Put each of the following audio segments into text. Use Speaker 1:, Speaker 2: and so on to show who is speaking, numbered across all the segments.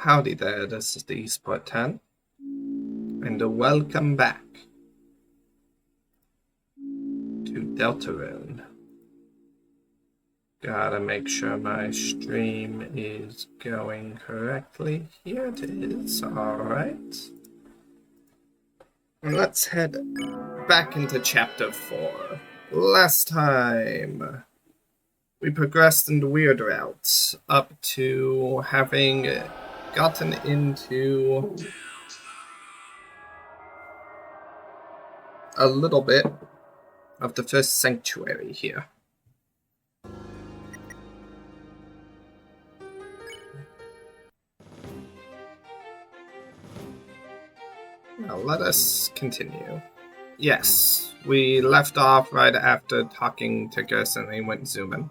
Speaker 1: Howdy there, this is the eSport 10, and welcome back to Deltarune. Gotta make sure my stream is going correctly. Here it is, alright. Let's head back into Chapter 4. Last time, we progressed in the weird routes up to having gotten into a little bit of the first sanctuary here. Now let us continue. Yes, we left off right after talking to Gus and they went zooming.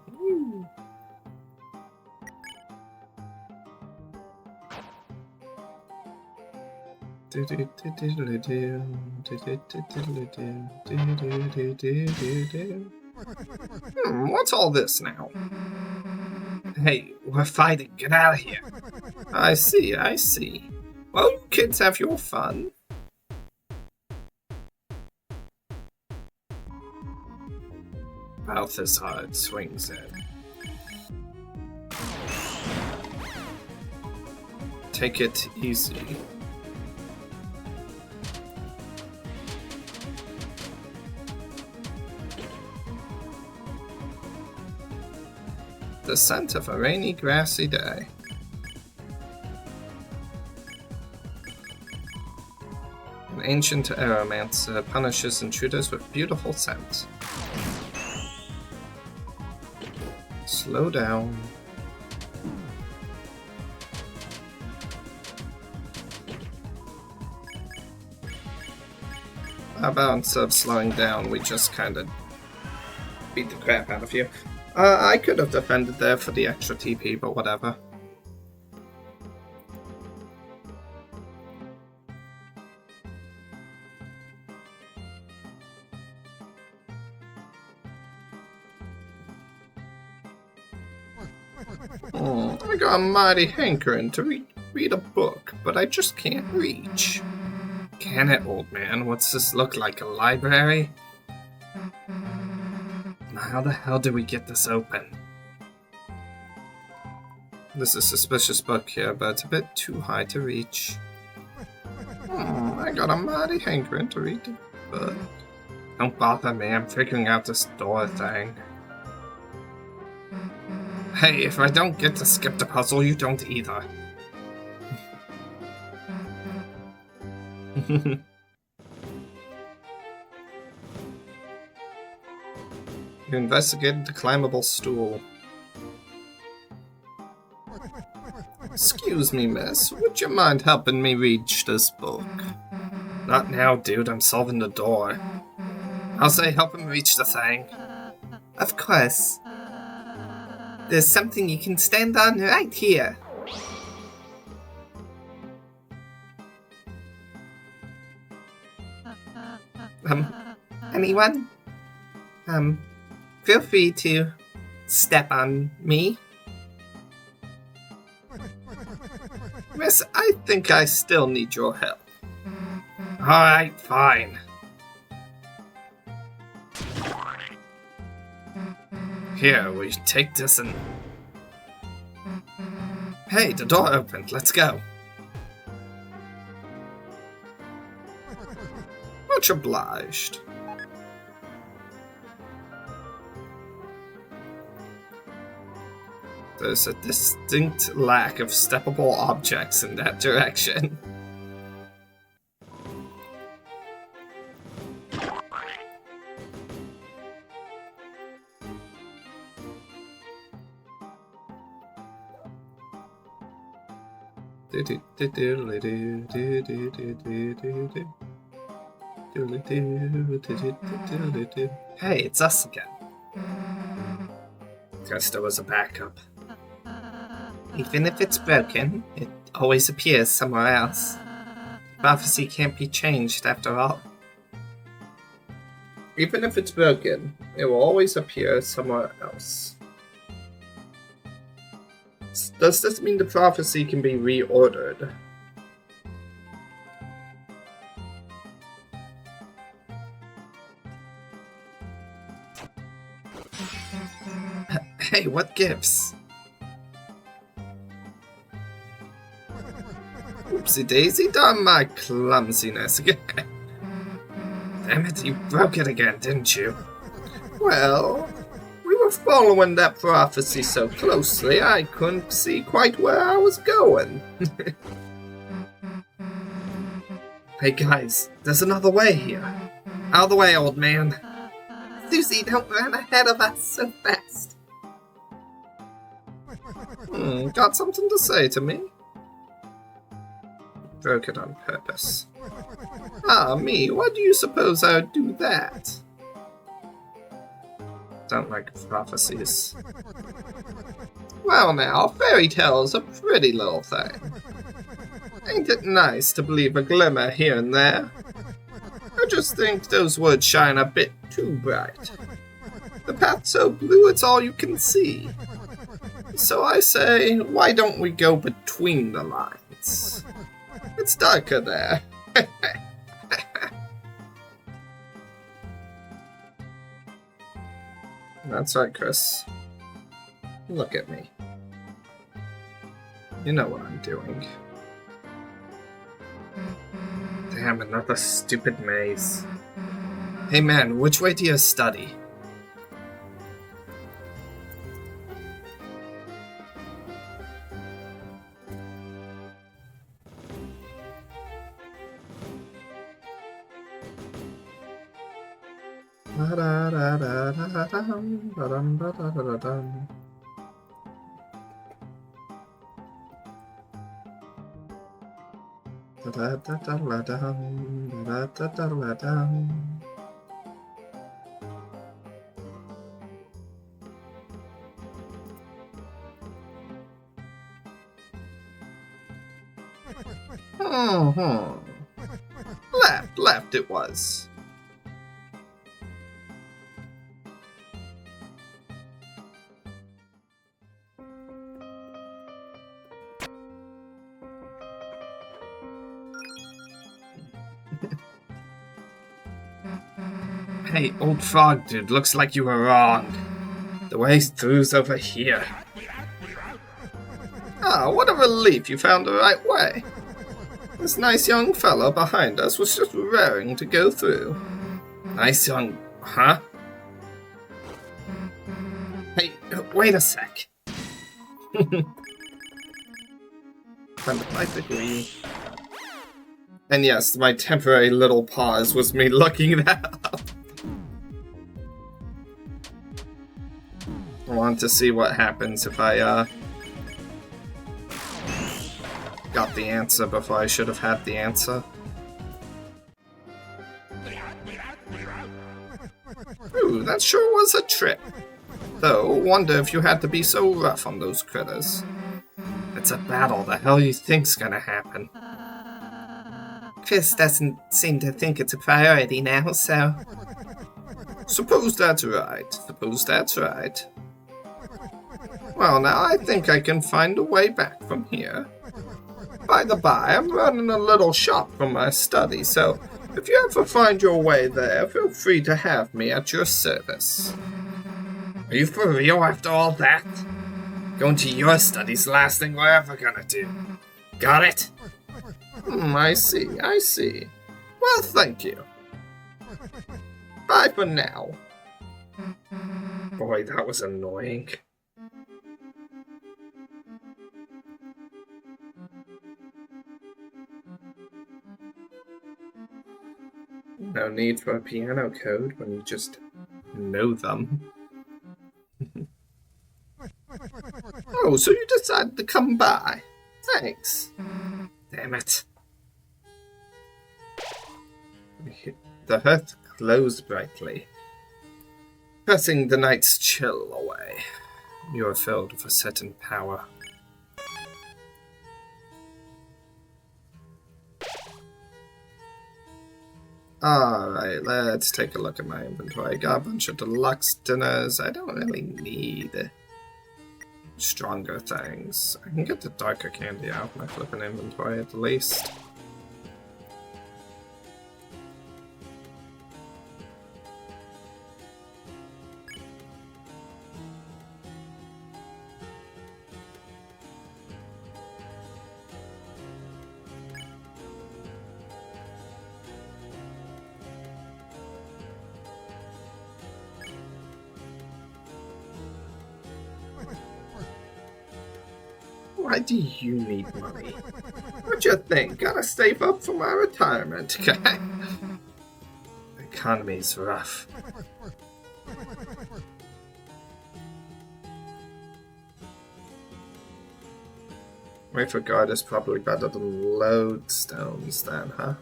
Speaker 1: What's all this now? Hey, we're fighting. Get out of here. I see. Well, you kids have your fun. Balthazar swings in. Take it easy. The scent of a rainy, grassy day. An ancient aromancer punishes intruders with beautiful scent. Slow down. How about instead of slowing down, we just kind of beat the crap out of you? I could have defended there for the extra TP, but whatever. I got a mighty hankering to read a book, but I just can't reach. Can it, old man? What's this look like, a library? How the hell did we get this open? There's a suspicious book here, but it's a bit too high to reach. I got a mighty hankering to read the book. Don't bother me, I'm figuring out this door thing. Hey, if I don't get to skip the puzzle, you don't either. You investigated the climbable stool. Excuse me, miss. Would you mind helping me reach this book? Not now, dude. I'm solving the door. I'll say help him reach the thing. Of course. There's something you can stand on right here. Anyone? Feel free to step on me. Miss, I think I still need your help. Alright, fine. Here, we take this and... Hey, the door opened. Let's go. Much obliged. There's a distinct lack of steppable objects in that direction. Hey, it's us again. Guess there was a backup. Even if it's broken, it always appears somewhere else. Prophecy can't be changed after all. Even if it's broken, it will always appear somewhere else. Does this mean the prophecy can be reordered? Hey, what gives? Oopsie daisy, darn my clumsiness again. Damn it, you broke it again, didn't you? Well, we were following that prophecy so closely I couldn't see quite where I was going. Hey guys, there's another way here. Out of the way, old man. Susie, don't run ahead of us so fast. Got something to say to me? Broke it on purpose. Ah, me, why do you suppose I would do that? Don't like prophecies. Well now, fairy tale's a pretty little thing. Ain't it nice to believe a glimmer here and there? I just think those words shine a bit too bright. The path's so blue it's all you can see. So I say, why don't we go between the lines? It's darker there. That's right, Chris. Look at me. You know what I'm doing. Damn, another stupid maze. Hey man, which way do you study? Left it was. Hey, old frog dude, looks like you were wrong. The way through's over here. Ah, what a relief you found the right way. This nice young fellow behind us was just raring to go through. Nice young... huh? Hey, wait a sec. I agree. And yes, my temporary little pause was me looking that up. I want to see what happens if I, got the answer before I should have had the answer. Ooh, that sure was a trip. Though, wonder if you had to be so rough on those critters. It's a battle, the hell you think's gonna happen? Chris doesn't seem to think it's a priority now, so... Suppose that's right. Well, now I think I can find a way back from here. By the by, I'm running a little shop from my study, so if you ever find your way there, feel free to have me at your service. Are you for real after all that? Going to your study's the last thing we're ever gonna do. Got it? I see. Well, thank you. Bye for now. Boy, that was annoying. No need for a piano code when you just know them. Oh, so you decided to come by. Thanks. Damn it. The hearth glows brightly, pressing the night's chill away. You are filled with a certain power. Alright, let's take a look at my inventory. I got a bunch of deluxe dinners I don't really need. stronger things. I can get the darker candy out of my flipping inventory at the least. Why do you need money? What you think? Gotta save up for my retirement, okay? The economy's rough. Wait for guard is probably better than lodestones then, huh?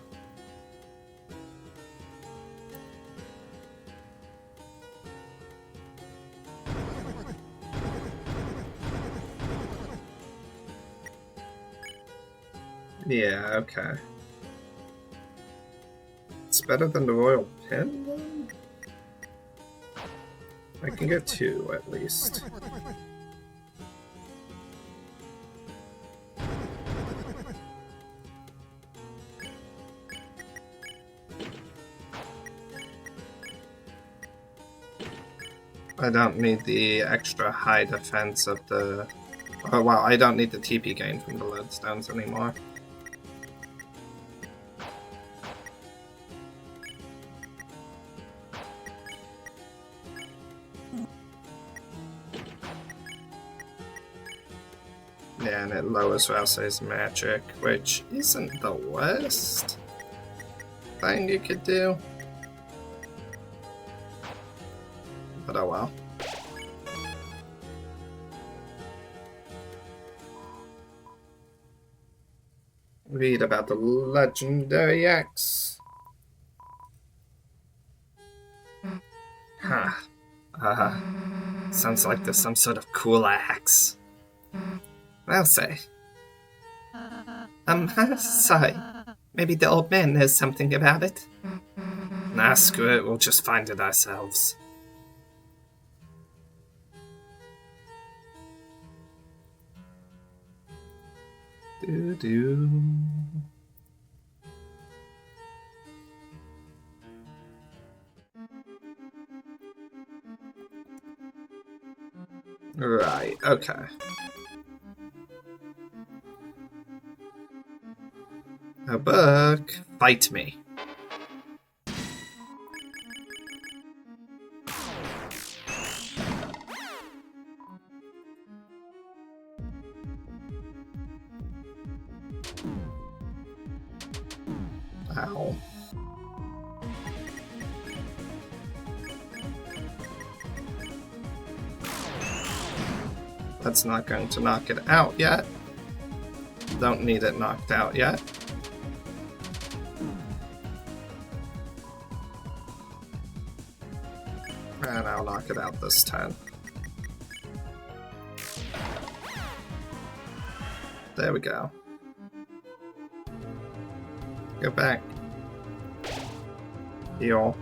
Speaker 1: Yeah, okay. It's better than the royal pin, though? I can get 2, at least. I don't need the extra high defense of the... Oh wow, I don't need the TP gain from the lodestones anymore. Yeah, and it lowers Rousey's magic, which isn't the worst thing you could do. But oh well. Read about the legendary axe. Huh. Sounds like there's some sort of cool axe. I'll say. Sorry. Maybe the old man knows something about it. Nah, screw it, we'll just find it ourselves. Do-do. Right, okay. A book. Fight me. Ow. That's not going to knock it out yet. Don't need it knocked out yet. And I'll knock it out this time. There we go. Go back. Heal.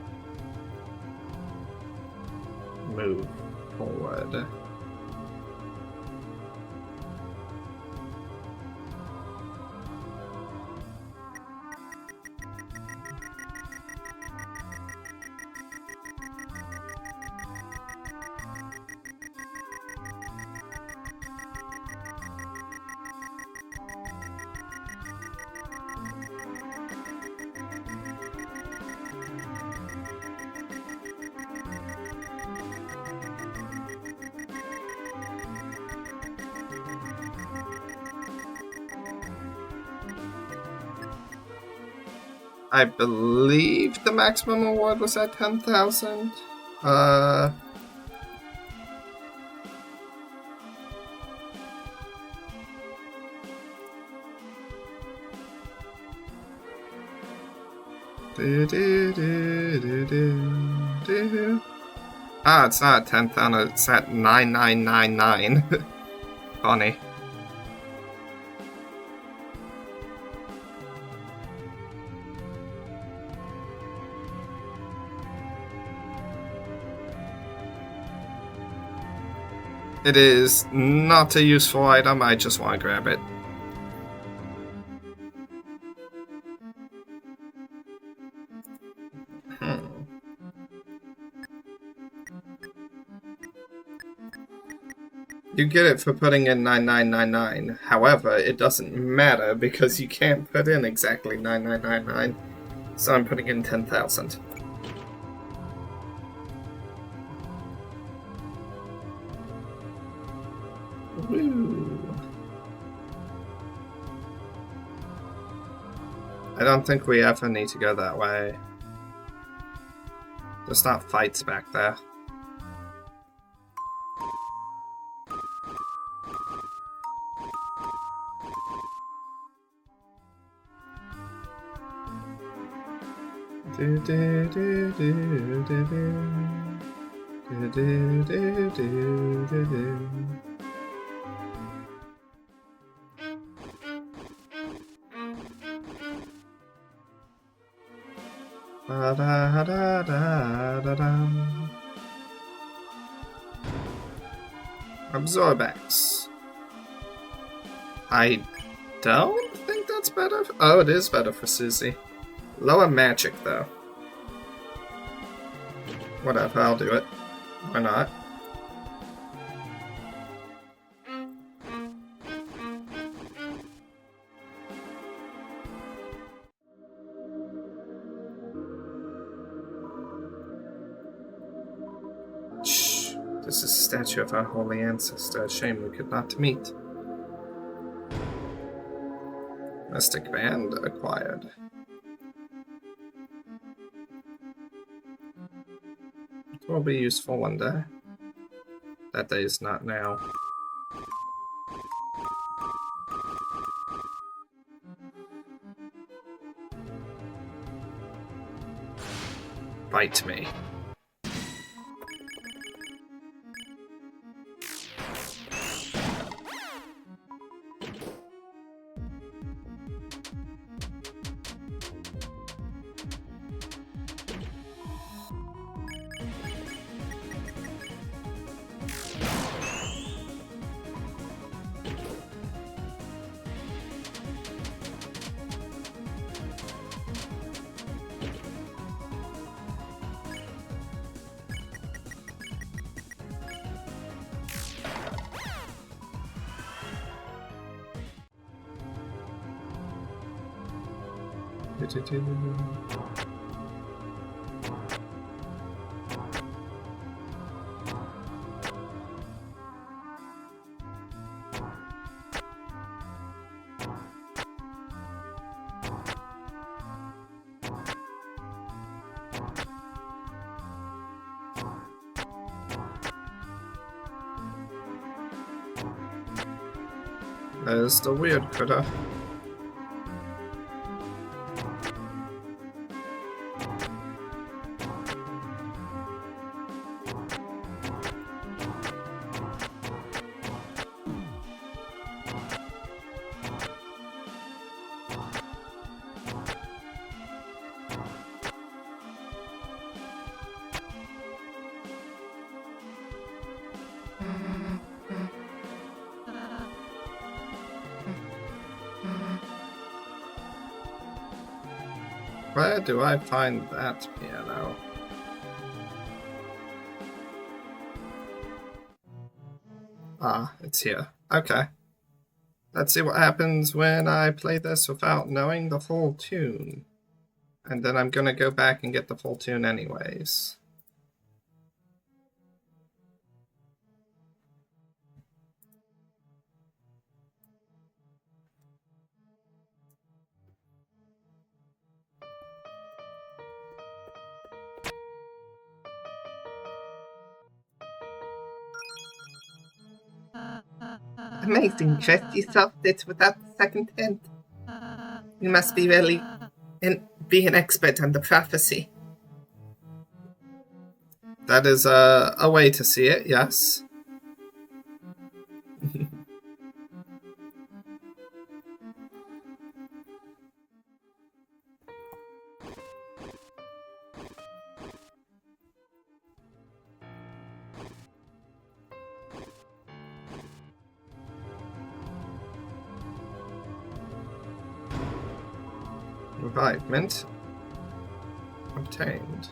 Speaker 1: Move forward. I believe the maximum award was at 10,000. Ah, it's not at 10,000, it's at 9999. Funny. It is not a useful item, I just want to grab it. You get it for putting in 9999. However, it doesn't matter because you can't put in exactly 9999. So I'm putting in 10,000. Woo. I don't think we ever need to go that way. There's not fights back there. Absorbex. I don't think that's better. Oh, it is better for Susie. Lower magic, though. Whatever, I'll do it. Why not? Shh. This is a statue of our holy ancestor. A shame we could not meet. Mystic Band acquired. It will be useful one day. That day is not now. Bite me. That is the weird critter. Where do I find that piano? Ah, it's here. Okay. Let's see what happens when I play this without knowing the full tune. And then I'm gonna go back and get the full tune anyways. Amazing, Chris. You solved it without the second hint. You must be really be an expert on the prophecy. That is a way to see it, yes. Revivement obtained.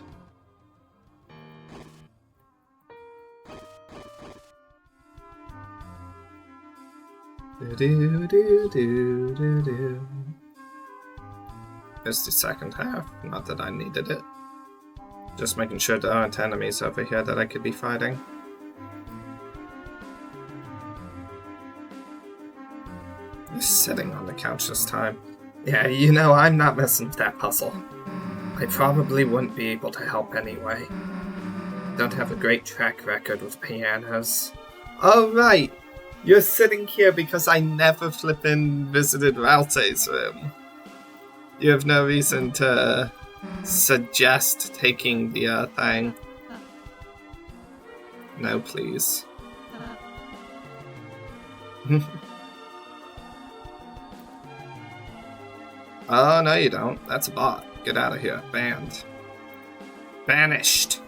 Speaker 1: It's the second half, not that I needed it. Just making sure there aren't enemies over here that I could be fighting. Just sitting on the couch this time. Yeah, you know, I'm not messing with that puzzle. I probably wouldn't be able to help anyway. Don't have a great track record with pianos. Oh right! You're sitting here because I never flippin' visited Ralte's room. You have no reason to suggest taking the thing. No, please. Oh, no you don't. That's a bot. Get out of here. Banned. Banished.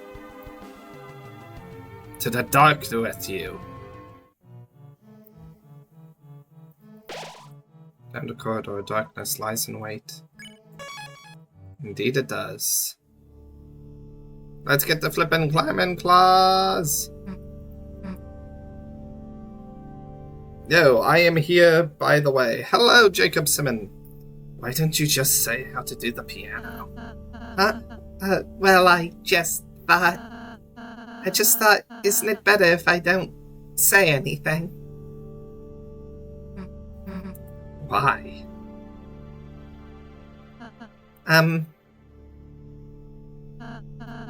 Speaker 1: To the dark with you. Down the corridor, darkness lies in wait. Indeed it does. Let's get the flippin' climbing claws! Yo, I am here, by the way. Hello, Jacob Simon. Why don't you just say how to do the piano? Well, I just thought, isn't it better if I don't say anything? Why?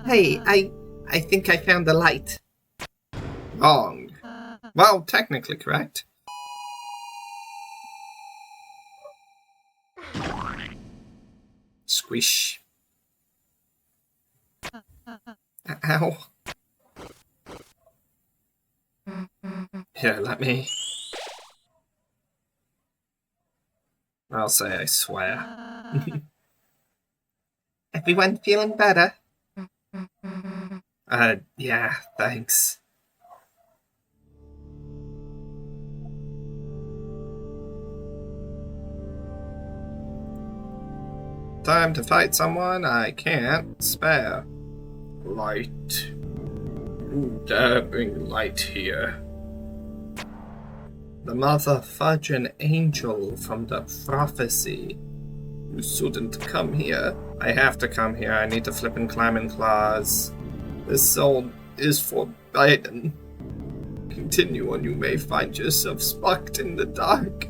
Speaker 1: Hey, I think I found the light. Wrong. Well, technically correct. Squish. Ow. Here, let me. I'll say I swear. Everyone feeling better? Yeah, thanks. Time to fight someone I can't spare. Light. Who dare bring light here? The mother fudging angel from the prophecy. You shouldn't come here. I have to come here. I need to flippin' climbing claws. This zone is forbidden. Continue and you may find yourself stuck in the dark.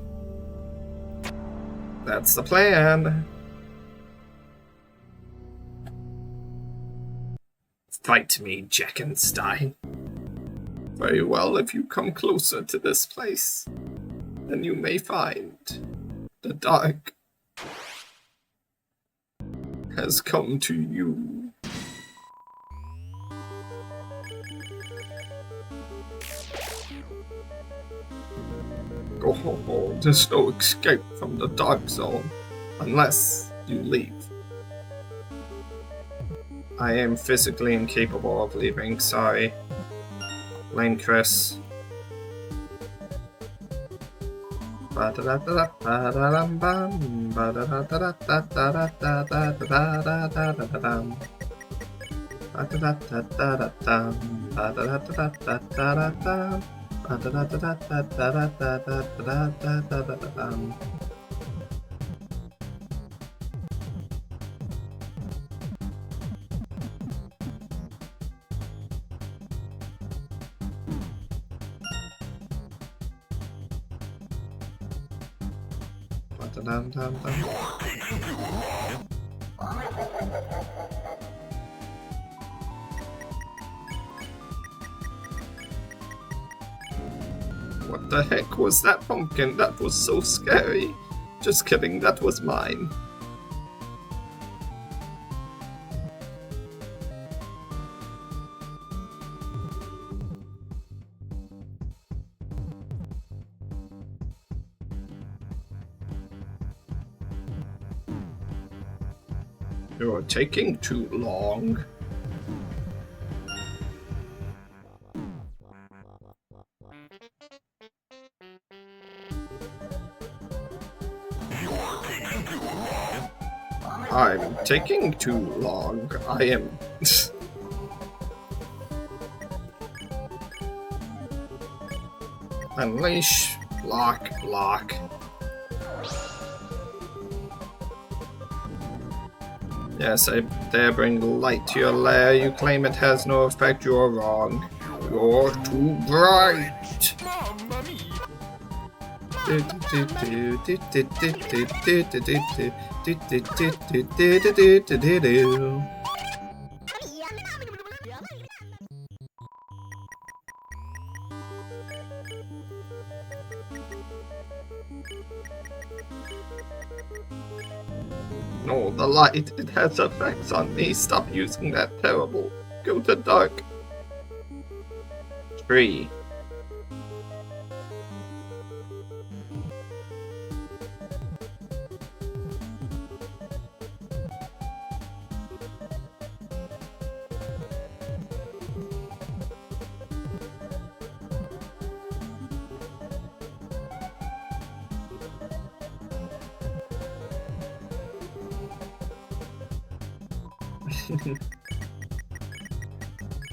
Speaker 1: That's the plan. Fight me, Jackenstein. Very well, if you come closer to this place, then you may find the dark has come to you. Oh, there's no escape from the dark zone unless you leave. I am physically incapable of leaving, sorry. Blame Chris. What the heck was that pumpkin? That was so scary. Just kidding, that was mine. You're taking too long. I'm taking too long. I am... Unleash. Block. Block. Yes, I dare bring light to your lair. You claim it has no effect. You're wrong. You're too bright. No, the light, it has effects on me. Stop using that terrible. Go to dark. Tree.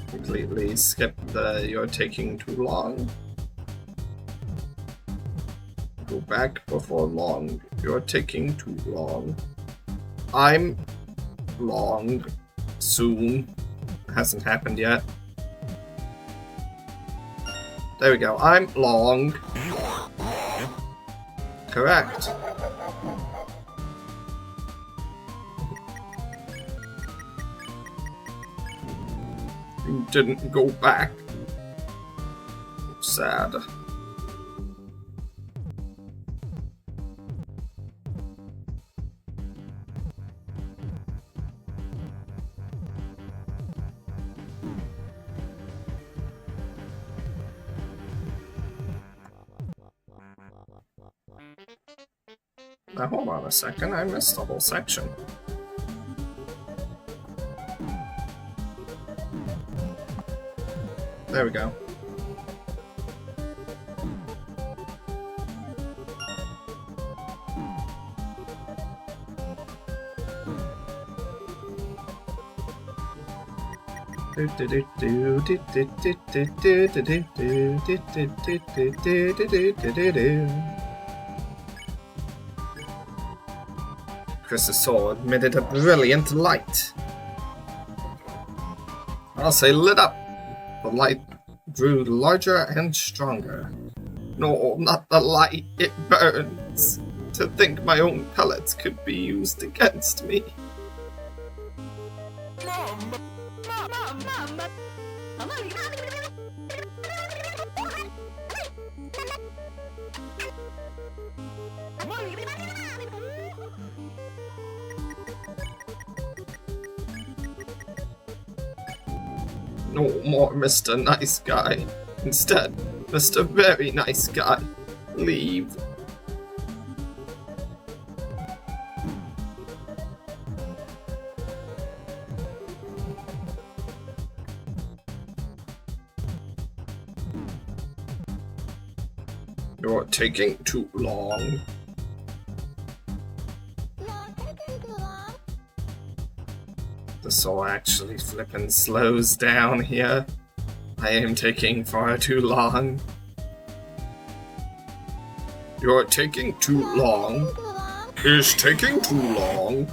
Speaker 1: Completely skip the you're taking too long. Go back before long. You're taking too long. I'm long. Soon. Hasn't happened yet. There we go. I'm long. Correct. You didn't go back. Sad. Now hold on a second, I missed the whole section. There we go. Chris's soul emitted a brilliant light. I'll say lit up. The light grew larger and stronger. No, not the light. It burns. To think my own pellets could be used against me. No more Mr. Nice Guy. Instead, Mr. Very Nice Guy. Leave. You're taking too long. The soul actually flippin' slows down here. I am taking far too long. You're taking too long. Is taking too long.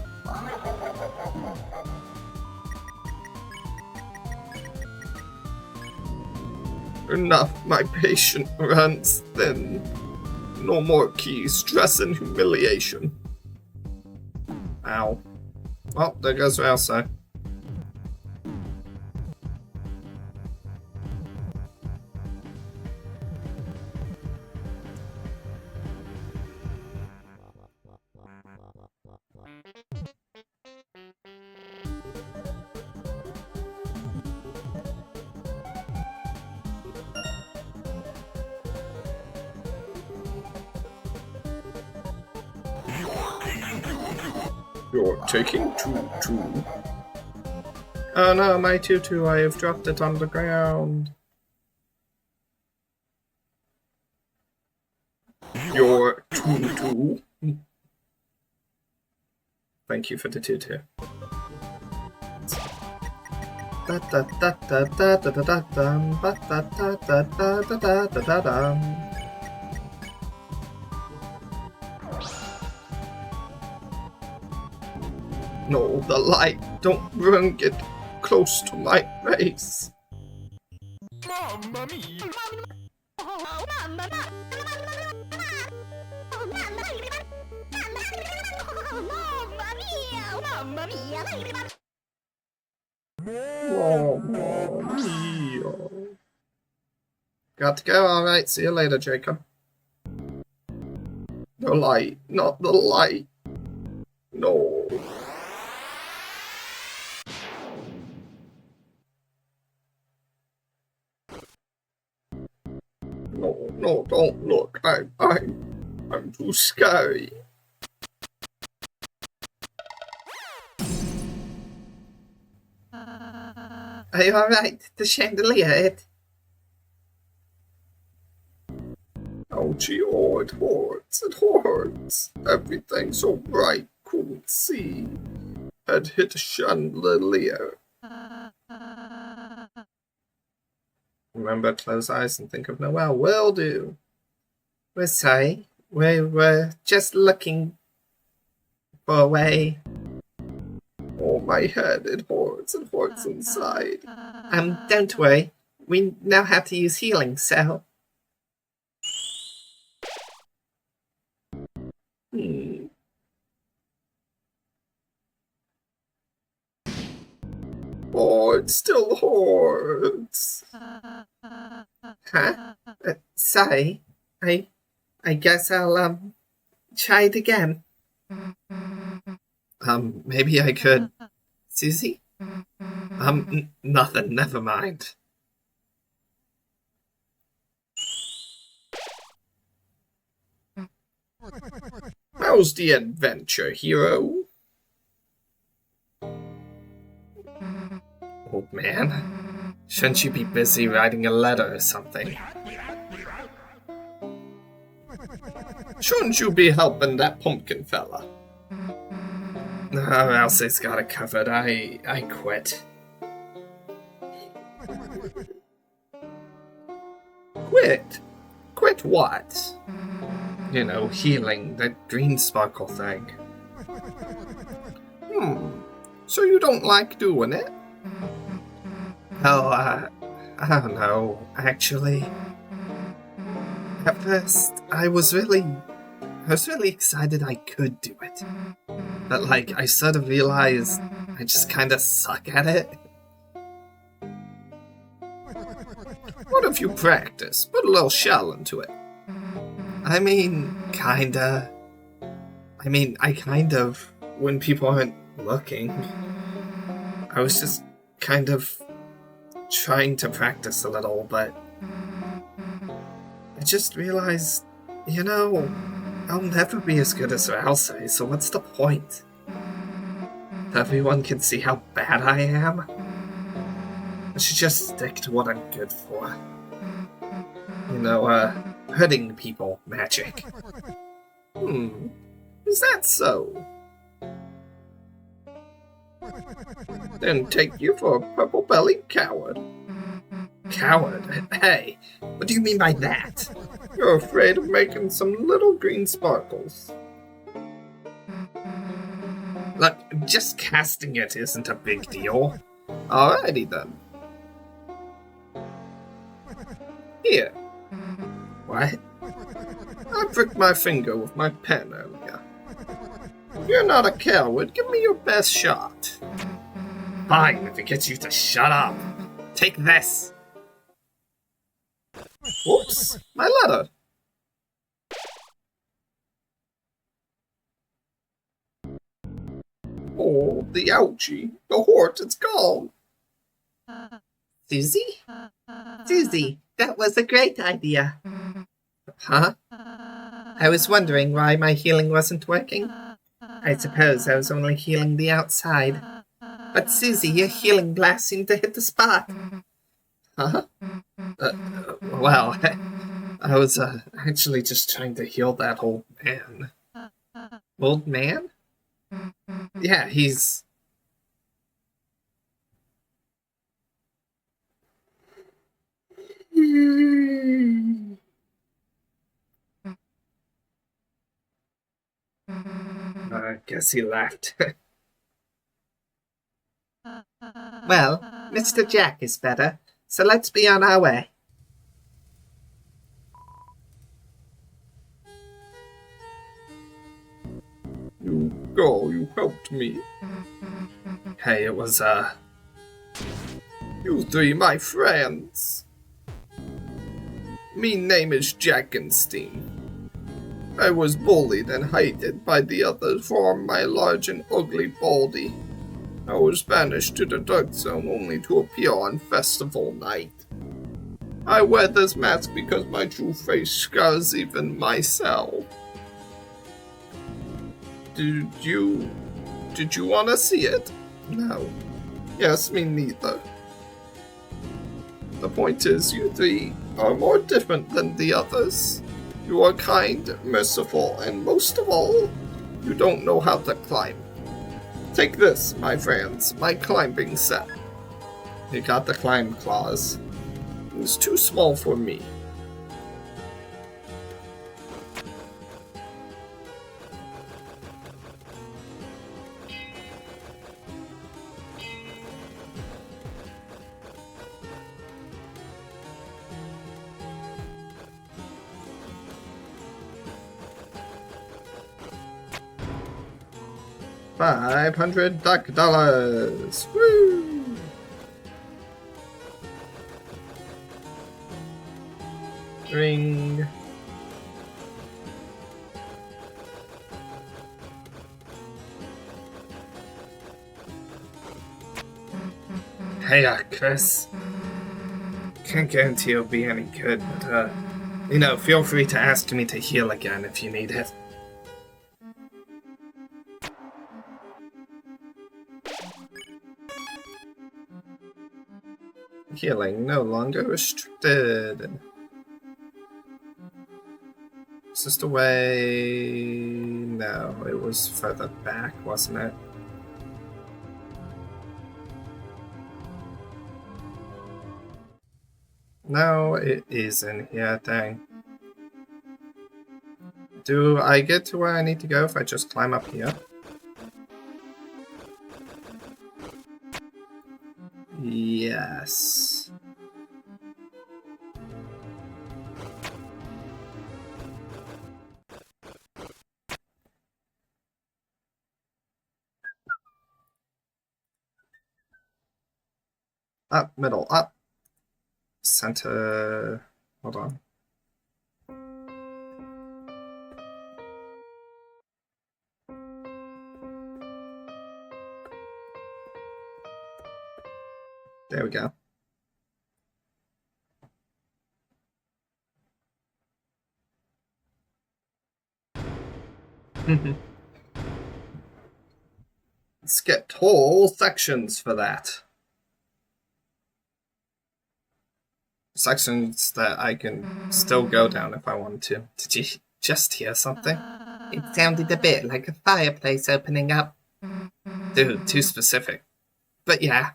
Speaker 1: Enough, my patient runs thin. No more keys, stress and humiliation. Ow. Well, there goes Elsa. You're taking too. Oh no, my tutu, I have dropped it on the ground. You're too. Thank you for the tutu. Da da da da da da da da dum, ba da da da da da da da da dum. No, the light. Don't bring it close to my face.
Speaker 2: Mamma mia! Mamma mia!
Speaker 1: Mamma mia. Got to go. All right. See you later, Jacob. The light, not the light. No. No, don't look. I'm too scary. Are you alright? The chandelier, it. Oh, Ch4, it hurts. It hurts. Everything's so bright, couldn't see. Had hit a chandelier. Remember, close eyes and think of Noel. Will do. We're sorry. We were just looking for a way. Oh, my head, it hurts inside. Don't worry. We know how to use healing, so... Oh, it still hurts. Huh? Sorry. I guess I'll, try it again. Maybe I could... Susie? Nothing, never mind. How's the adventure, hero? Old man, shouldn't you be busy writing a letter or something? Shouldn't you be helping that pumpkin fella? Oh, Elsie's got it covered. I quit. Quit? Quit what? You know, healing, that green sparkle thing. So you don't like doing it? Oh, I don't know, actually. At first, I was really excited I could do it. But, like, I sort of realized I just kinda suck at it. What if you practice? Put a little shell into it. I mean, kinda. I kind of, when people aren't looking. I was just kind of trying to practice a little, but I just realized, you know, I'll never be as good as Rousey, so what's the point? Everyone can see how bad I am. I should just stick to what I'm good for. You know, hurting people magic. Is that so? Then take you for a purple-bellied coward. Coward? Hey, what do you mean by that? You're afraid of making some little green sparkles. Look, just casting it isn't a big deal. Alrighty then. Here. What? I pricked my finger with my pen earlier. If you're not a coward, give me your best shot. Fine, if it gets you to shut up. Take this. Whoops, my letter. Oh, the ouchie. The hort, it's gone. Susie? Susie, that was a great idea. Huh? I was wondering why my healing wasn't working. I suppose I was only healing the outside. But Susie, your healing blast seemed to hit the spot. Huh? Well, I was actually just trying to heal that old man. Old man? Yeah, he's... I guess he left. Well, Mr. Jack is better, so let's be on our way. You helped me. Hey, it was, you three, my friends. Me name is Jackenstein. I was bullied and hated by the others for my large and ugly body. I was banished to the Dark Zone only to appear on festival night. I wear this mask because my true face scars even myself. Did you want to see it? No. Yes, me neither. The point is, you three are more different than the others. You are kind, merciful, and most of all, you don't know how to climb. Take this, my friends, my climbing set. You got the climb claws. It's too small for me. $500. Woo! Ring. Hey, Chris. Can't guarantee it'll be any good, but, feel free to ask me to heal again if you need it. Healing no longer restricted. Is this the way? No, it was further back, wasn't it? No, it isn't here, dang. Do I get to where I need to go if I just climb up here? Yes. Up, middle, up. Center. Hold on. There we go. Skipped whole sections for that. Sections that I can still go down if I want to. Did you just hear something? It sounded a bit like a fireplace opening up. Dude, too specific. But yeah.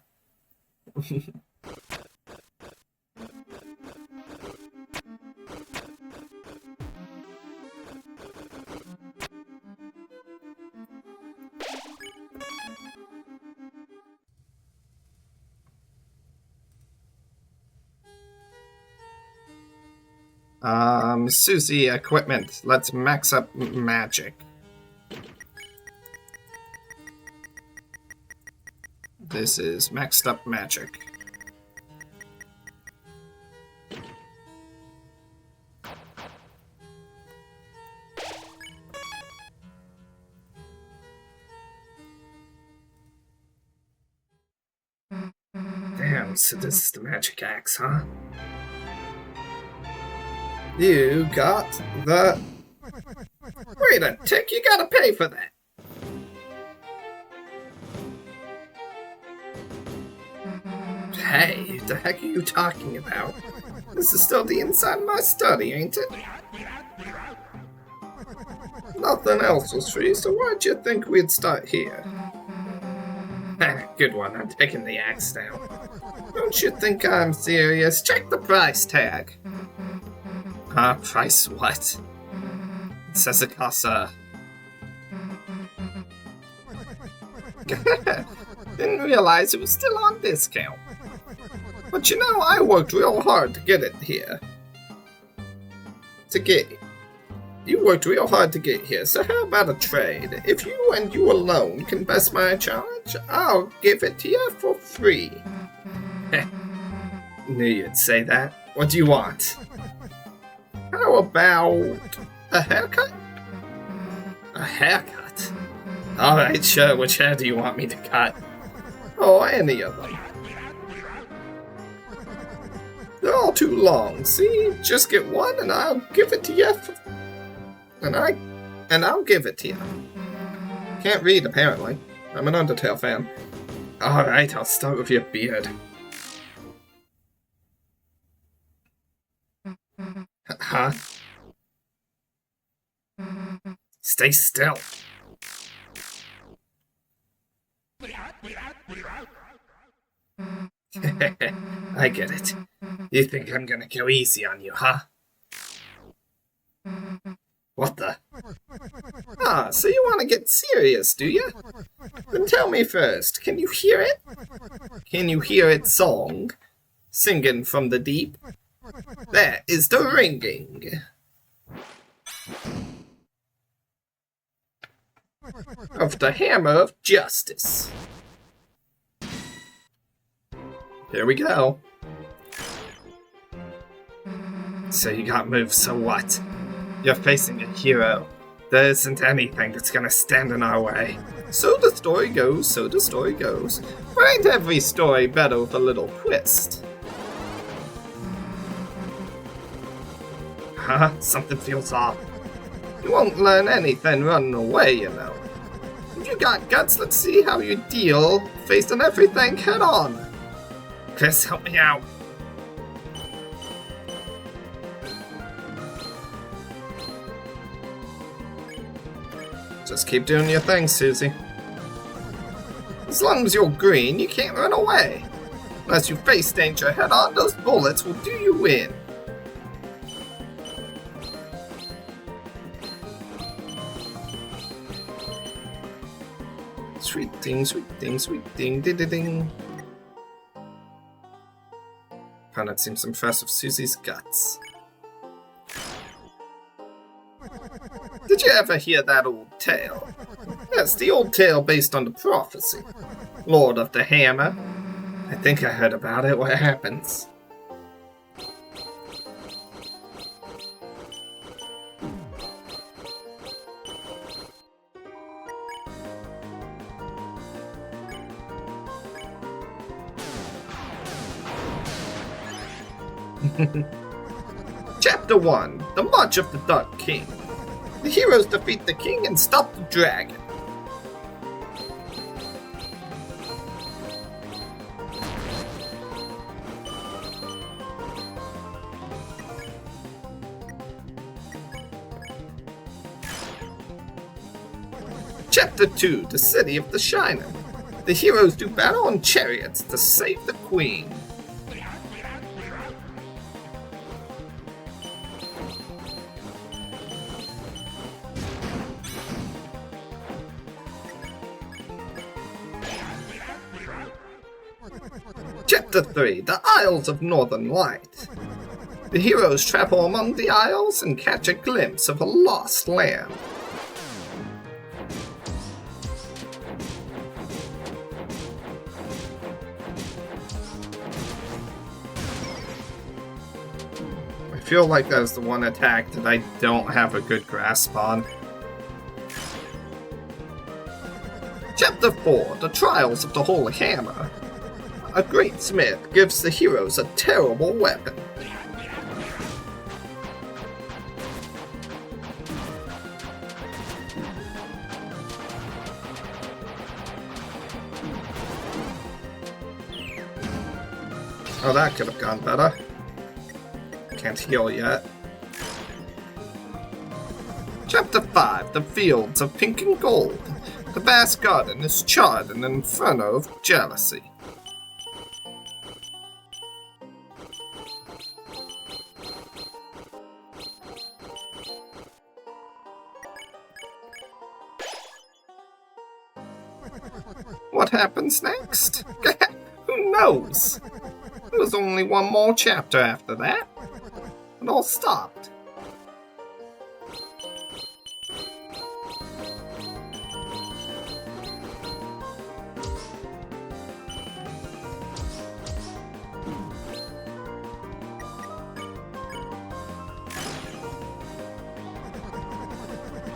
Speaker 1: Susie, equipment. Let's max up magic. This is maxed up magic. Damn, so this is the magic axe, huh? You got the... Wait a tick, you gotta pay for that. Hey, the heck are you talking about? This is still the inside of my study, ain't it? Nothing else was free, so why'd you think we'd start here? Good one, I'm taking the axe now. Don't you think I'm serious? Check the price tag. Price what? It says it costs, Didn't realize it was still on discount. But you know, I worked real hard to get it here. You worked real hard to get here, so how about a trade? If you and you alone can best my charge, I'll give it to you for free. Knew you'd say that. What do you want? How about a haircut? A haircut? Alright, sure, which hair do you want me to cut? Oh, any of them. They're all too long, see? Just get one and I'll give it to you and I'll give it to you. Can't read, apparently. I'm an Undertale fan. Alright, I'll start with your beard. Huh? Stay still. I get it. You think I'm gonna go easy on you, huh? What the? So you want to get serious, do you? Then tell me first, can you hear it? Can you hear its song? Singing from the deep? That is the ringing of the hammer of justice. Here we go. So you got moves, so what? You're facing a hero. There isn't anything that's gonna stand in our way. So the story goes, so the story goes. But ain't every story better with a little twist? Something feels off. You won't learn anything running away, you know. If you got guts, let's see how you deal facing everything head on. Chris, help me out. Just keep doing your thing, Susie. As long as you're green, you can't run away. Unless you face danger head on, those bullets will do you in. Sweet ding, sweet ding, sweet ding, ding, ding, ding. Opponent seems impressed with Susie's guts. Did you ever hear that old tale? Yes, the old tale based on the prophecy. Lord of the Hammer. I think I heard about it. What happens? Chapter 1. The March of the Dark King. The heroes defeat the king and stop the dragon. Chapter 2. The City of the Shiner. The heroes do battle on chariots to save the queen. Chapter 3. The Isles of Northern Light. The heroes travel among the isles and catch a glimpse of a lost land. I feel like that is the one attack that I don't have a good grasp on. Chapter 4. The Trials of the Holy Hammer. A great smith gives the heroes a terrible weapon. Oh, that could have gone better. Can't heal yet. Chapter 5. The Fields of Pink and Gold. The vast garden is charred in an inferno of jealousy. What happens next? Who knows? There was only one more chapter after that. It all stopped.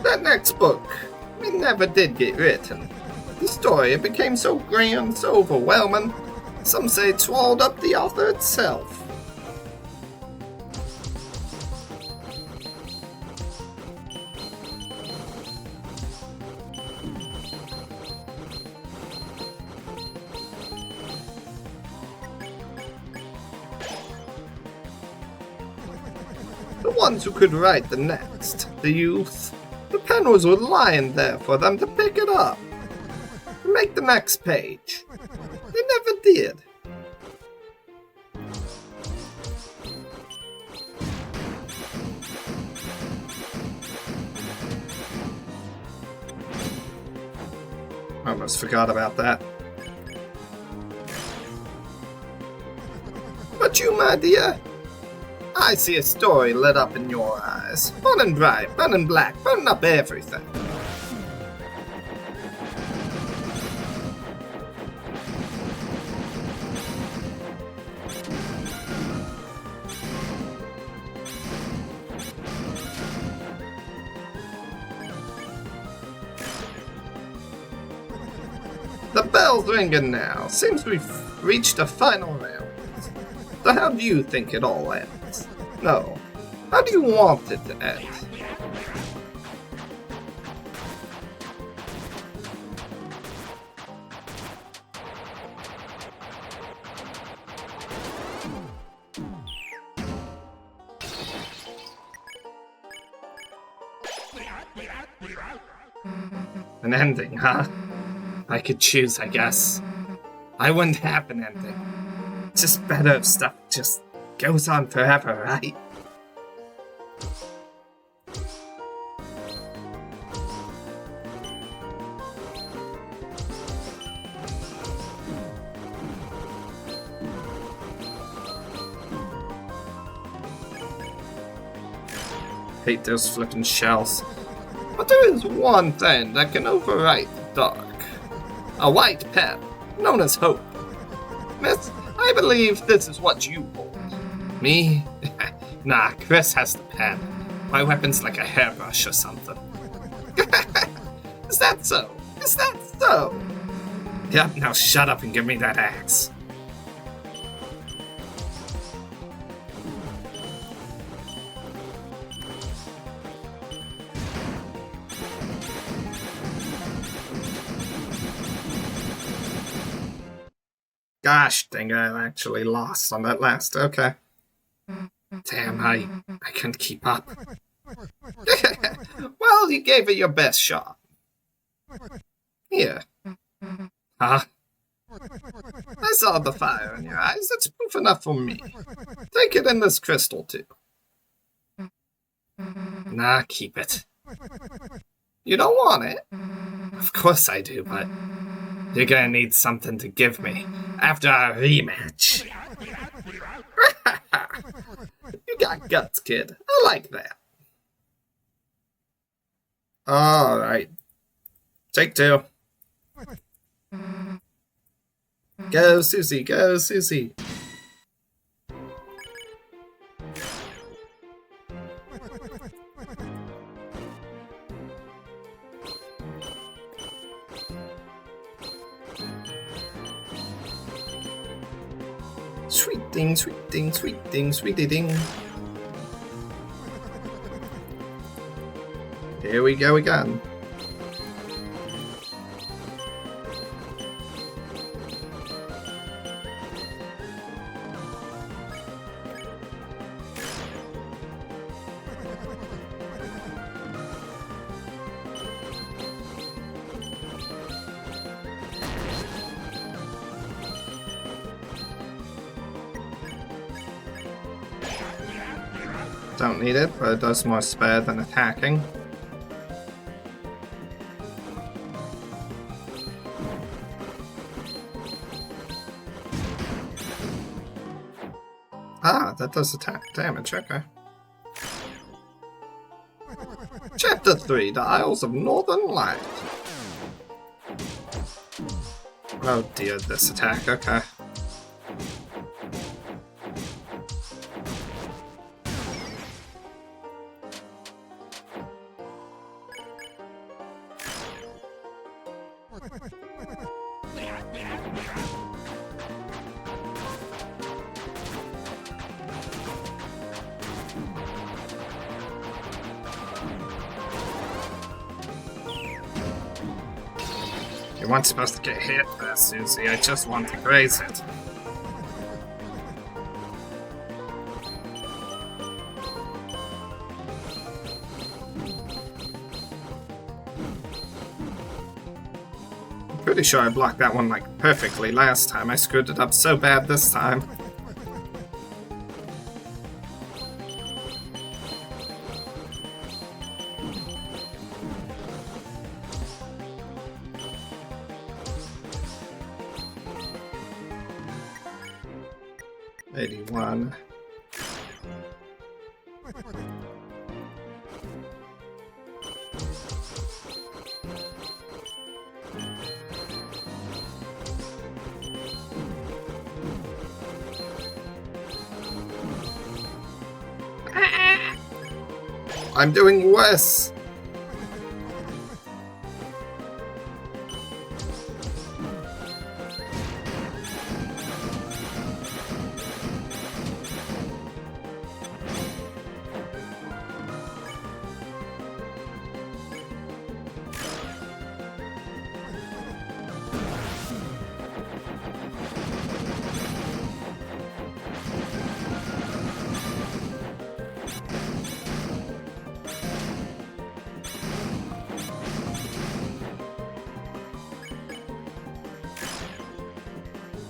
Speaker 1: That next book, it never did get written. The story became so grand, so overwhelming, some say it swallowed up the author itself. The ones who could write the next, the youth, the panels were lying there for them to pick it up. To make the next page. They never did. I almost forgot about that. But you, my dear, I see a story lit up in your eyes. Burning bright, burning black, burning up everything. The bell's ringing now. Seems we've reached the final round. So how do you think it all ends? No. How do you want it to end? An ending, huh? I could choose, I guess. I wouldn't have an ending. It's just better if stuff just goes on forever, right? Hate those flippin' shells. But there is one thing that can overwrite the dark. A white pen, known as hope. Miss, I believe this is what you hold. Me? Nah, Chris has the pen. My weapon's like a hairbrush or something. Is that so? Is that so? Yep, now shut up and give me that axe. Gosh dang it, I actually lost on that last, okay. Damn, I couldn't keep up. Well, you gave it your best shot. Here. Huh? I saw the fire in your eyes, that's proof enough for me. Take it in this crystal, too. Nah, keep it. You don't want it? Of course I do, but you're gonna need something to give me after our rematch. You got guts, kid. I like that. Alright. Take two. Go, Susie. Go, Susie. Sweet ding, sweet ding, sweet ding, sweetie ding. Here we go again. Don't need it, but it does more spare than attacking. Ah, that does attack damage, okay. Chapter 3, The Isles of Northern Light. Oh dear, this attack, okay. You weren't supposed to get hit there, Susie. I just want to graze it. I'm pretty sure I blocked that one like perfectly last time. I screwed it up so bad this time. '81. I'm doing worse.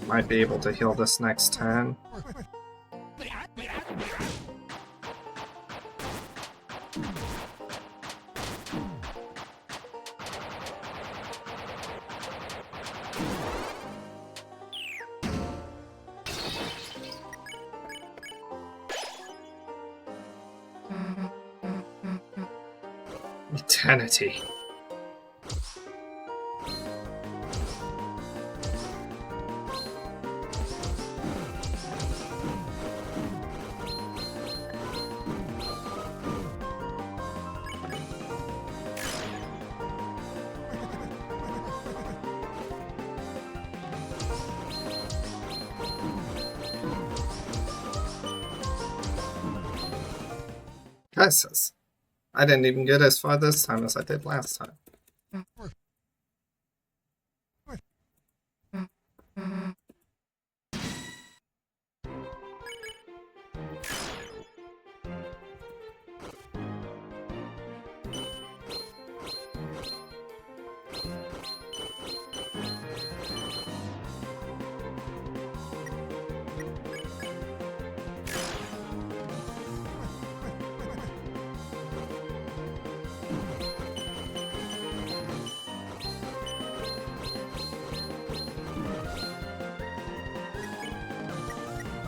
Speaker 1: Might be able to heal this next turn. Eternity. Curses. I didn't even get as far this time as I did last time.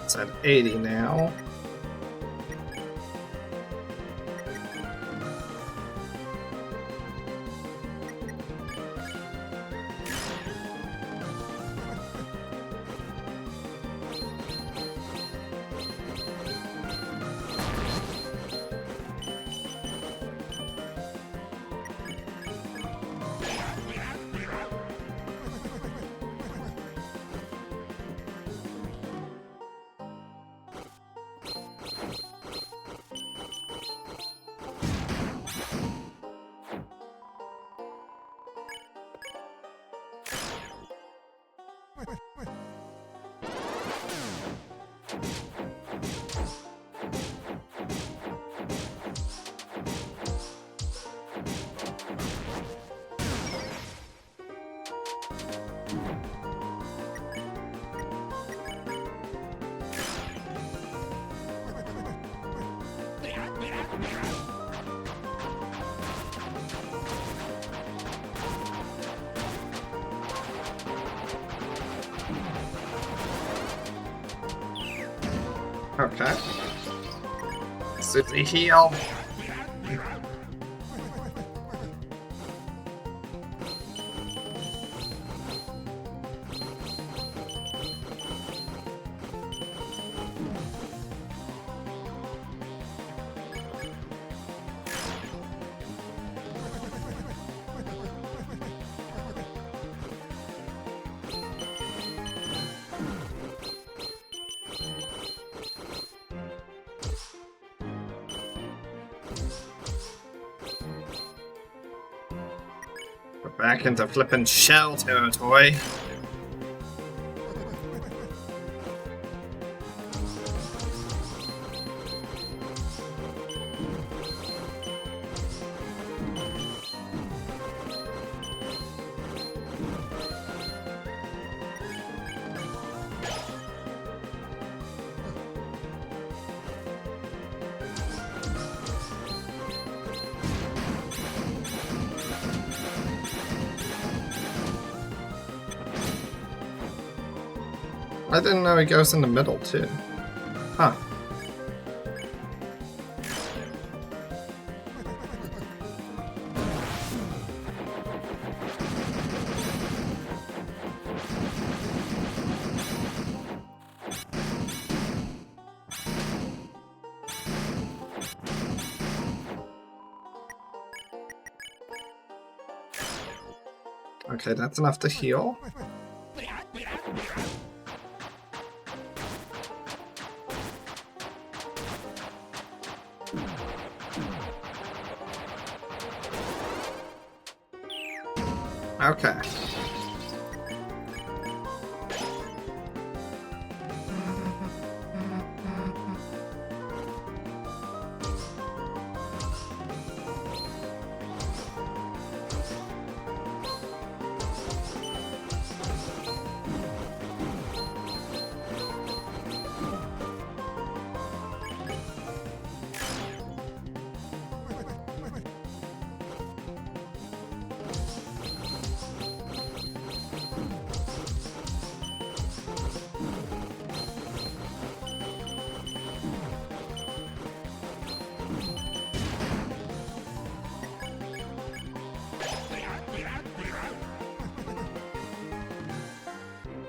Speaker 1: It's at 80 now. Okay. Susie, heal. We're back into flippin' shell territory. I didn't know he goes in the middle, too. Huh. Okay, that's enough to heal. Okay.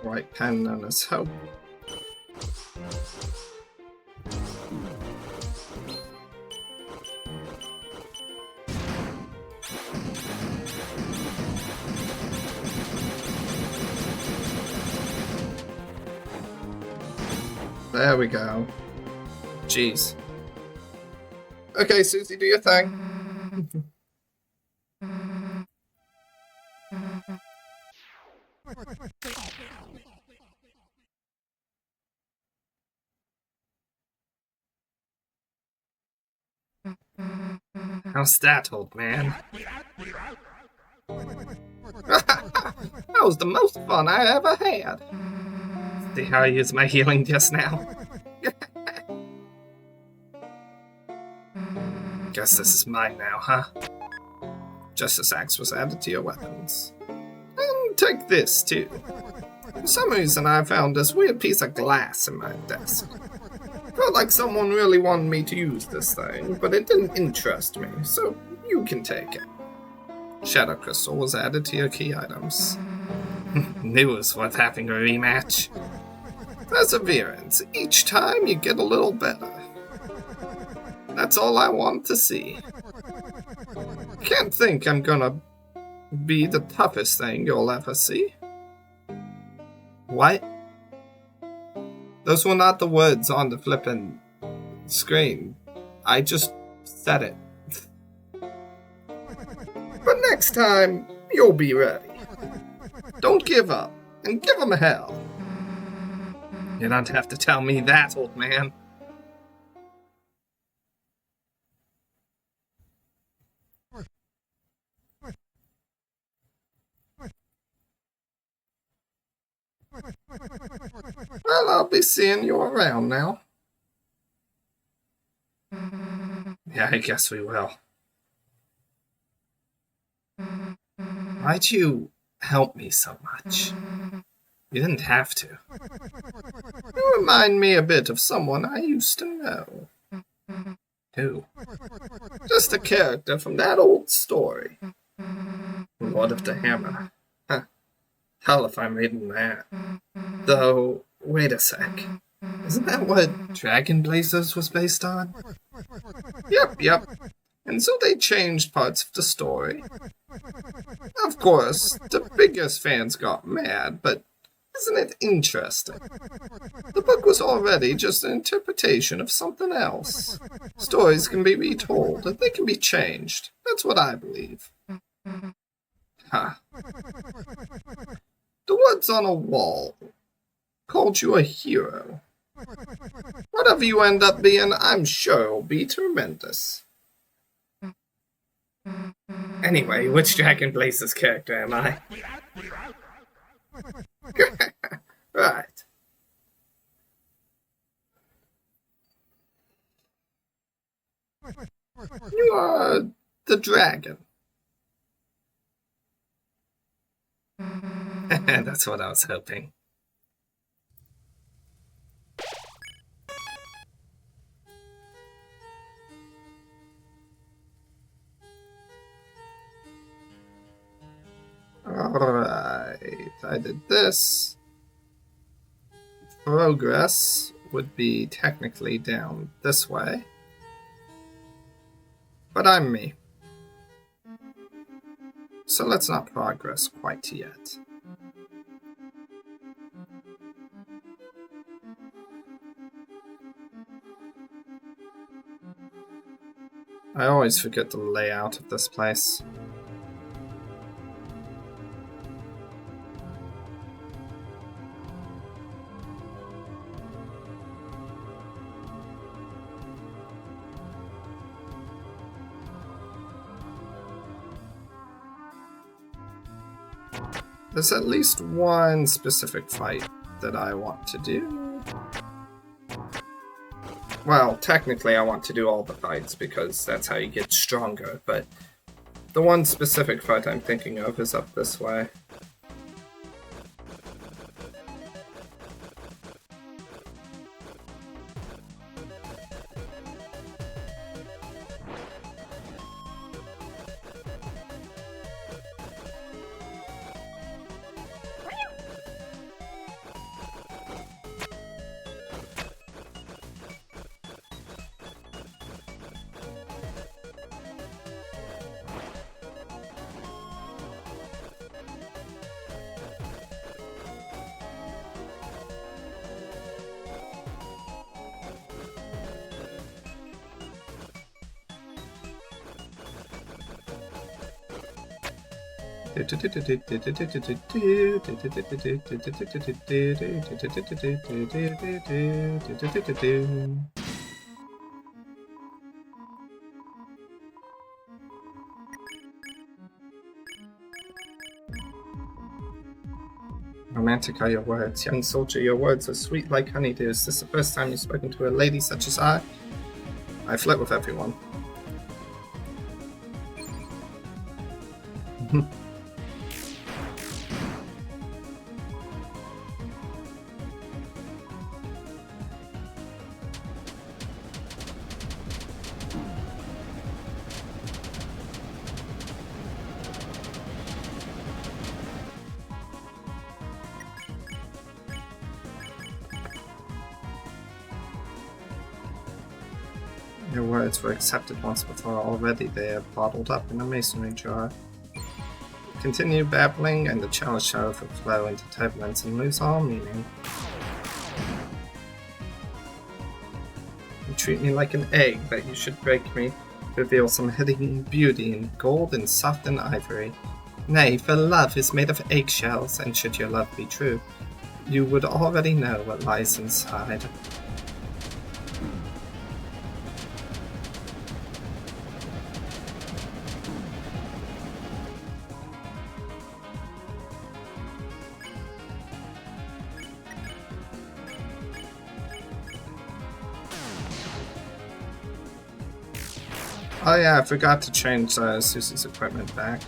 Speaker 1: White pen on his hope. There we go. Jeez. Okay, Susie, do your thing. How's that, old man? That was the most fun I ever had. See how I used my healing just now? Guess this is mine now, huh? Justice Axe was added to your weapons. And take this, too. For some reason, I found this weird piece of glass in my desk. Felt like someone really wanted me to use this thing, but it didn't interest me, so you can take it. Shadow Crystal was added to your key items. Knew it was worth having a rematch. Perseverance. Each time you get a little better. That's all I want to see. Can't think I'm gonna be the toughest thing you'll ever see. What? Those were not the words on the flippin' screen. I just said it. But next time, you'll be ready. Don't give up, and give 'em hell. You don't have to tell me that, old man. Well, I'll be seeing you around now. Yeah, I guess we will. Why'd you help me so much? You didn't have to. You remind me a bit of someone I used to know. Who? Just a character from that old story. Lord of the Hammer. Huh. Hell if I'm reading that. Though, wait a sec. Isn't that what Dragon Blazers was based on? Yep. And so they changed parts of the story. Of course, the biggest fans got mad, but isn't it interesting? The book was already just an interpretation of something else. Stories can be retold, and they can be changed. That's what I believe. Huh. The words on a wall called you a hero. Whatever you end up being, I'm sure it'll be tremendous. Anyway, which Dragon Blazers character am I? Right. You are the dragon. That's what I was hoping. Alright, I did this. Progress would be technically down this way. But I'm me. So let's not progress quite yet. I always forget the layout of this place. There's at least one specific fight that I want to do. Well, technically I want to do all the fights because that's how you get stronger, but the one specific fight I'm thinking of is up this way. Romantic are your words. Young soldier, your words are sweet like honeydew. Is this the first time you've spoken to a lady such as I? I flirt with everyone. Your words were accepted once before already. They are bottled up in a masonry jar. Continue babbling, and the chalice shall overflow into turbulence and lose all meaning. You treat me like an egg that you should break me. Reveal some hidden beauty in gold and soft and ivory. Nay, for love is made of eggshells, and should your love be true, you would already know what lies inside. Oh yeah, I forgot to change Susie's equipment back.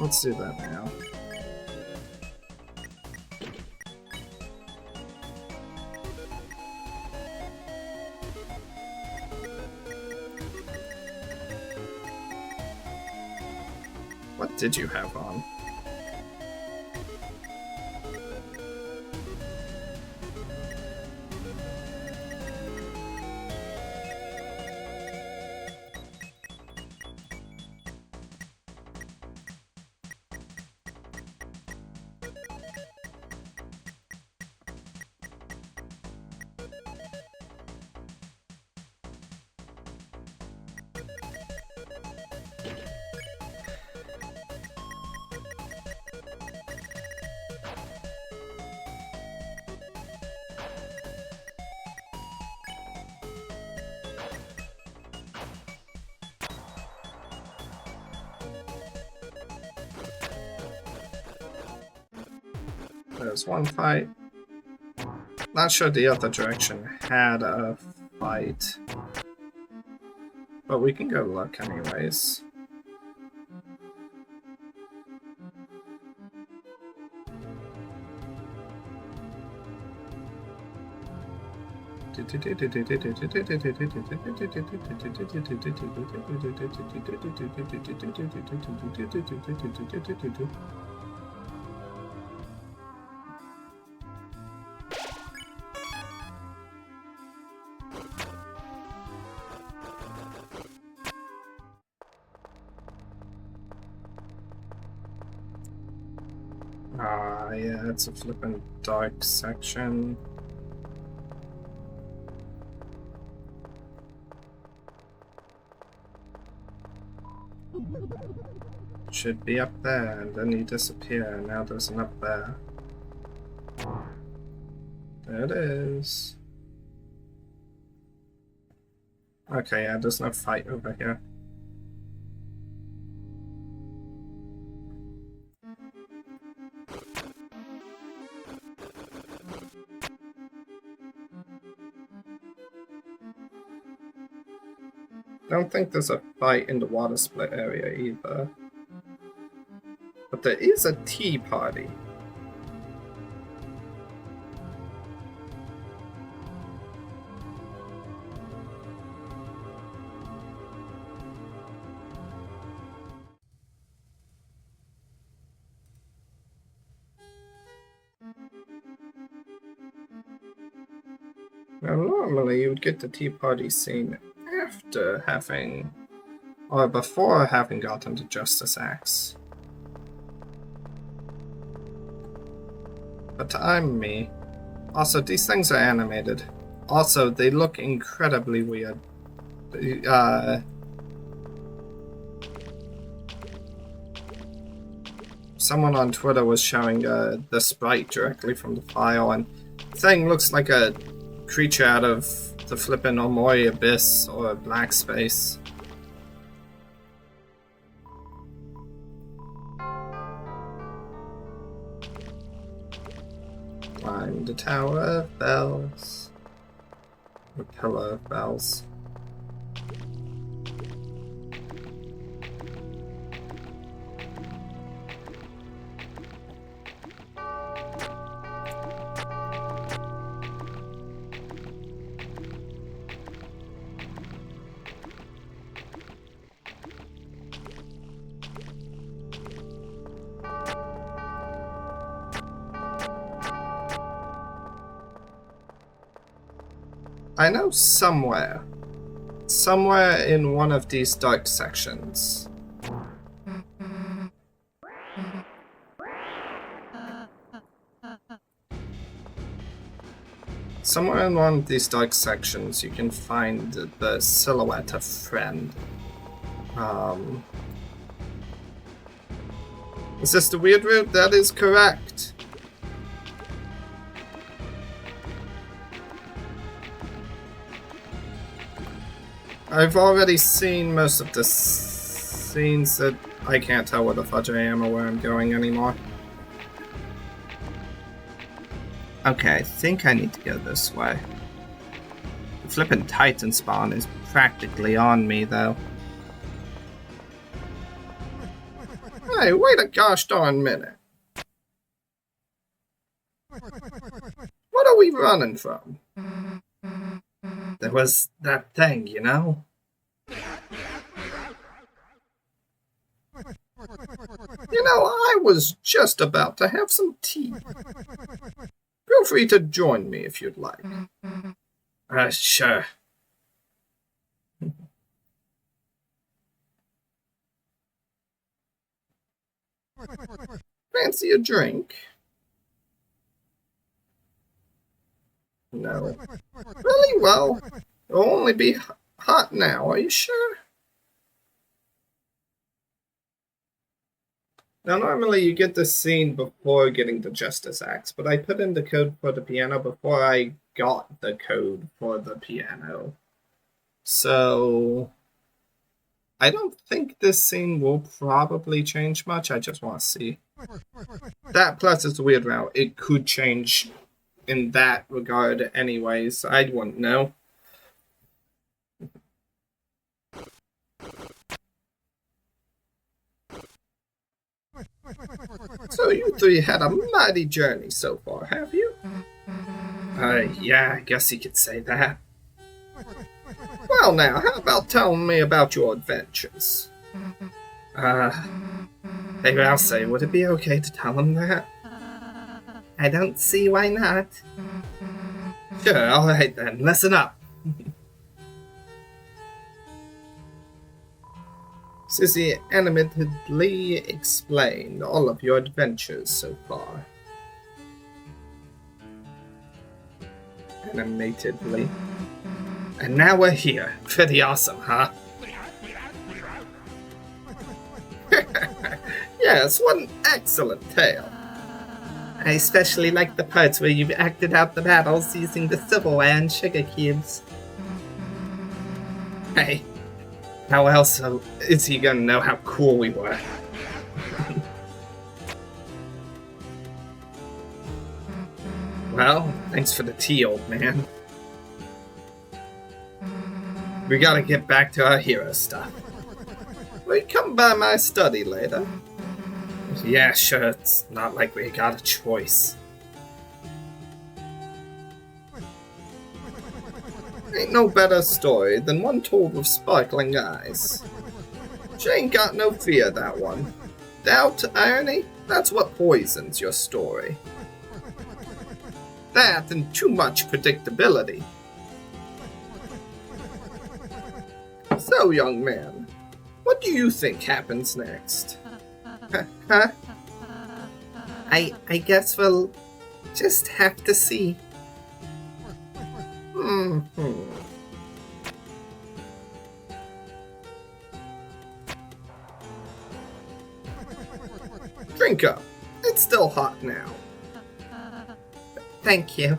Speaker 1: Let's do that now. What did you have on? There's one fight. Not sure the other direction had a fight. But we can go look anyways. Yeah, it's a flippin' dark section. Should be up there, and then you disappear, and now there's an up there. There it is. Okay, yeah, there's no fight over here. Don't think there's a fight in the water split area either. But there is a tea party. Now normally you would get the tea party scene after having, or before having gotten the Justice Axe. But I'm me. Also, these things are animated. Also, they look incredibly weird. Someone on Twitter was showing the sprite directly from the file, and the thing looks like a creature out of the flippin' Omori Abyss or Black Space. Climb the Tower of Bells. The Pillar of Bells. I know somewhere in one of these dark sections. Somewhere in one of these dark sections you can find the silhouette of Friend. Is this the weird route? That is correct. I've already seen most of the scenes that I can't tell where the fudge I am or where I'm going anymore. Okay, I think I need to go this way. The flippin' Titan spawn is practically on me, though. Hey, wait a gosh darn minute. What are we running from? There was that thing, you know? You know, I was just about to have some tea. Feel free to join me if you'd like. Sure. Fancy a drink? No. Really? Well, it'll only be hot now, are you sure? Now, normally you get this scene before getting the Justice Axe, but I put in the code for the piano before I got the code for the piano. So, I don't think this scene will probably change much. I just want to see. That plus it's a weird route. It could change in that regard anyways. I wouldn't know. So you three had a mighty journey so far, have you? Yeah, I guess you could say that. Well now, how about telling me about your adventures? Maybe I'll say, would it be okay to tell him that? I don't see why not. Sure, alright then, listen up. Susie animatedly explained all of your adventures so far. Animatedly. And now we're here. Pretty awesome, huh? Yes, what an excellent tale. I especially like the parts where you've acted out the battles using the silverware and sugar cubes. Hey, how else is he gonna know how cool we were? Well, thanks for the tea, old man. We gotta get back to our hero stuff. Will you come by my study later? Yeah, sure, it's not like we got a choice. Ain't no better story than one told with sparkling eyes. She ain't got no fear, that one. Doubt, irony, that's what poisons your story. That and too much predictability. So, young man, what do you think happens next? Huh? I guess we'll just have to see. Drink up. It's still hot now. Thank you.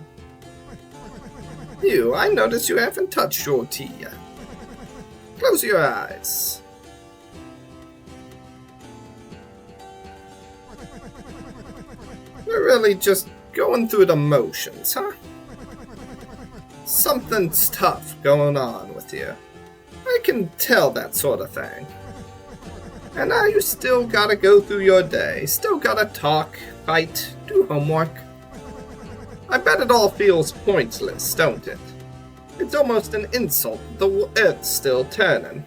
Speaker 1: I notice you haven't touched your tea yet. Close your eyes. We're really just going through the motions, huh? Something's tough going on with you. I can tell that sort of thing. And now you still gotta go through your day, still gotta talk, fight, do homework. I bet it all feels pointless, don't it? It's almost an insult the earth's still turning.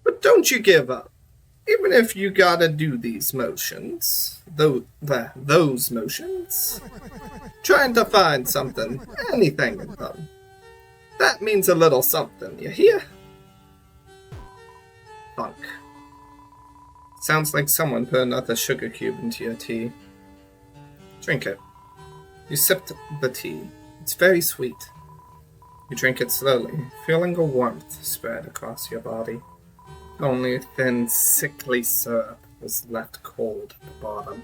Speaker 1: But don't you give up. Even if you gotta do these motions, those motions, trying to find something, anything in them, that means a little something, you hear? Funk. Sounds like someone put another sugar cube into your tea. Drink it. You sipped the tea. It's very sweet. You drink it slowly, feeling a warmth spread across your body. Only thin, sickly syrup was left cold at the bottom.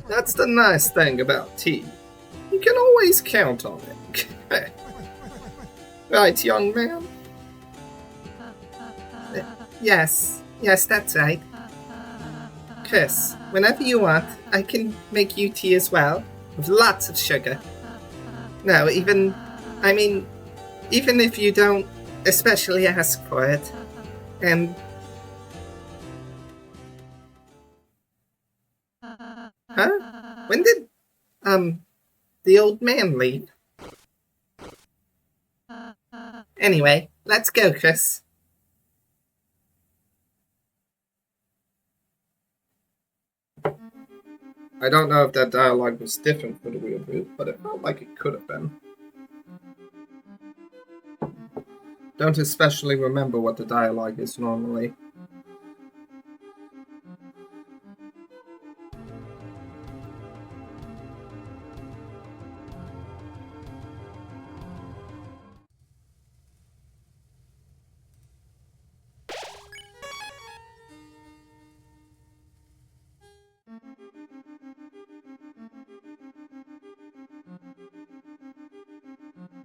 Speaker 1: That's the nice thing about tea. You can always count on it. Right, young man? Yes, that's right. Chris, whenever you want, I can make you tea as well, with lots of sugar. No, even if you don't especially ask for it. And... Huh? When did, the old man leave? Anyway, let's go, Chris. I don't know if that dialogue was different for the real group, but it felt like it could have been. Don't especially remember what the dialogue is normally.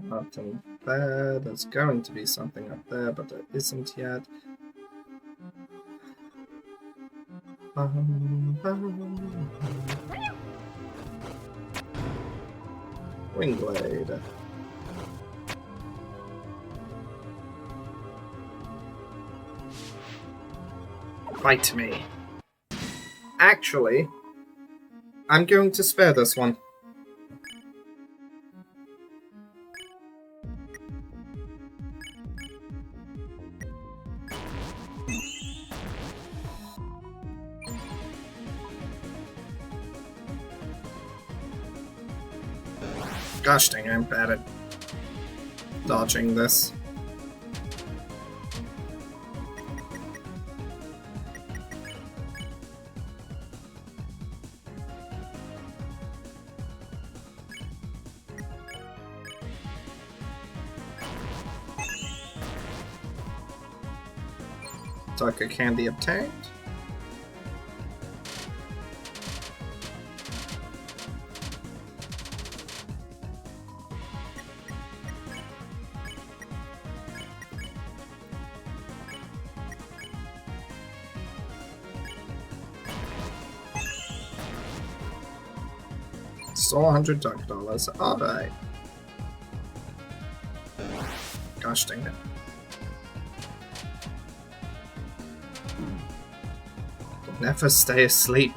Speaker 1: Nothing there. There's going to be something up there, but there isn't yet. Wingblade. Fight me. Actually, I'm going to spare this one. Gosh dang, I'm bad at dodging this. Darker candy obtained. Stole $100. Alright. Gosh dang it. Never stay asleep.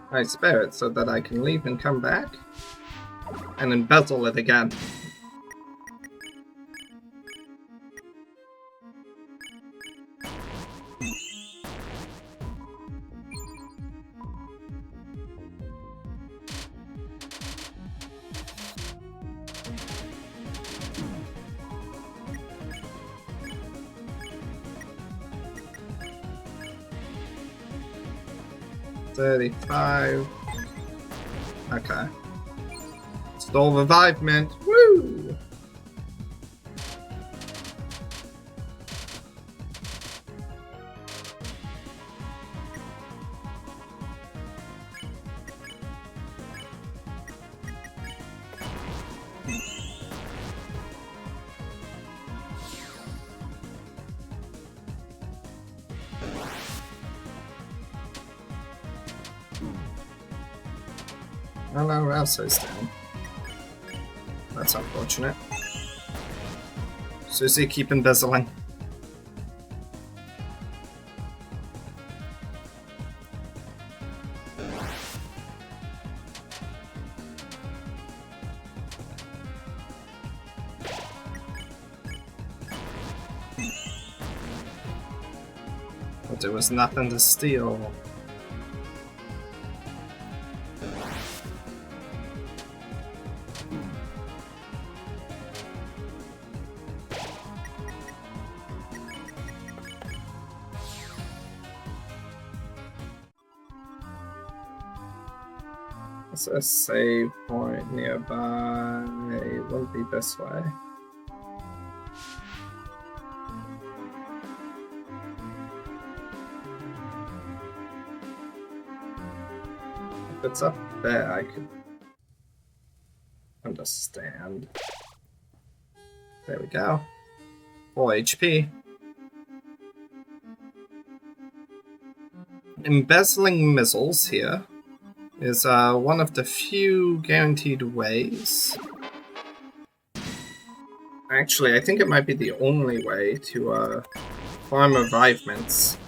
Speaker 1: I spare it so that I can leave and come back and embezzle it again. $35. Okay. Stole revivement. Woo! Oh no, Ralso's down. That's unfortunate. Susie, keep embezzling. But there was nothing to steal. Is there a save point nearby? It won't be this way. If it's up there, I could understand. There we go. 4 HP. Embezzling missiles here is one of the few guaranteed ways. Actually, I think it might be the only way to farm revivements.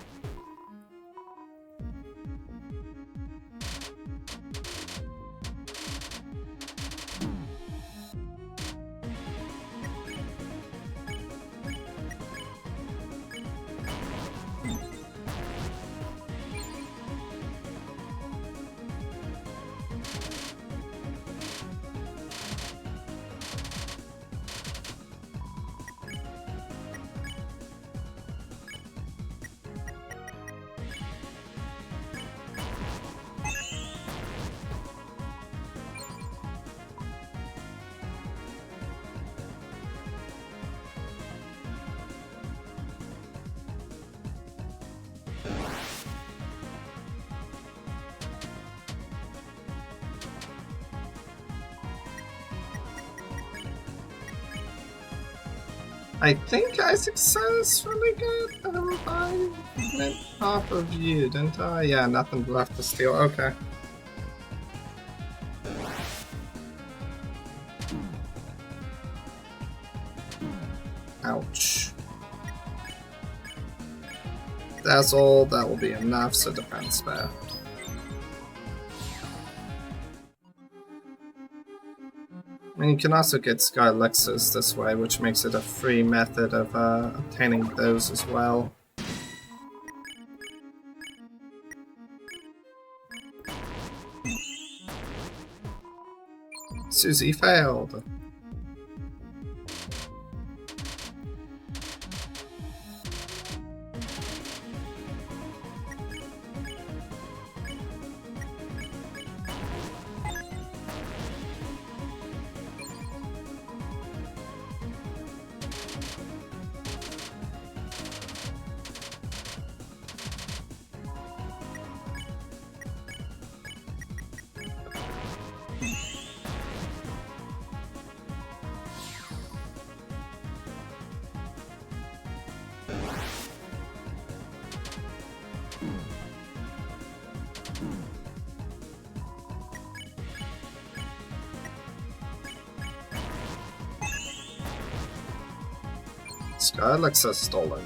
Speaker 1: I think I successfully got the revivement off of you, didn't I? Yeah, nothing left to steal. Okay. Ouch. Dazzle, that will be enough, so defense spare. And you can also get Sky Elixirs this way, which makes it a free method of obtaining those as well. Susie failed. Sky Elixir stolen.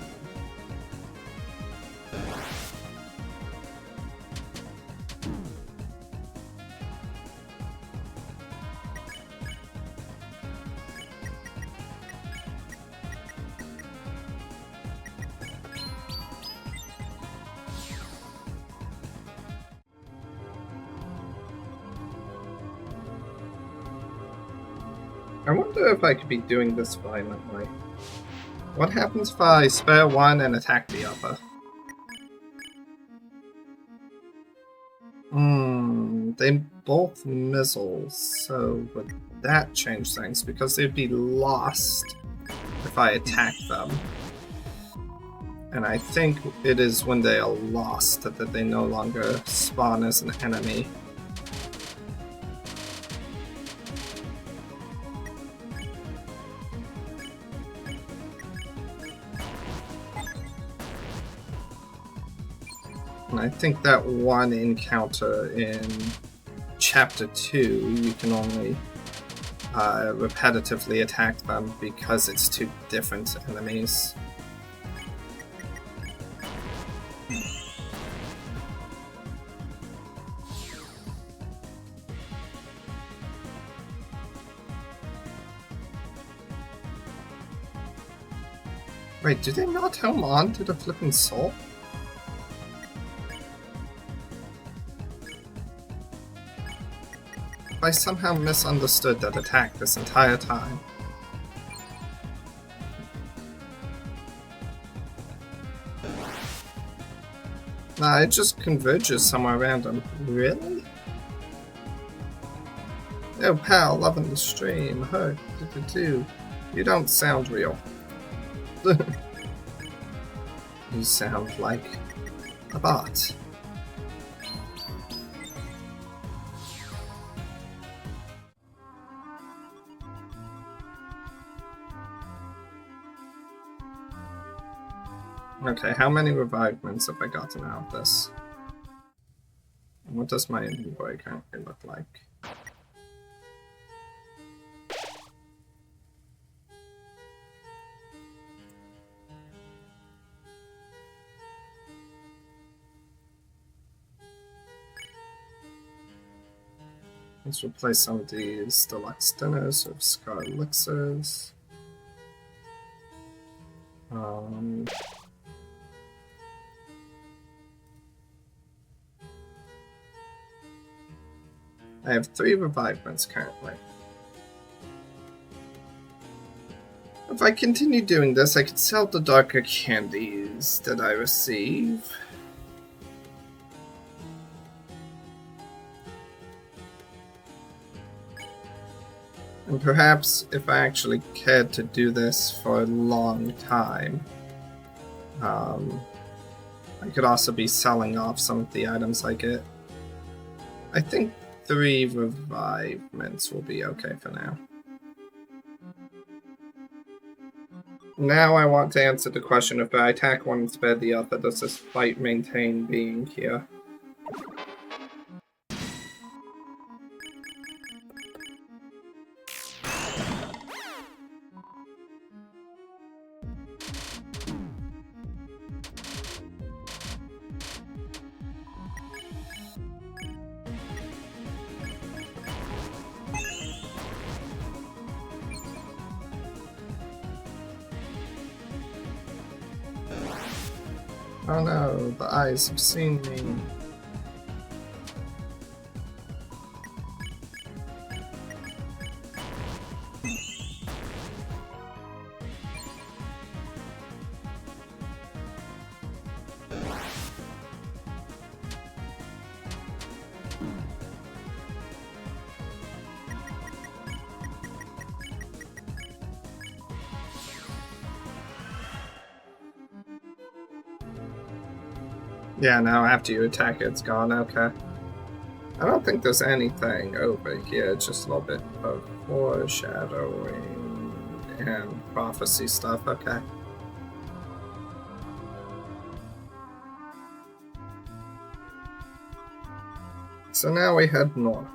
Speaker 1: I wonder if I could be doing this violently. What happens if I spare one and attack the other? They both missiles, so would that change things? Because they'd be lost if I attack them. And I think it is when they are lost that they no longer spawn as an enemy. And I think that one encounter in Chapter 2, you can only repetitively attack them because it's two different enemies. Wait, do they not helm on to the flipping soul? I somehow misunderstood that attack this entire time. Nah, it just converges somewhere random. Really? Oh, pal, loving the stream. Huh, too. You don't sound real. You sound like a bot. Okay, how many revivements have I gotten out of this? And what does my inventory currently look like? Let's replace some of these deluxe dinners with scar elixirs. I have 3 revivements currently. If I continue doing this, I could sell the darker candies that I receive. And perhaps if I actually cared to do this for a long time, I could also be selling off some of the items I get. I think 3 revivements will be okay for now. Now I want to answer the question: if I attack one and spare the other, does this fight maintain being here? Oh no, the eyes have seen me. Yeah, now after you attack it's gone, okay. I don't think there's anything over here, it's just a little bit of foreshadowing and prophecy stuff, okay. So now we head north.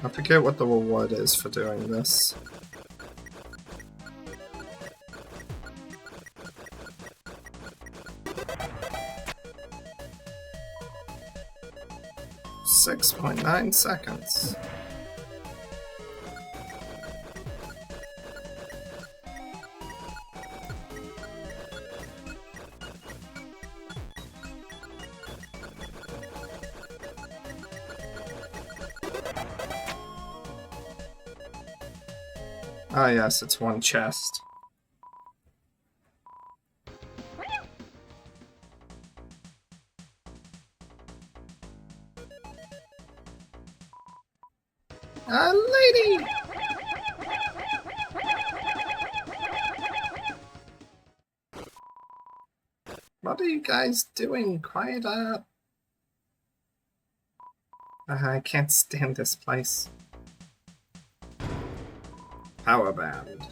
Speaker 1: I forget what the reward is for doing this. .9 seconds. Ah yes, it's one chest. Lady! My What are you guys doing? Quiet up. I can't stand this place. Power band.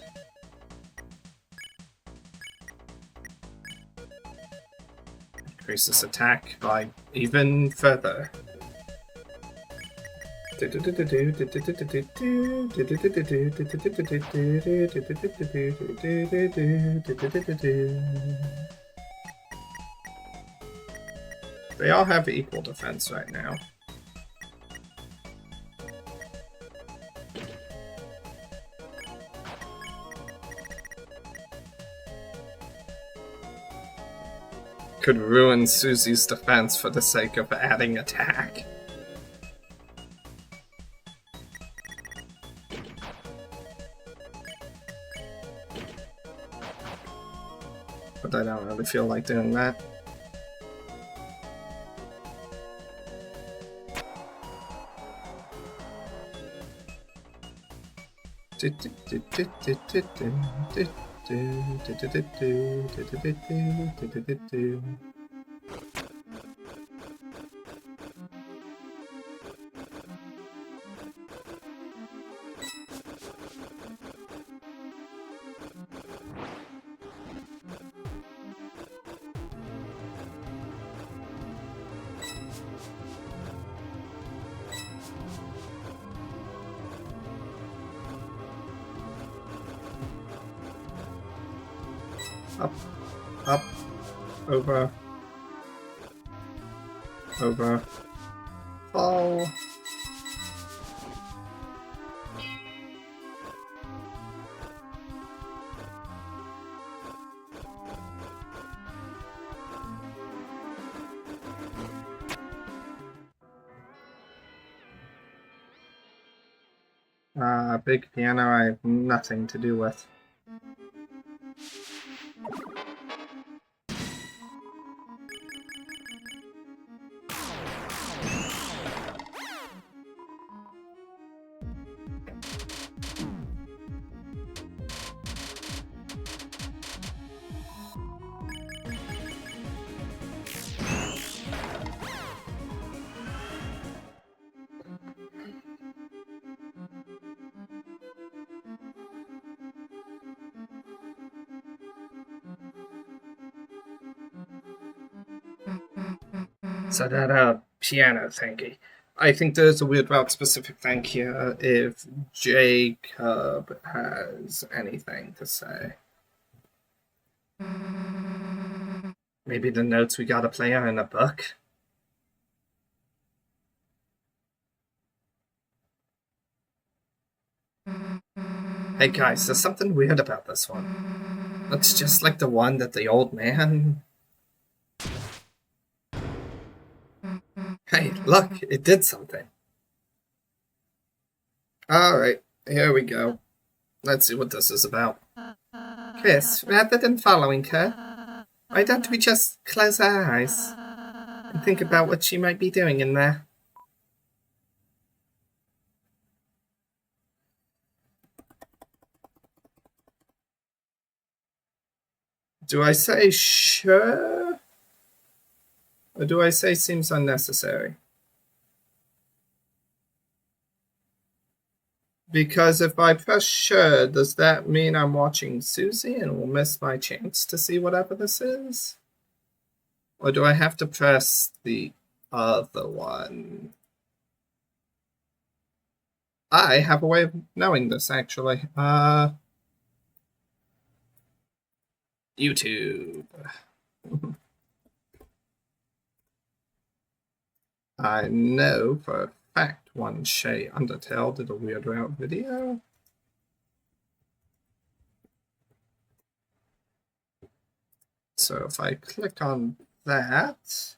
Speaker 1: Increases attack by even further. They all have equal defense right now. Could ruin Susie's defense for the sake of adding attack. But I don't really feel like doing that. Up, up, over, over, fall. Big piano I have nothing to do with. So that piano thingy. I think there's a weird route specific thing here if Jacob has anything to say. Maybe the notes we gotta play are in a book? Hey guys, there's something weird about this one. It's just like the one that the old man... Hey, look, it did something. Alright, here we go. Let's see what this is about. Chris, rather than following her, why don't we just close our eyes and think about what she might be doing in there? Do I say sure? Or do I say seems unnecessary? Because if I press sure, does that mean I'm watching Susie and will miss my chance to see whatever this is? Or do I have to press the other one? I have a way of knowing this, actually. YouTube. I know for a fact one Shay Undertale did a weird route video. So if I click on that...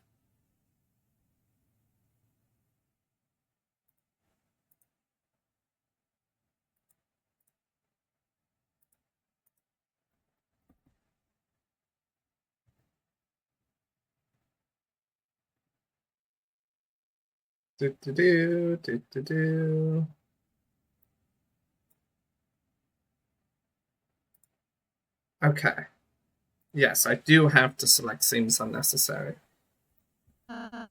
Speaker 1: Okay. Yes, I do have to select seems unnecessary. Huh?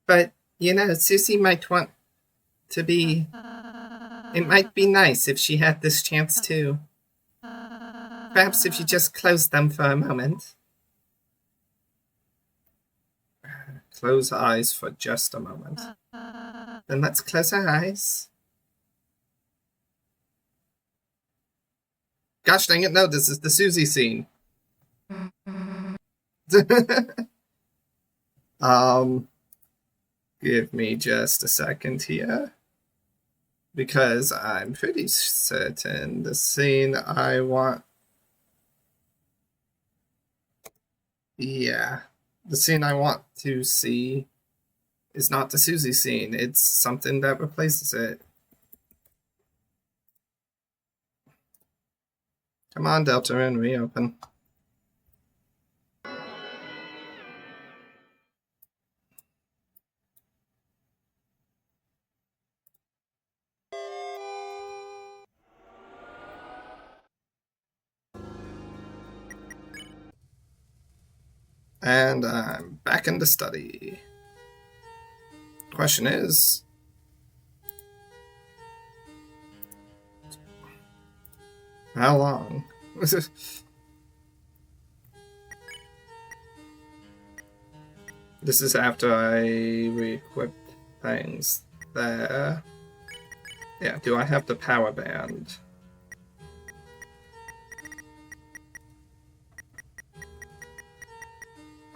Speaker 1: But, you know, Susie might want to be... It might be nice if she had this chance too. Perhaps if you just close them for a moment. Close eyes for just a moment. Then let's close our eyes. Gosh dang it, no, this is the Susie scene. Give me just a second here. Because I'm pretty certain the scene I want... Yeah. The scene I want to see is not the Susie scene. It's something that replaces it. Come on, Deltarune, reopen. And I'm back in the study. Question is... How long? This is after I re-equip things there. Yeah, do I have the power band?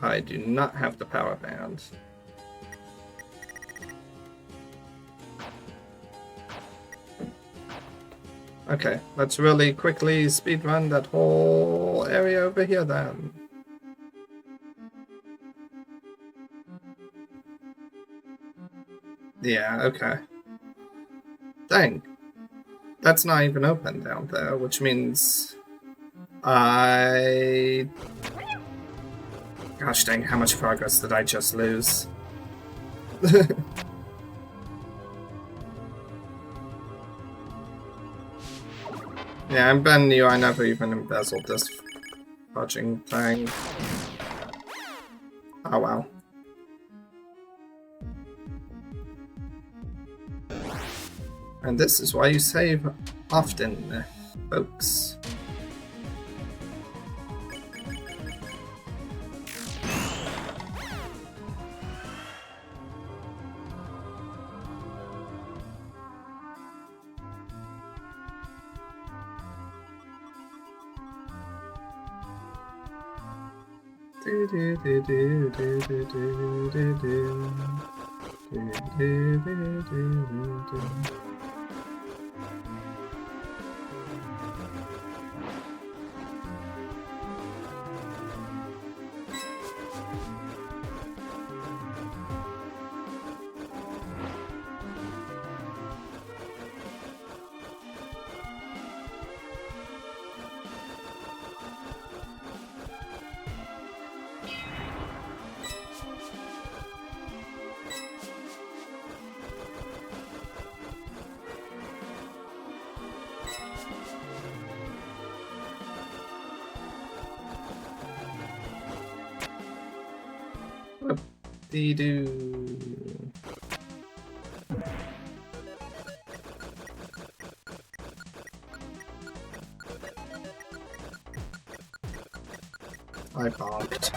Speaker 1: I do not have the power band. Okay, let's really quickly speedrun that whole area over here then. Yeah, okay. Dang. That's not even open down there, which means... Gosh dang, how much progress did I just lose? Yeah, I'm brand new, I never even embezzled this fudging thing. Oh wow. And this is why you save often, folks. Whoop-dee-doo. I bonked.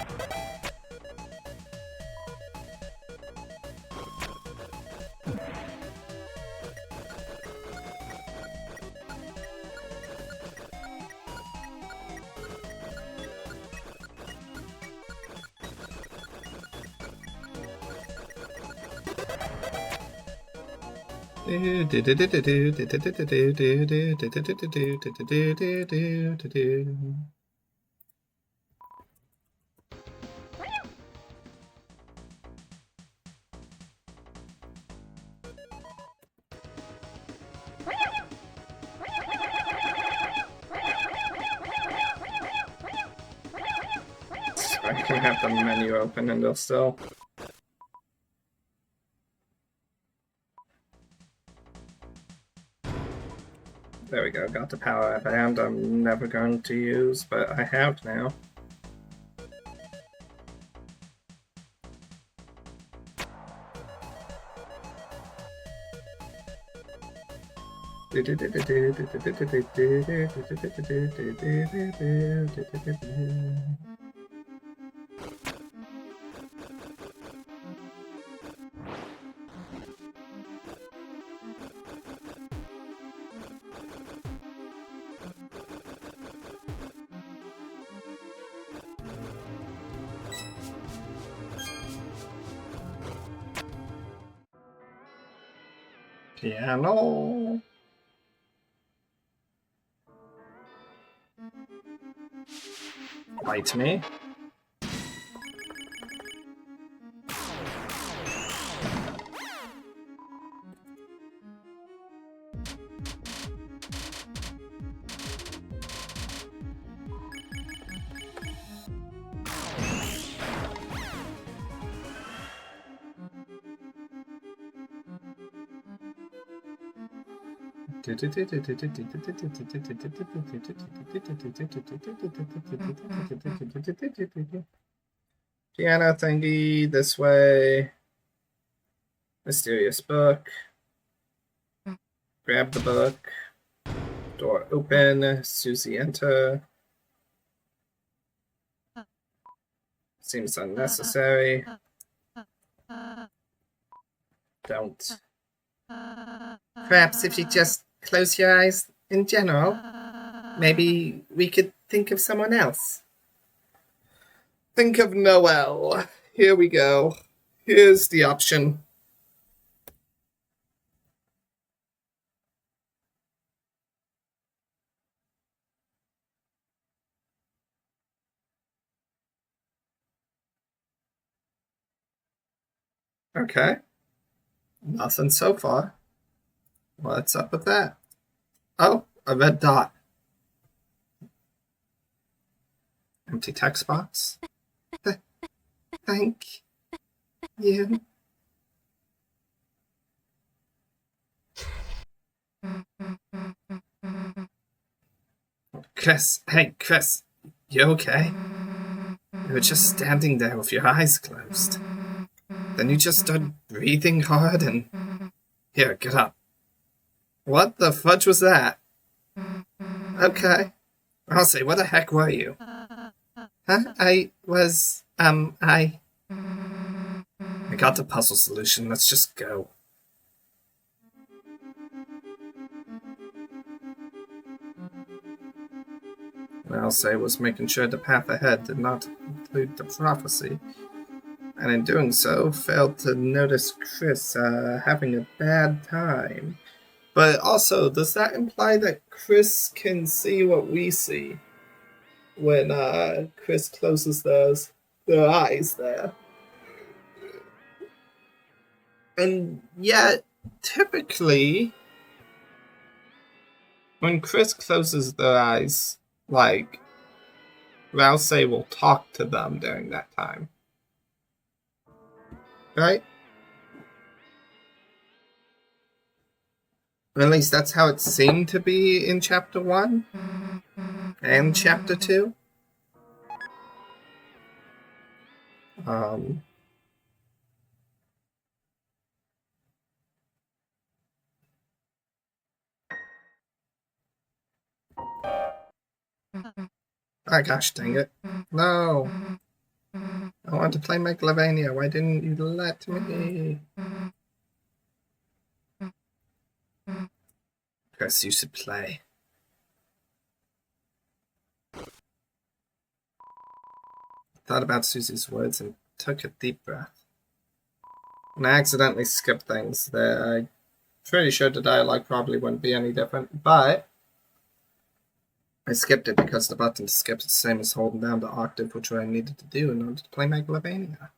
Speaker 1: I can have the menu open and they'll still... There we go, got the power band I'm never going to use, but I have now. Piano. Fight me. Piano thingy this way. Mysterious book. Grab the book. Door open. Susie enter. Seems unnecessary. Don't. Perhaps if you just close your eyes in general, maybe we could think of someone else. Think of Noel. Here we go. Here's the option. Okay. Nothing so far. What's up with that? Oh, a red dot. Empty text box. Thank you. Chris, hey, Chris, you okay? You were just standing there with your eyes closed. Then you just started breathing hard and... Here, get up. What the fudge was that? Okay. I'll say, what the heck were you? Huh? I got the puzzle solution. Let's just go. What I'll say was making sure the path ahead did not include the prophecy. And in doing so, failed to notice Chris having a bad time. But also, does that imply that Chris can see what we see when Chris closes their eyes there? And yet, typically, when Chris closes their eyes, like, Rouse will talk to them during that time. Right? Or at least that's how it seemed to be in Chapter 1 and Chapter 2. Oh gosh, dang it. No. I want to play Megalovania. Why didn't you let me? Chris, you should play. Thought about Susie's words and took a deep breath. And I accidentally skipped things there. I'm pretty sure the dialogue probably wouldn't be any different, but I skipped it because the button to skip is the same as holding down the octave, which I needed to do in order to play Megalovania.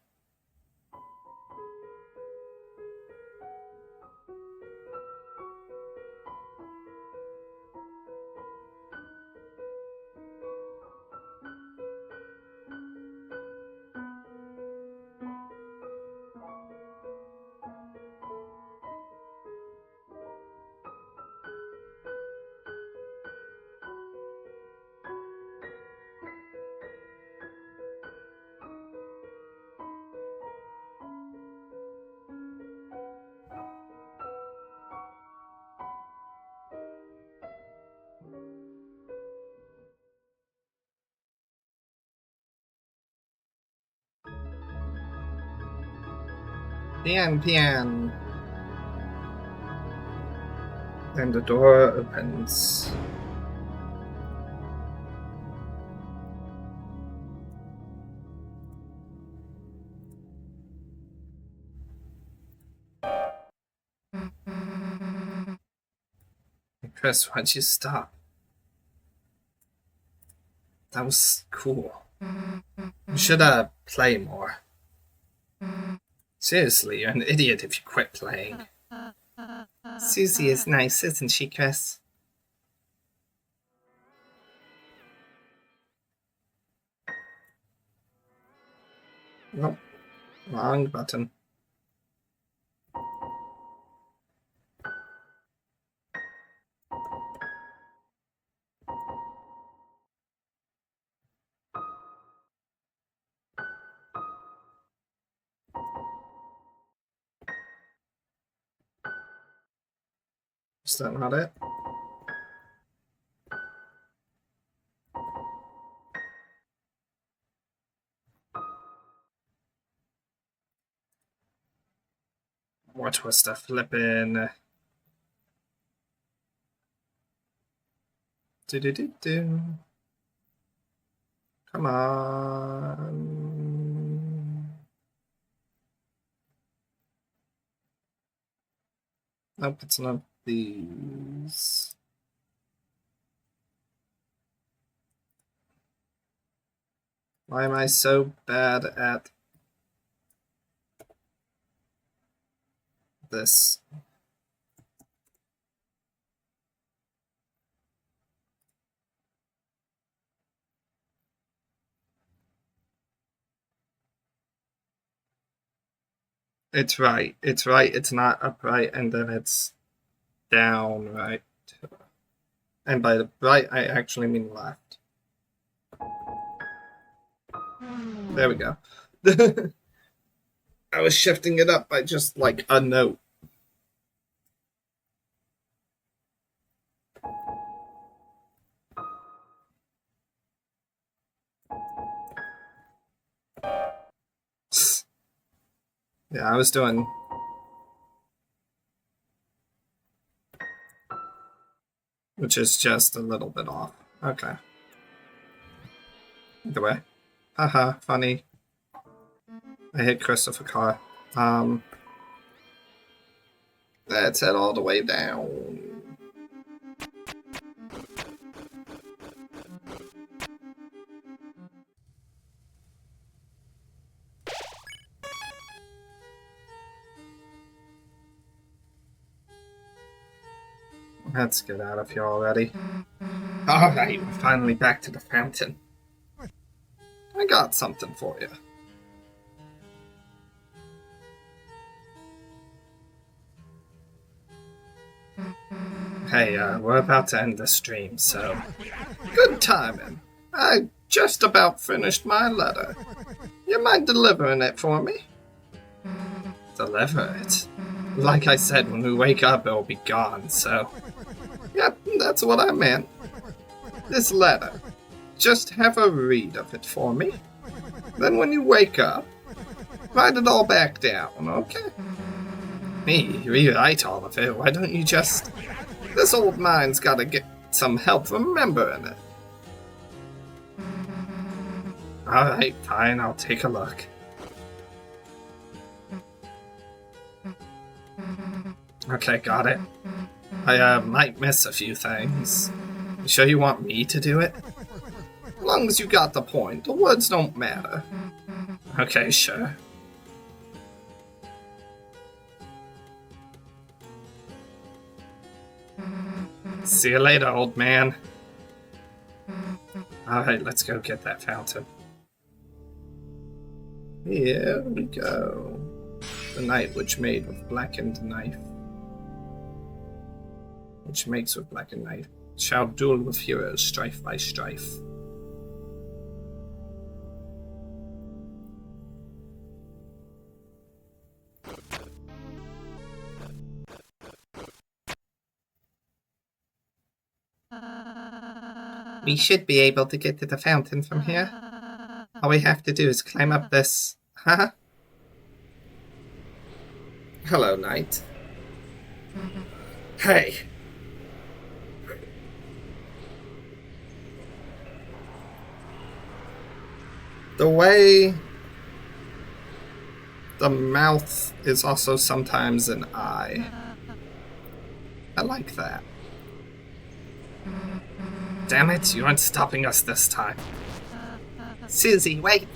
Speaker 1: Pian, pian. And the door opens. Chris, why'd you stop? That was cool. You should play more. Seriously, you're an idiot if you quit playing. Susie is nice, isn't she, Chris? Nope. Wrong button. Is that not it? What was the flippin'? Do. Come on. Nope, it's not these. Why am I so bad at this? It's right. It's right. It's not upright, and then it's down right. And by the right, I actually mean left. There we go. I was shifting it up by just like a note. Yeah, I was doing. Which is just a little bit off. Okay. Either way. Haha, funny. I hit Christopher car. Let's head all the way down. Let's get out of here already. Alright, we're finally back to the fountain. I got something for you. Hey, we're about to end the stream, so... Good timing. I just about finished my letter. You mind delivering it for me? Deliver it? Like I said, when we wake up, it'll be gone, so... Yep, that's what I meant. This letter. Just have a read of it for me. Then when you wake up, write it all back down, okay? Me, rewrite all of it. Why don't you just... This old mind's gotta get some help remembering it. Alright, fine, I'll take a look. Okay, got it. I might miss a few things. You sure you want me to do it? As long as you got the point, the words don't matter. Okay, sure. See you later, old man. Alright, let's go get that fountain. Here we go. The knight which made with blackened knife. Which makes with blackened knife. Shall duel with heroes, strife by strife. We should be able to get to the fountain from here. All we have to do is climb up this... Huh? Hello, Knight. Hey! The way the mouth is also sometimes an eye. I like that. Damn it, you aren't stopping us this time. Susie, wait!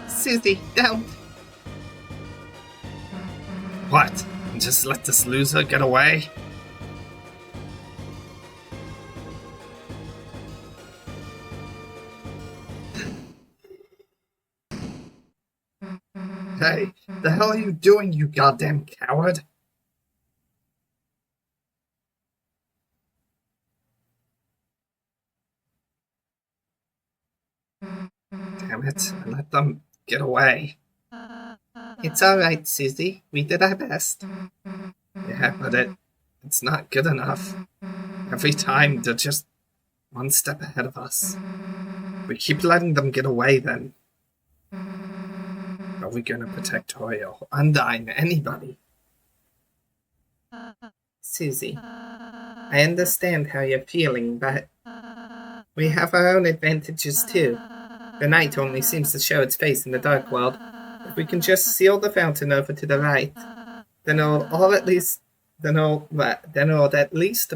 Speaker 1: Susie, don't! What? Just let this loser get away? Hey, the hell are you doing, you goddamn coward? Damn it, let them get away. It's alright, Susie. We did our best. Yeah, but it's not good enough. Every time they're just one step ahead of us. We keep letting them get away then. Are we gonna protect Toya, Undyne, anybody? Susie, I understand how you're feeling, but we have our own advantages too. The night only seems to show its face in the dark world. If we can just seal the fountain over to the right, then it'll at least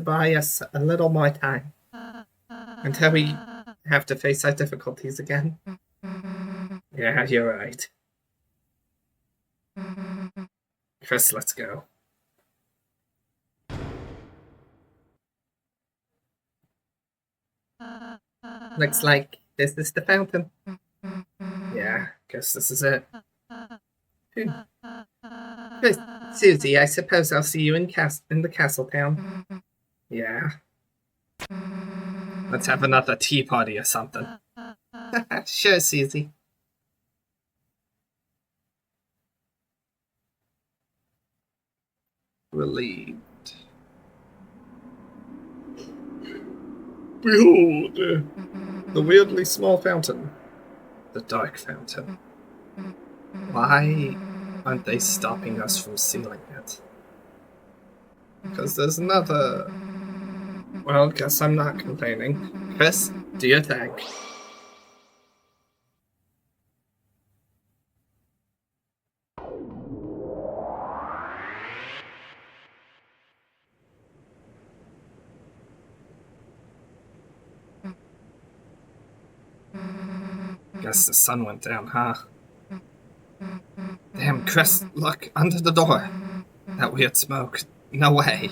Speaker 1: buy us a little more time until we have to face our difficulties again. Yeah, you're right. Chris, let's go. Looks like this is the fountain. Yeah, guess this is it. Susie, I suppose I'll see you in the castle town. Yeah. Let's have another tea party or something. Sure, Susie. Relieved. Behold, the weirdly small fountain. The dark fountain. Why aren't they stopping us from sealing it? Because there's another... Well, guess I'm not complaining. Chris, do your thing. Guess the sun went down, huh? Damn, Chris, look, under the door. That weird smoke. No way.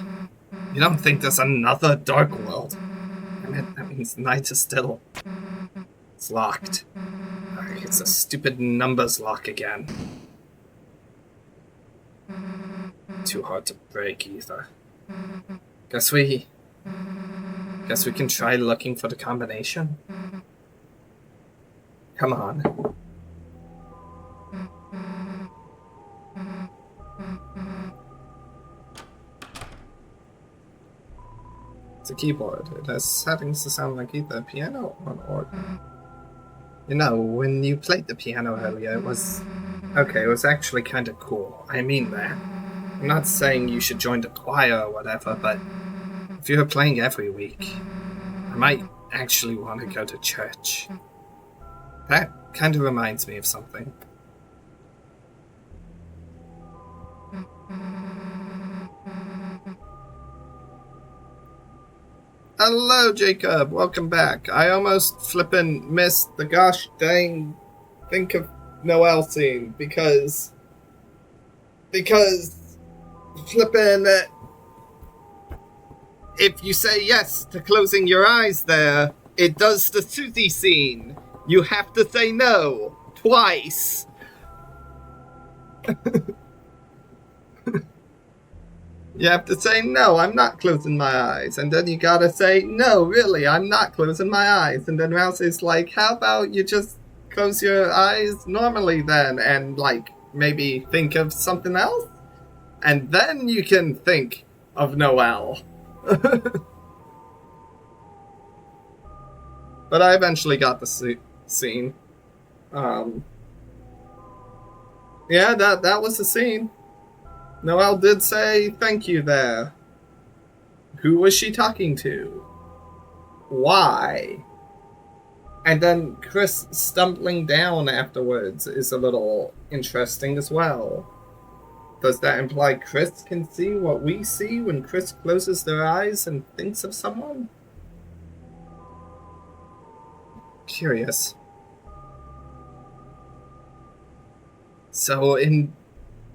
Speaker 1: You don't think there's another dark world? I mean, that means the night is still... It's locked. It's a stupid numbers lock again. Too hard to break either. Guess we can try looking for the combination. Come on. It's a keyboard. It has settings to sound like either a piano or an organ. You know, when you played the piano earlier, it was actually kind of cool. I mean that. I'm not saying you should join the choir or whatever, but If you were playing every week, I might actually want to go to church. That kind of reminds me of something. Hello, Jacob. Welcome back. I almost flippin' missed the gosh dang Think of Noel scene because flippin' if you say yes to closing your eyes there, it does the Susie scene. You have to say no twice. You have to say, no, I'm not closing my eyes. And then you gotta say, no, really, I'm not closing my eyes. And then Rousey's like, how about you just close your eyes normally then? And, like, maybe think of something else? And then you can think of Noel. But I eventually got the scene. Yeah, that was the scene. Noelle did say thank you there. Who was she talking to? Why? And then Chris stumbling down afterwards is a little interesting as well. Does that imply Chris can see what we see when Chris closes their eyes and thinks of someone? Curious. So in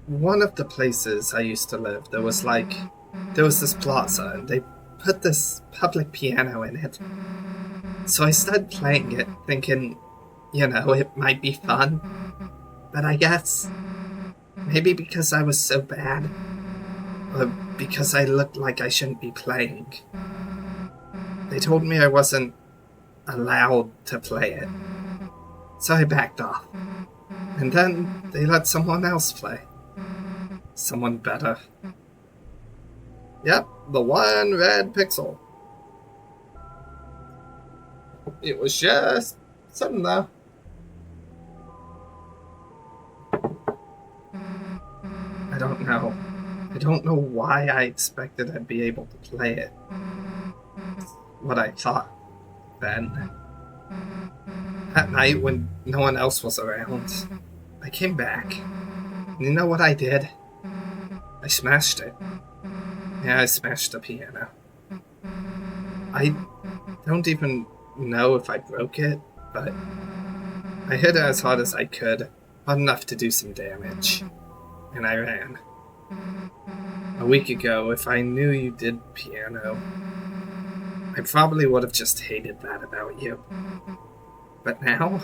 Speaker 1: one of the places I used to live, there was this plaza, and they put this public piano in it. So I started playing it, thinking, it might be fun. But I guess, maybe because I was so bad, or because I looked like I shouldn't be playing, they told me I wasn't allowed to play it. So I backed off. And then they let someone else play. Someone better. Yep, the one red pixel. It was just something though. I don't know. I don't know why I expected I'd be able to play it. It's what I thought then. At night when no one else was around, I came back. And you know what I did? I smashed it. Yeah, I smashed the piano. I don't even know if I broke it, but I hit it as hard as I could, hard enough to do some damage. And I ran. A week ago, if I knew you did piano, I probably would have just hated that about you. But now,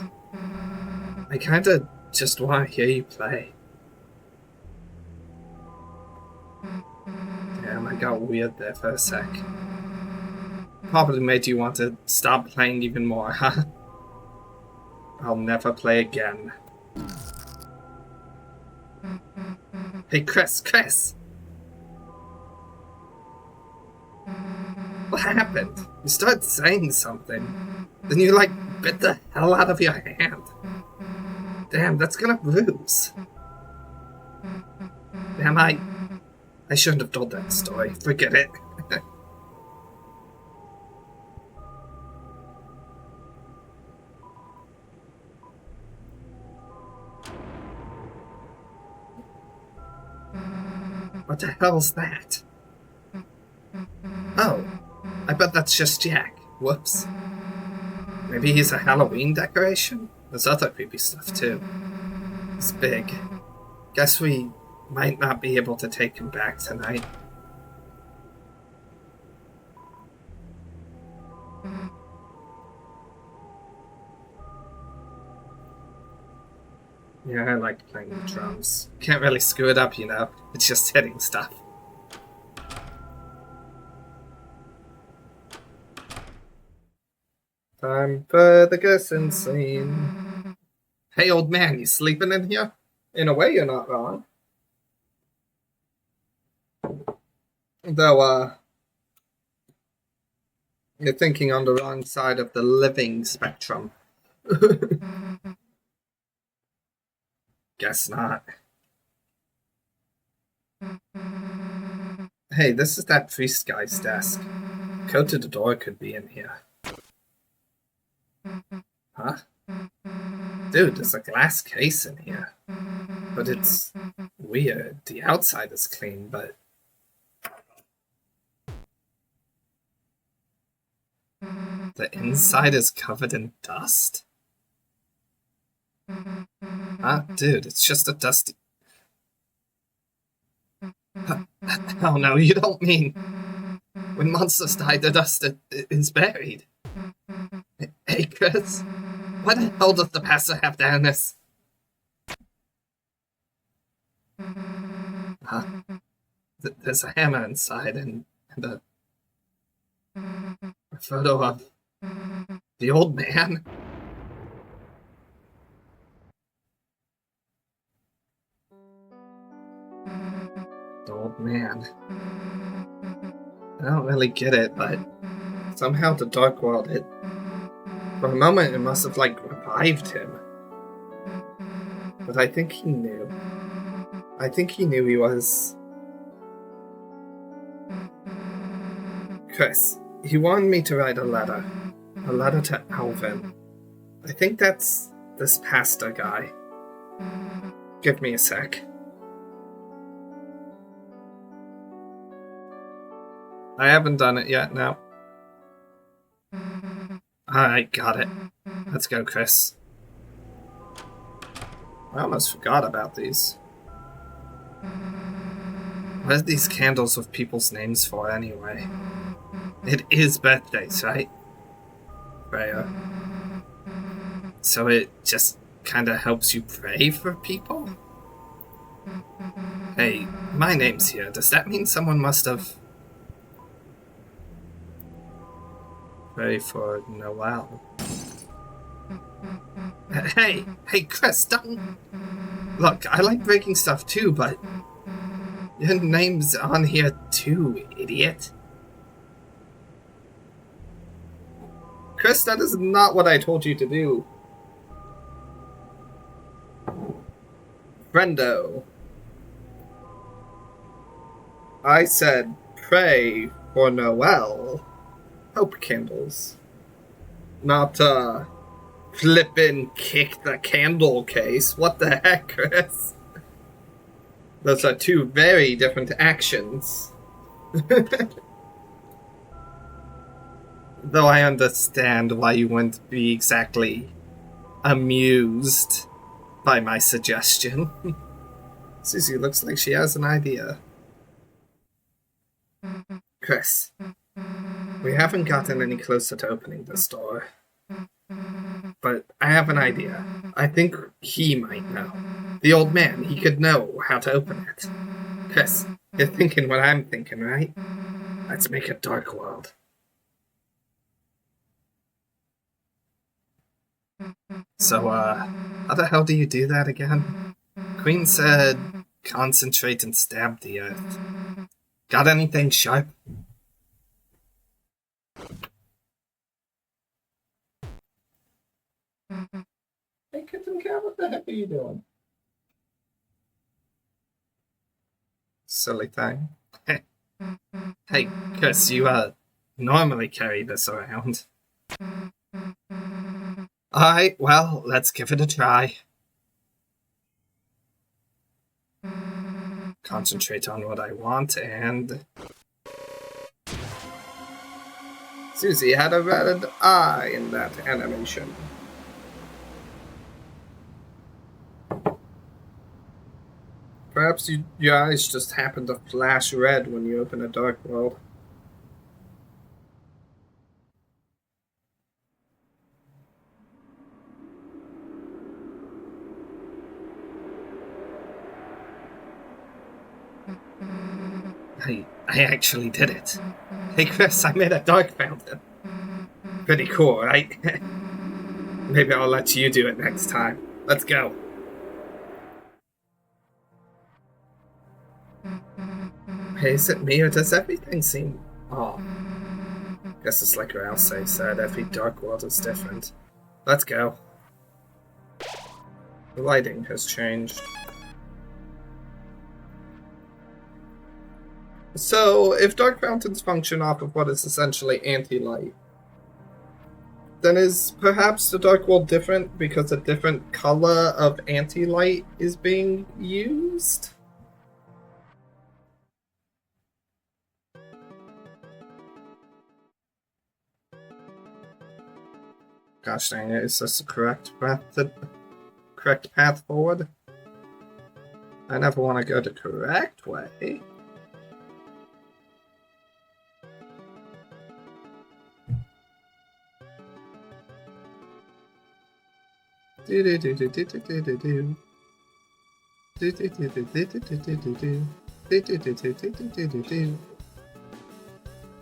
Speaker 1: I kinda just want to hear you play. Damn, I got weird there for a sec. Probably made you want to stop playing even more, huh? I'll never play again. Hey, Chris! What happened? You started saying something. Then you, bit the hell out of your hand. Damn, that's gonna bruise. Damn, I shouldn't have told that story. Forget it. What the hell's that? Oh, I bet that's just Jack. Whoops. Maybe he's a Halloween decoration? There's other creepy stuff too. He's big. Guess we might not be able to take him back tonight. Yeah, I like playing the drums. Can't really screw it up, It's just hitting stuff. Time for the guessing scene. Hey, old man, you sleeping in here? In a way, you're not wrong. Though, you're thinking on the wrong side of the living spectrum. Guess not. Hey, this is that priest guy's desk. code to the door could be in here. Huh? Dude, there's a glass case in here. But it's weird. The outside is clean, but... the inside is covered in dust? Huh? Dude, it's just a dusty... Oh no, you don't mean... when monsters die, the dust is buried. Hey, Chris, what the hell does the pastor have down this? Huh? There's a hammer inside and a photo of the old man. The old man. I don't really get it, but somehow the Dark World, for a moment it must have, like, revived him. But I think he knew. I think he knew he was... Chris, he wanted me to write a letter. A letter to Alvin. I think that's this pastor guy. Give me a sec. I haven't done it yet, no. Alright, got it. Let's go, Chris. I almost forgot about these. What are these candles with people's names for, anyway? It is birthdays, right? Prayer. So it just kinda helps you pray for people? Hey, my name's here. Does that mean someone must have... Pray for Noel? Hey, Chris, don't... Look, I like breaking stuff too, but... your name's on here too, idiot. Chris, that is not what I told you to do. Friendo. I said pray for Noel. Hope candles. Not, flippin' kick the candle case. What the heck, Chris? Those are two very different actions. Though I understand why you wouldn't be exactly amused by my suggestion. Susie looks like she has an idea. Chris, we haven't gotten any closer to opening this door. But I have an idea. I think he might know. The old man, he could know how to open it. Chris, you're thinking what I'm thinking, right? Let's make a dark world. So, how the hell do you do that again? Queen said, concentrate and stab the earth. Got anything sharp? Hey, Kitten Cat, what the heck are you doing? Silly thing. Hey, Chris, you, normally carry this around. Alright, well, let's give it a try. Concentrate on what I want, and... Susie had a red eye in that animation. Perhaps your eyes just happen to flash red when you open a dark world. I actually did it. Hey Chris, I made a dark fountain. Pretty cool, right? Maybe I'll let you do it next time. Let's go. Hey, is it me or does everything seem off? Guess it's like Rousey said, every dark world is different. Let's go. The lighting has changed. So, if dark fountains function off of what is essentially anti-light, then is perhaps the dark world different because a different color of anti-light is being used? Gosh dang it, is this the correct path forward? I never want to go the correct way.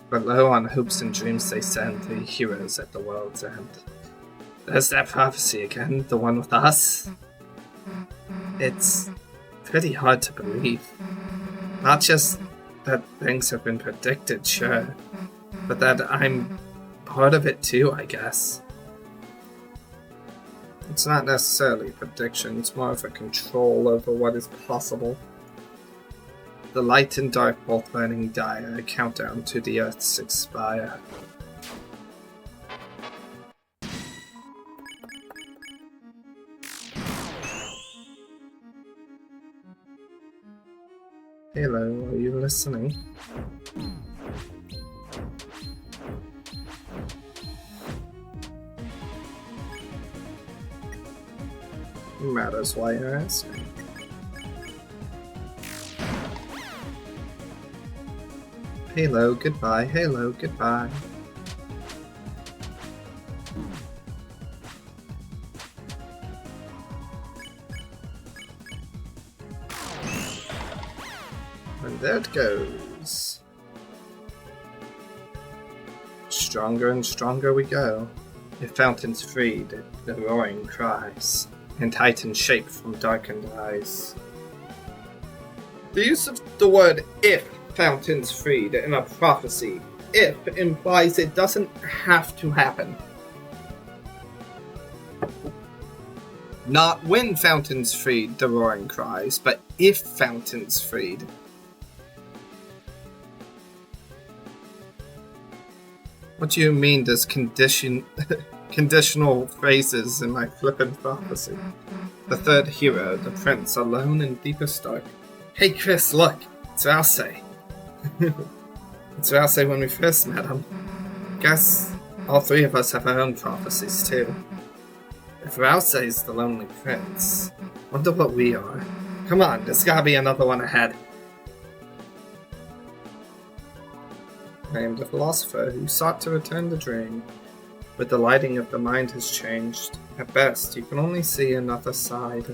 Speaker 1: But low on hopes and dreams they send the heroes at the world's end. There's that prophecy again, the one with us. It's pretty hard to believe. Not just that things have been predicted, sure, but that I'm part of it too, I guess. It's not necessarily prediction, it's more of a control over what is possible. The light and dark both burning dire, a countdown to the Earth's expire. Hello, are you listening? Matters why you're asking. Halo, goodbye. Halo, goodbye. And there it goes. Stronger and stronger we go. If fountains freed, the roaring cries, and Titans shape from darkened eyes. The use of the word if fountains freed in a prophecy, if implies it doesn't have to happen. Not when fountains freed, the roaring cries, but if fountains freed. What do you mean there's conditional phrases in my flippant prophecy? The third hero, the prince, alone in deepest dark. Hey Chris, look! It's Valsay. It's Valsay when we first met him. Guess all three of us have our own prophecies too. If Valsay's the lonely prince, wonder what we are. Come on, there's gotta be another one ahead. I am the philosopher who sought to return the dream, but the lighting of the mind has changed. At best, you can only see another side.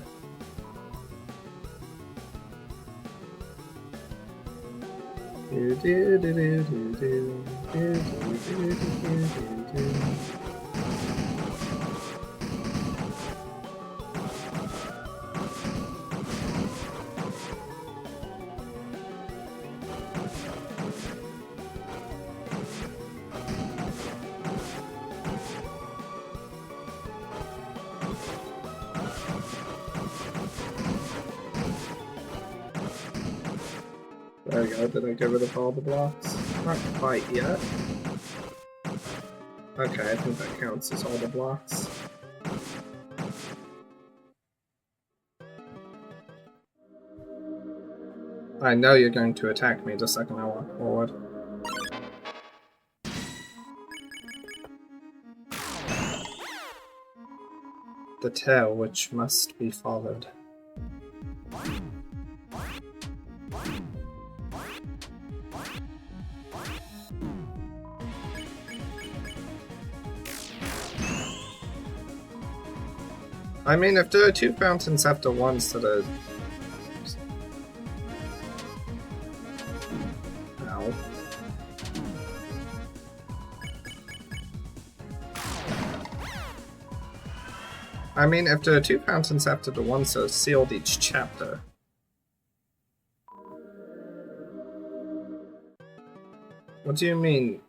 Speaker 1: There we go, did I get rid of all the blocks? Not quite yet. Okay, I think that counts as all the blocks. I know you're going to attack me the second I walk forward. The tale which must be followed. I mean, if there are two fountains after once that are... Ow. I mean, if there are two fountains after the ones that are sealed each chapter... What do you mean?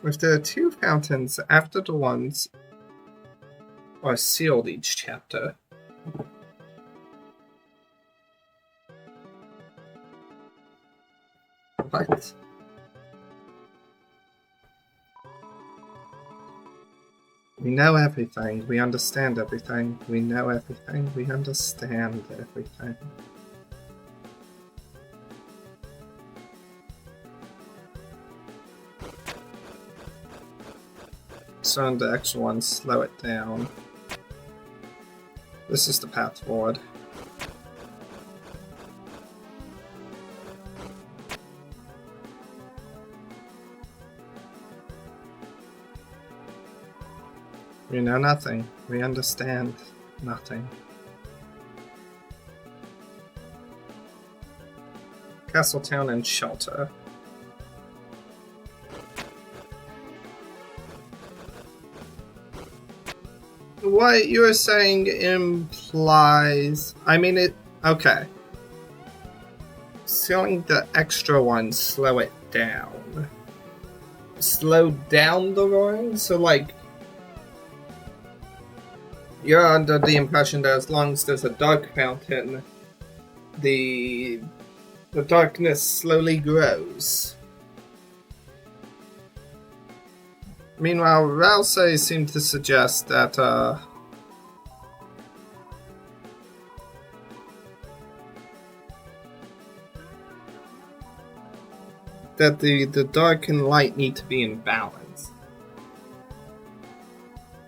Speaker 1: If there are two fountains after the ones are sealed each chapter. What? We know everything. We understand everything. We know everything. We understand everything. So on the extra one, slow it down. This is the path forward. We know nothing. We understand nothing. Castletown and shelter. What you're saying implies... I mean, it... Okay. Selling the extra one, slow it down. Slow down the roaring? So, like... You're under the impression that as long as there's a dark fountain, the darkness slowly grows. Meanwhile, Rousey seemed to suggest that that the dark and light need to be in balance.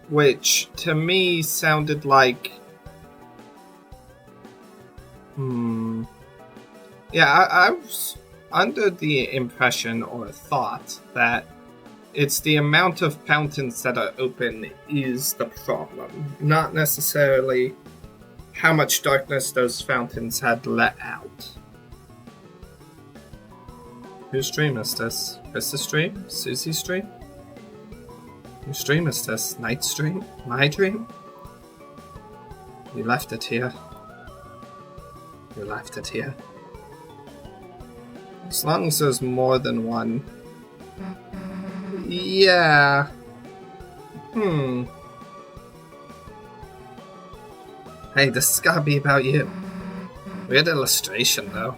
Speaker 1: Which, to me, sounded like... Yeah, I was under the impression or thought that it's the amount of fountains that are open is the problem, not necessarily how much darkness those fountains had let out. Whose stream is this? Chris's stream? Susie's stream? Whose stream is this? Night's stream? My dream? You left it here. You left it here. As long as there's more than one. Yeah. Hey, this has gotta be about you. Weird illustration, though.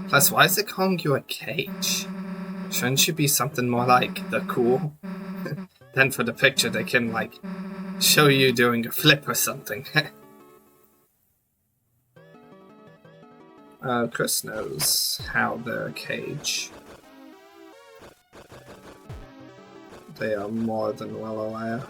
Speaker 1: Plus, why is it calling you a cage? Shouldn't you be something more like the cool? Then for the picture, they can, like, show you doing a flip or something. Chris knows how they're a cage. They are more than well aware.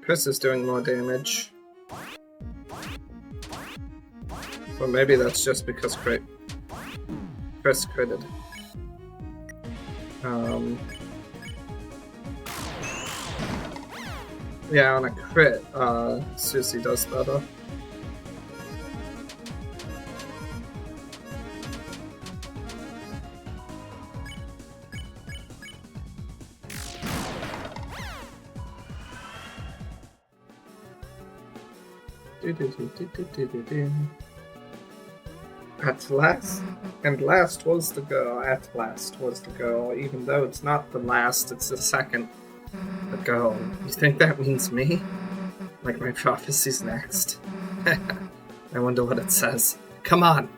Speaker 1: Chris is doing more damage. Or maybe that's just because Chris critted. Yeah, on a crit, Susie does better. At last, and last was the girl, at last was the girl, even though it's not the last, it's the second. The girl, you think that means me? Like my prophecy's next? I wonder what it says. Come on!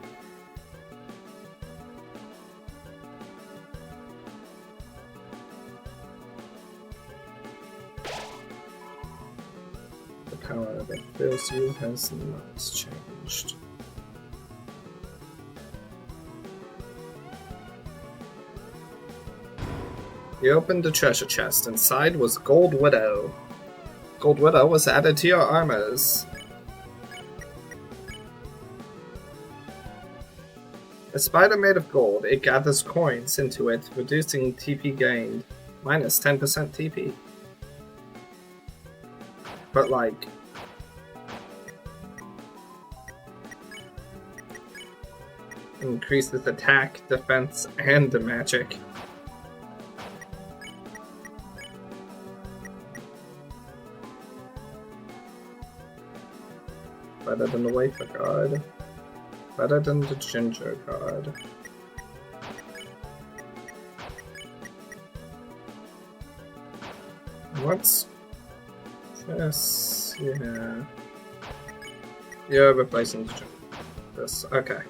Speaker 1: The power that fills you has not changed. You opened the treasure chest. Inside was Gold Widow. Gold Widow was added to your armors. A spider made of gold. It gathers coins into it, reducing TP gained. Minus 10% TP. But like... increases attack, defense, and the magic. Better than the wafer card. Better than the ginger card. What's this? Yeah. You're replacing the ginger. This. Okay.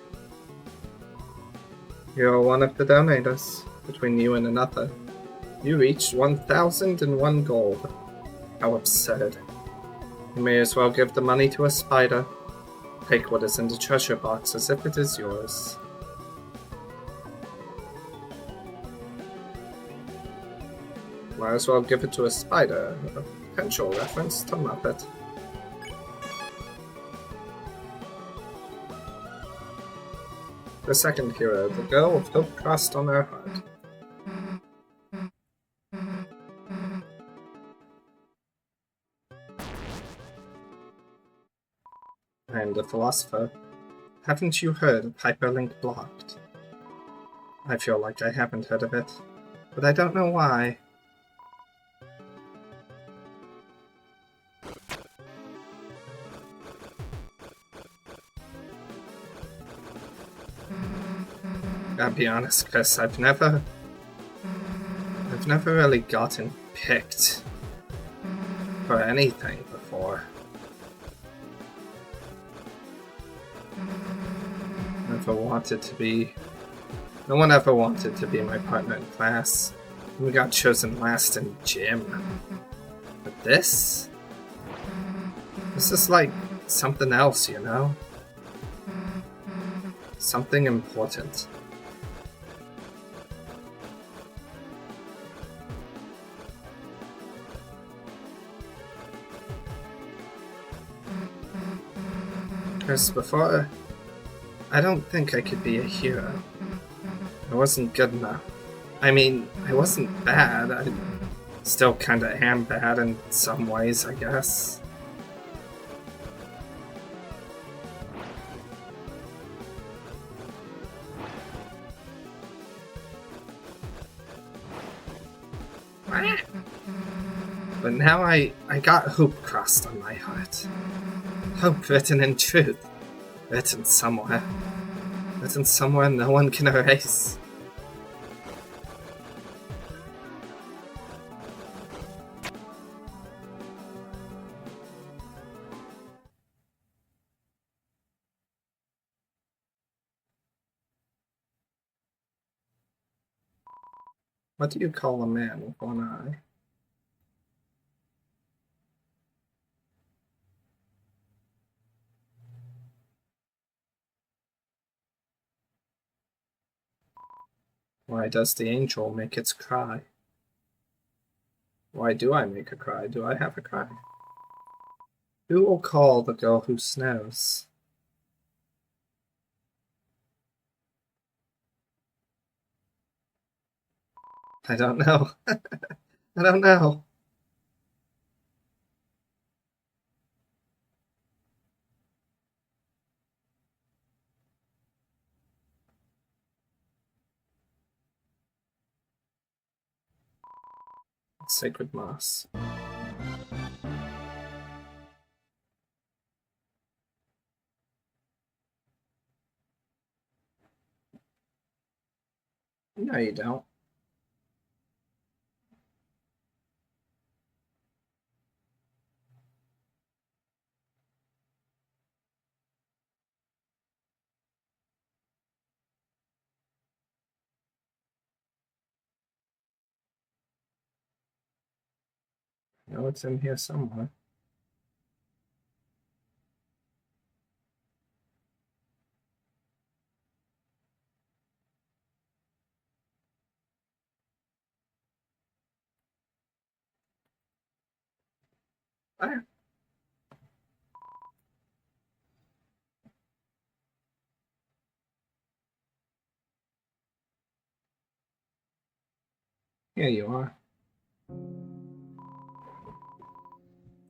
Speaker 1: You're one of the donators. Between you and another, you reached 1,001 gold. How absurd. You may as well give the money to a spider. Take what is in the treasure box as if it is yours. Might as well give it to a spider. A potential reference to Muppet. The second hero, the girl with hope crossed on her heart. I am the philosopher. Haven't you heard of Hyperlink Blocked? I feel like I haven't heard of it, but I don't know why. Gotta be honest, Chris, I've never really gotten picked for anything before. Never wanted to be. No one ever wanted to be my partner in class. We got chosen last in gym. But this is like something else, you know? Something important. Chris, before, I don't think I could be a hero. I wasn't good enough. I mean, I wasn't bad. I still kinda am bad in some ways, I guess. But now I got hope crossed on my heart. Hope written in truth. Written somewhere. Written somewhere no one can erase. What do you call a man with one eye? Why does the angel make its cry? Why do I make a cry? Do I have a cry? Who will call the girl who snows? I don't know. I don't know. Sacred Moss. No, you don't. No, it's in here somewhere. Ah. Here you are.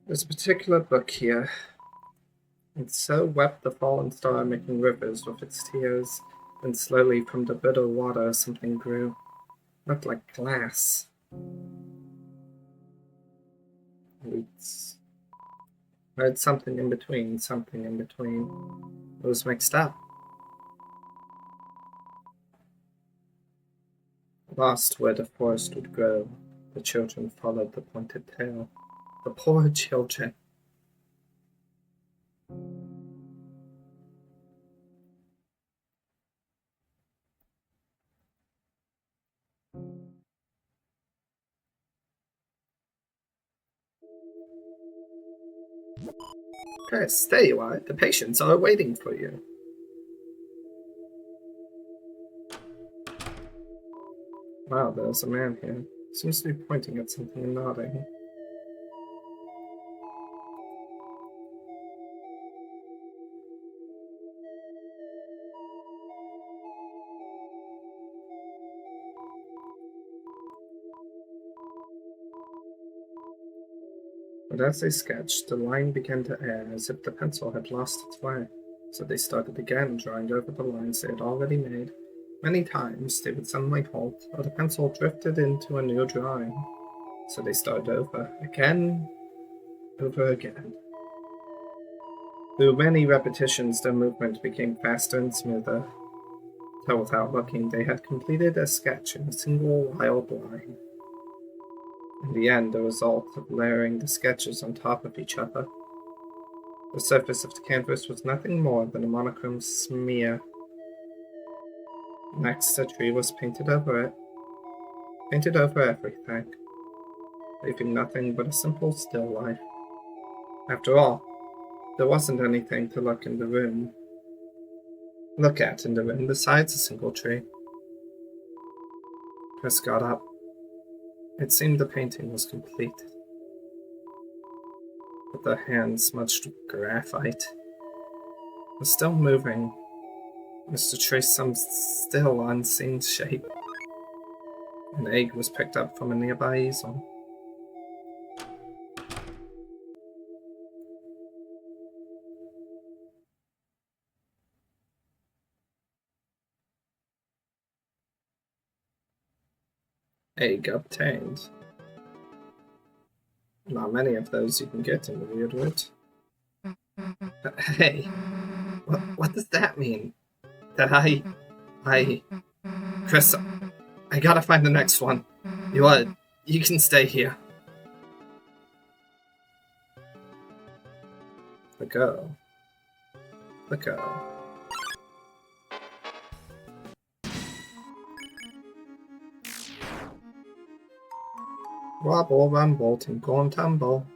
Speaker 1: There's a particular book here. It so wept the fallen star, making rivers with its tears, and slowly from the bitter water something grew. Looked like glass. Roots. I heard something in between, something in between. It was mixed up. Lost where the forest would grow, the children followed the pointed tail. The poor children. Chris, there you are. The patients are waiting for you. Wow, there's a man here. Seems to be pointing at something and nodding. But as they sketched, the line began to err as if the pencil had lost its way. So they started again, drawing over the lines they had already made. Many times they would suddenly halt, or the pencil drifted into a new drawing. So they started over, again, over again. Through many repetitions, their movement became faster and smoother, till without looking, they had completed a sketch in a single wild line. In the end, the result of layering the sketches on top of each other. The surface of the canvas was nothing more than a monochrome smear. Next, a tree was painted over it. Painted over everything, leaving nothing but a simple still life. After all, there wasn't anything to look at in the room besides a single tree. Chris got up. It seemed the painting was complete. But the hand smudged with graphite was still moving, as to trace some still unseen shape. An egg was picked up from a nearby easel. Egg obtained. Not many of those you can get in the weird wood. Hey, what does that mean? That Chris, I gotta find the next one. You can stay here. The girl. Wobble, rumble, tinkle and tumble.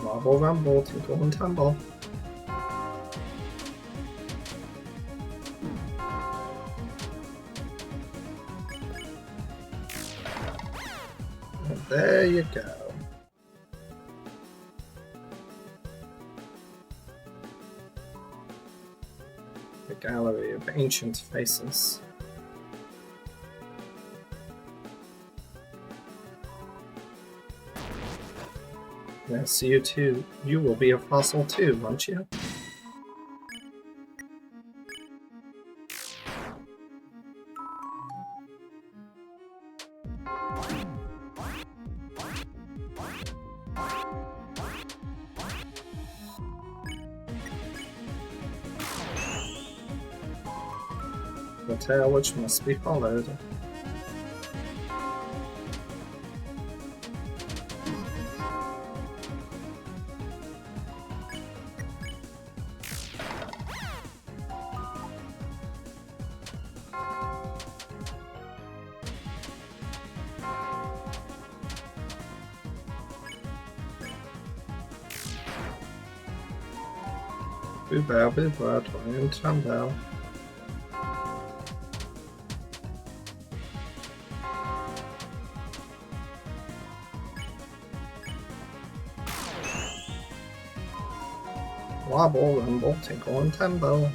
Speaker 1: Wobble, rumble, tinkle and tumble. And there you go. The gallery of ancient faces. Yes, you too. You will be a fossil too, won't you? The tale which must be followed. Boo bow, toy and tumble. Wobble, rumble, tinkle and tumble.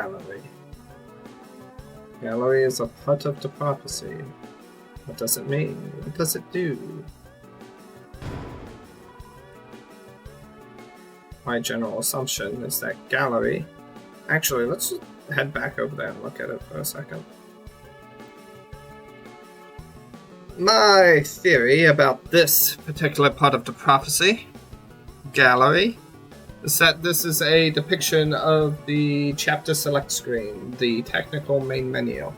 Speaker 1: gallery. Gallery is a part of the prophecy. What does it mean? What does it do? My general assumption is that gallery... Actually, let's just head back over there and look at it for a second. My theory about this particular part of the prophecy, gallery, is that this is a depiction of the chapter select screen, the technical main menu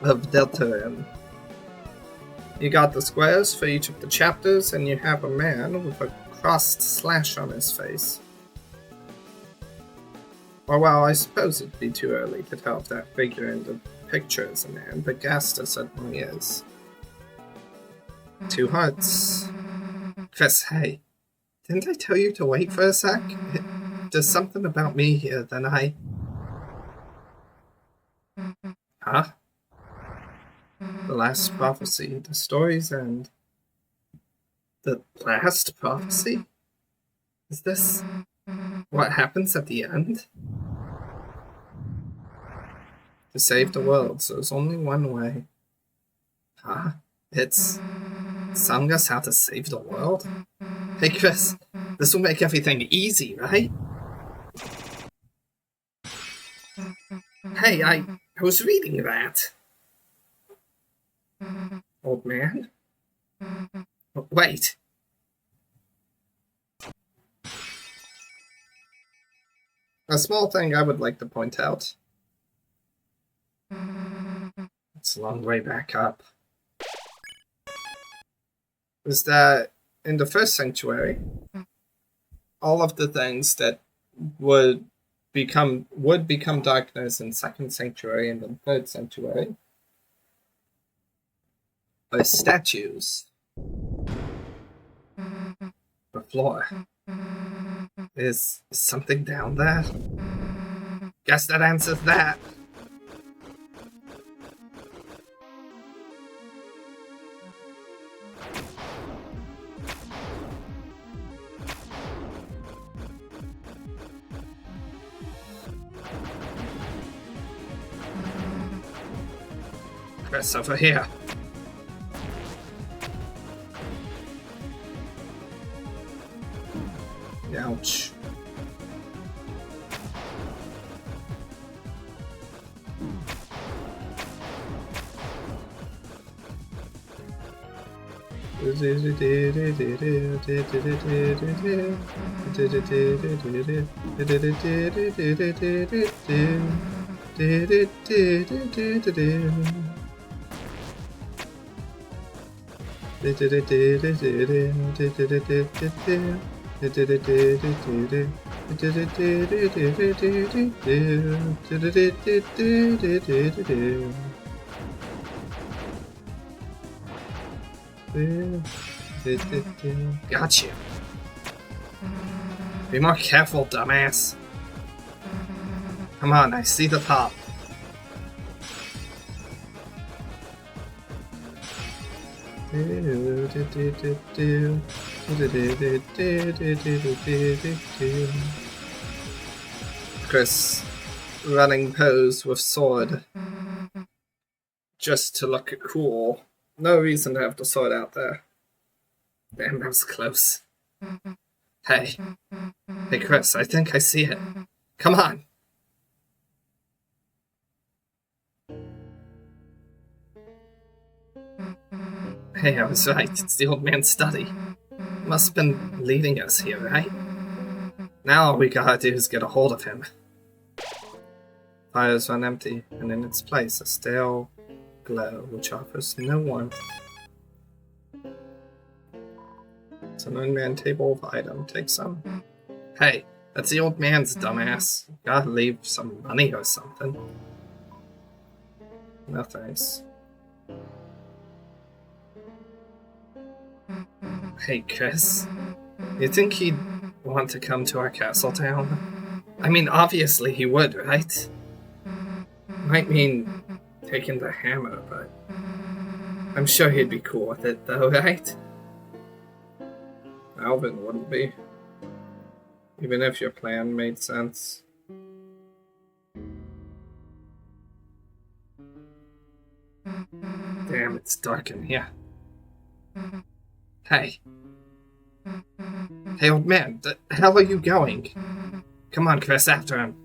Speaker 1: of Deltarune. You got the squares for each of the chapters, and you have a man with a crossed slash on his face. Or well, I suppose it'd be too early to tell if that figure in the picture is a man, but Gasta certainly is. 2 hearts. Chris, hey, didn't I tell you to wait for a sec? There's something about me here that I... Huh? The last prophecy, the story's end. The last prophecy? Is this what happens at the end? To save the world, so there's only one way. Huh? It's telling us how to save the world? Hey Chris, this will make everything easy, right? Hey, I was reading that. Old man? Wait. A small thing I would like to point out. It's a long way back up. Is that in the first sanctuary, all of the things that would become darkness in second sanctuary and then third sanctuary are statues. The floor. Is something down there? Guess that answers that. Chris, over here. Ouch. Gotcha. Be more careful, dumbass. Come on, I see the top. Chris, running pose with sword. Just to look cool. No reason to have the sword out there. Damn, that was close. Hey. Hey, Chris, I think I see it. Come on. Hey, I was right. It's the old man's study. Must have been leading us here, right? Now all we gotta do is get a hold of him. Fires run empty, and in its place a stale glow which offers no warmth. It's an unmanned table of item. Take some. Hey, that's the old man's, dumbass. Gotta leave some money or something. No thanks. Hey, Chris. You think he'd want to come to our castle town? I mean, obviously he would, right? Might mean taking the hammer, but I'm sure he'd be cool with it, though, right? Alvin wouldn't be. Even if your plan made sense. Damn, it's dark in here. Hey. Hey, old man, the hell are you going? Come on, Chris, after him.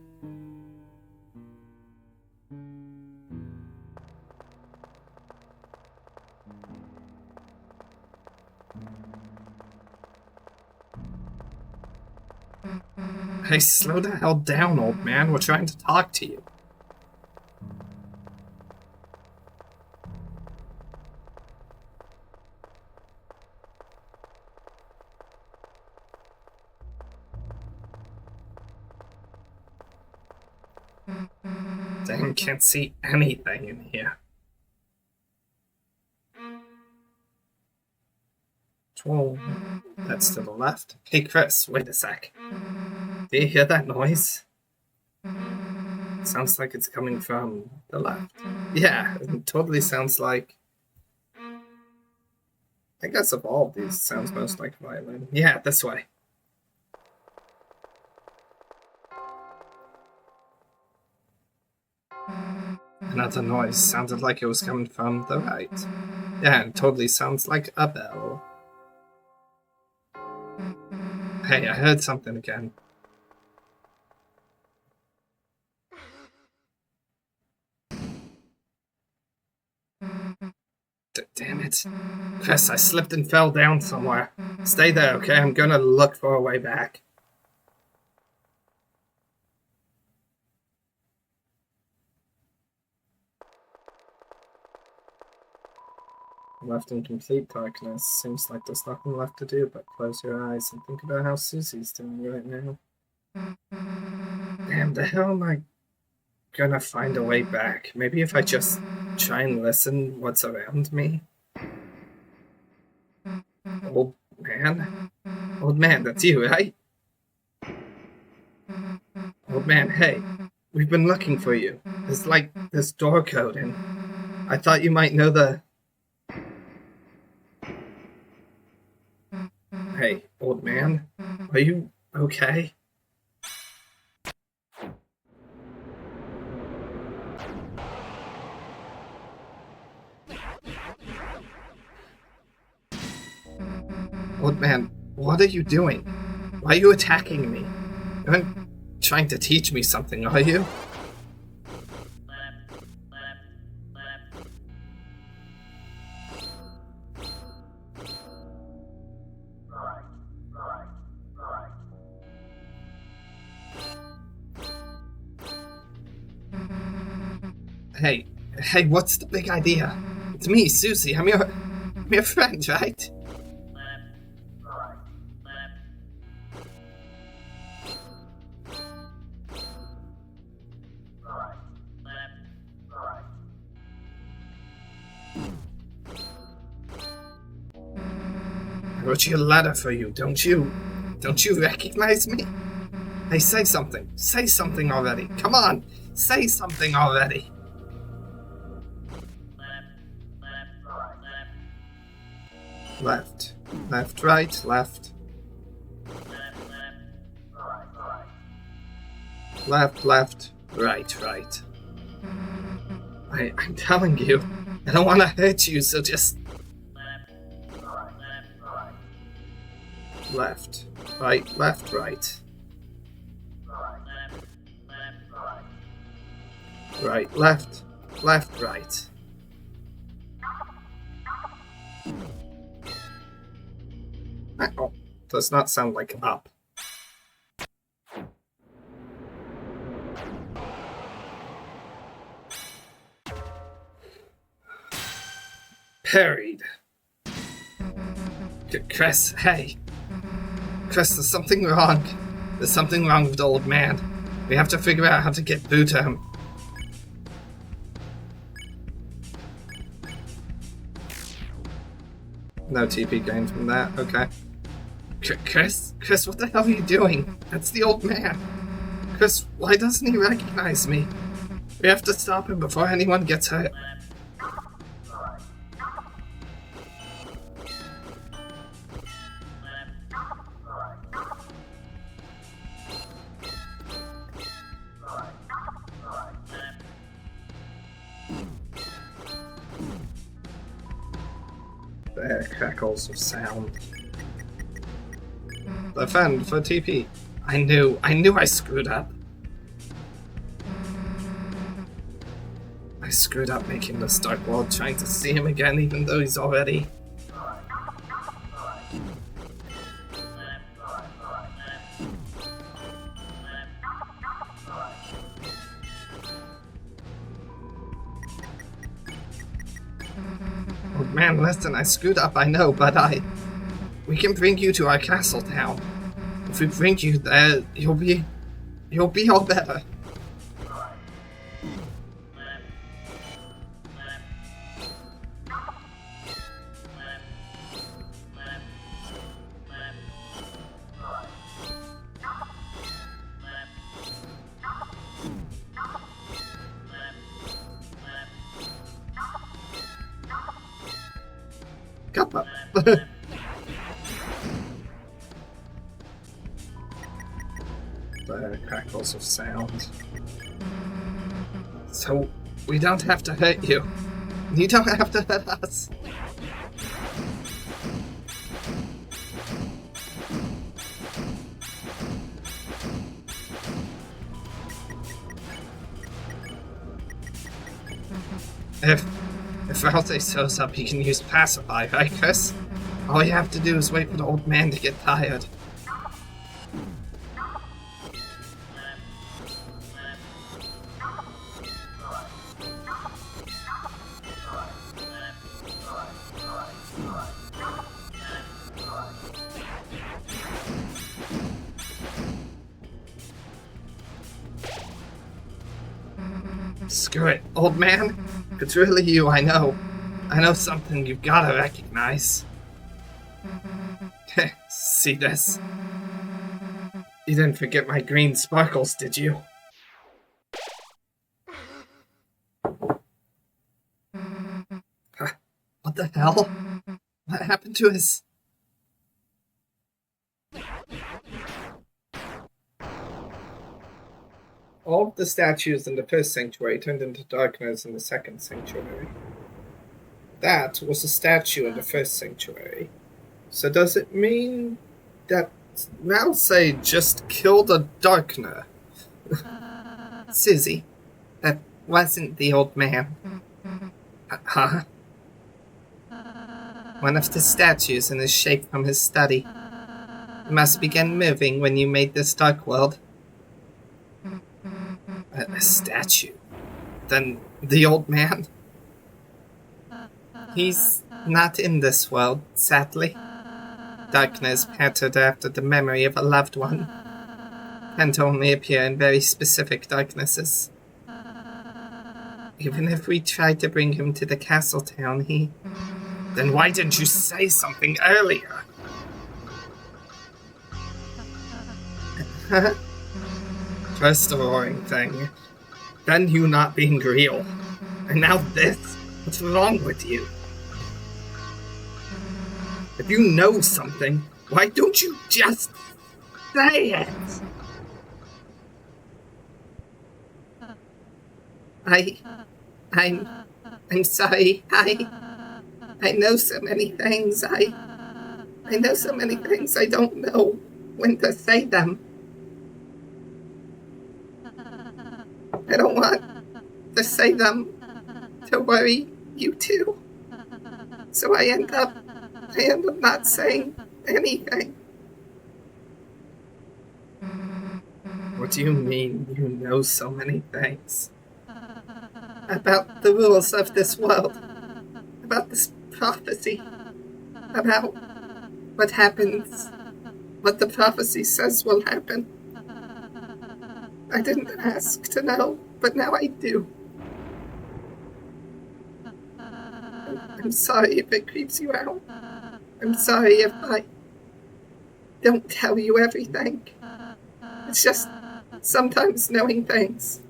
Speaker 1: Hey, slow the hell down, old man. We're trying to talk to you. Dang, can't see anything in here. Whoa, that's to the left. Hey, Chris, wait a sec. Do you hear that noise? Sounds like it's coming from the left. Yeah, it totally sounds like... I guess of all of these, it sounds most like a violin. Yeah, this way. Another noise sounded like it was coming from the right. Yeah, it totally sounds like a bell. Hey, I heard something again. Damn it. Chris, I slipped and fell down somewhere. Stay there, okay? I'm gonna look for a way back. Left in complete darkness. Seems like there's nothing left to do but close your eyes and think about how Susie's doing right now. Damn, the hell am I gonna find a way back? Maybe if I just try and listen what's around me? Old man? Old man, that's you, right? Old man, hey. We've been looking for you. There's like this door code and I thought you might know the... Hey, old man, are you okay? Old man, what are you doing? Why are you attacking me? You aren't trying to teach me something, are you? Hey, what's the big idea? It's me, Susie. I'm your friend, right? I wrote you a letter for you, don't you recognize me? Hey, say something already. Come on, say something already. Left, right, left. Left, right. I'm telling you, I don't want to hurt you, so just... Left, right. Right, left, right. Oh, does not sound like up. Parried. Chris, hey. Chris, there's something wrong. There's something wrong with the old man. We have to figure out how to get through to him. No TP gained from that, okay. Chris, what the hell are you doing? That's the old man. Chris, why doesn't he recognize me? We have to stop him before anyone gets hurt. There, crackles of sound. Defend for TP. I knew I screwed up. I screwed up making this dark world, trying to see him again even though he's already... Oh man, listen, I screwed up, I know, but we can bring you to our castle town. If we bring you there, you'll be all better. Come up. The crackles of sound. So, we don't have to hurt you. You don't have to hurt us. If Ralsei shows up, he can use pacify, right, Chris? All you have to do is wait for the old man to get tired. Screw it, old man. It's really you, I know. I know something you've gotta recognize. See this? You didn't forget my green sparkles, did you? What the hell? What happened to his... All of the statues in the first sanctuary turned into darkness in the second sanctuary. That was a statue in the first sanctuary. So does it mean that Ralsei just killed a darkener? Susie, that wasn't the old man. Huh? One of the statues in his shape from his study. It must begin moving when you made this dark world. A statue? Then the old man? He's not in this world, sadly. Darkness patterned after the memory of a loved one can only appear in very specific darknesses. Even if we tried to bring him to the castle town, he... Then why didn't you say something earlier? First the roaring thing, then you not being real, and now this. What's wrong with you? If you know something, why don't you just say it? I'm sorry. I know so many things. I know so many things. I don't know when to say them. I don't want to say them to worry you too. So I end up not saying anything. What do you mean you know so many things? About the rules of this world. About this prophecy. About what happens. What the prophecy says will happen. I didn't ask to know, but now I do. I'm sorry if it creeps you out. I'm sorry if I don't tell you everything. It's just sometimes knowing things.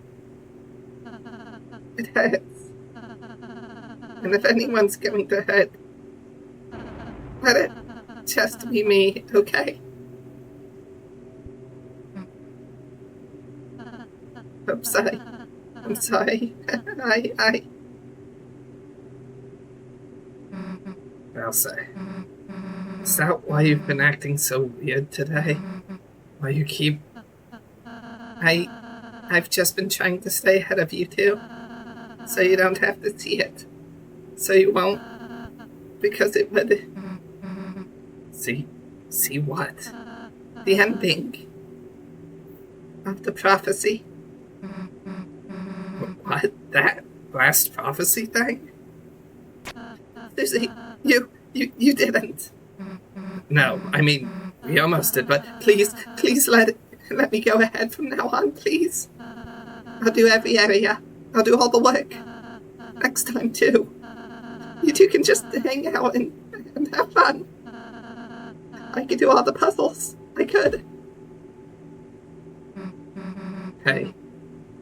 Speaker 1: It hurts. And if anyone's going to hurt, let it just be me, okay? I'm sorry. I'll say. Is that why you've been acting so weird today? Why you keep... I've just been trying to stay ahead of you two, so you don't have to see it. So you won't, because it would... See what? The ending of the prophecy. What? That last prophecy thing? Susie, you didn't. No, I mean, we almost did, but please let me go ahead from now on, please. I'll do every area. I'll do all the work. Next time, too. You two can just hang out and have fun. I could do all the puzzles. I could. Hey,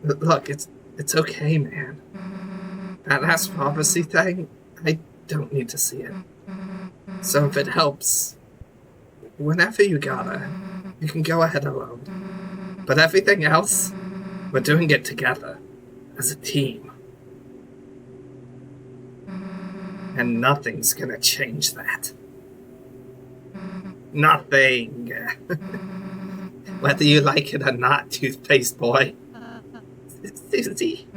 Speaker 1: look, it's okay, man. That last prophecy thing, I don't need to see it. So if it helps, whenever you gotta, you can go ahead alone. But everything else, we're doing it together, as a team. And nothing's gonna change that. Nothing. Whether you like it or not, toothpaste boy. Susie.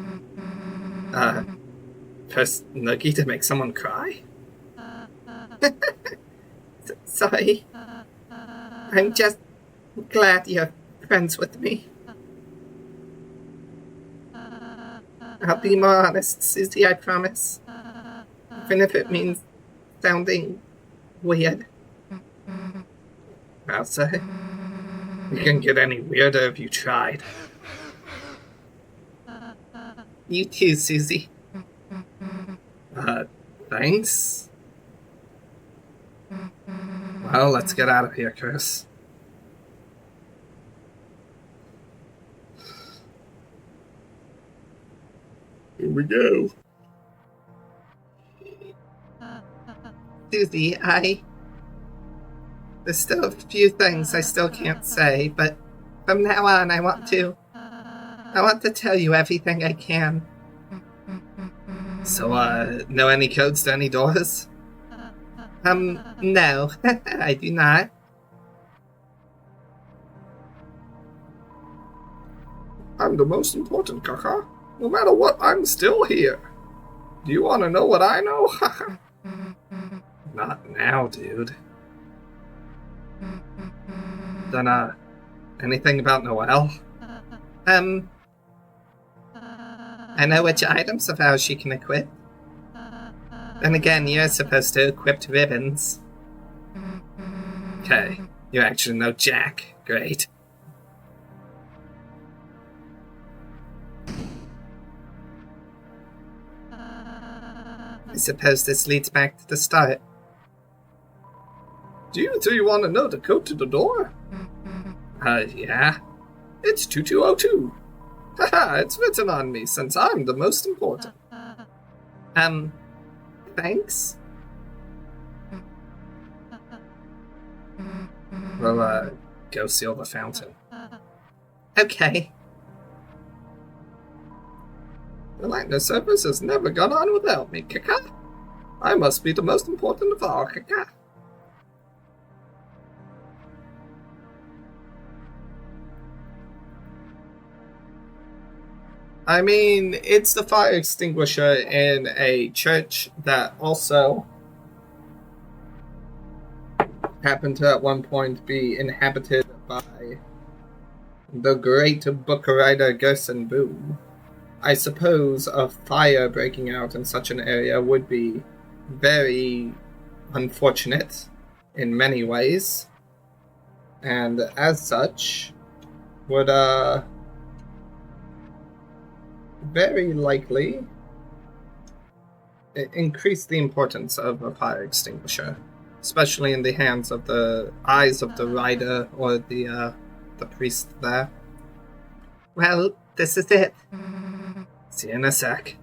Speaker 1: Press Noogie to make someone cry? Sorry. I'm just glad you're friends with me. I'll be more honest, Susie, I promise. Even if it means sounding weird. I'll say. You couldn't get any weirder if you tried. You too, Susie. Thanks? Well, let's get out of here, Chris. Here we go. Susie, there's still a few things I still can't say, but from now on I want to tell you everything I can. So, know any codes to any doors? No, I do not. I'm the most important, Kaka. No matter what, I'm still here. Do you want to know what I know? Not now, dude. Then, anything about Noelle? I know which items of ours she can equip. Then again, you're supposed to equip ribbons. Okay, you actually know Jack. Great. I suppose this leads back to the start. Do you want to know the code to the door? Yeah. It's 2202. Haha, it's written on me since I'm the most important. Thanks? Well, go seal the fountain. Okay. The lightning service has never gone on without me, Kaka. I must be the most important of all, Kaka. I mean, it's the fire extinguisher in a church that also happened to at one point be inhabited by the great book writer Gerson Boom. I suppose a fire breaking out in such an area would be very unfortunate in many ways, and as such would very likely increase the importance of a fire extinguisher, especially in the hands of the eyes of the rider or the priest there. Well, this is it. See you in a sec.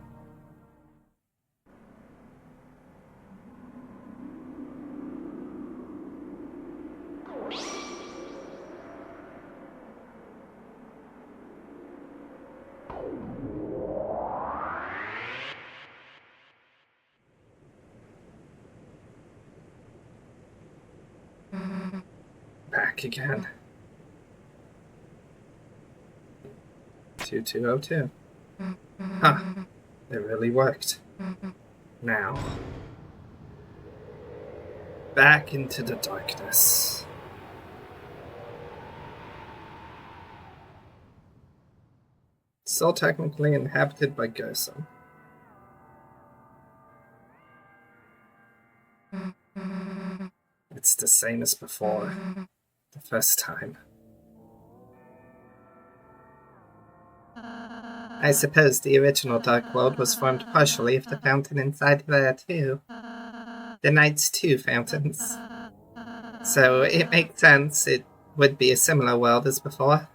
Speaker 1: back again. 2202. Huh. It really worked. Now. Back into the darkness. Still technically inhabited by Gerson. It's the same as before. The first time. I suppose the original Dark World was formed partially of the fountain inside there, too. The Knight's two fountains. So it makes sense it would be a similar world as before.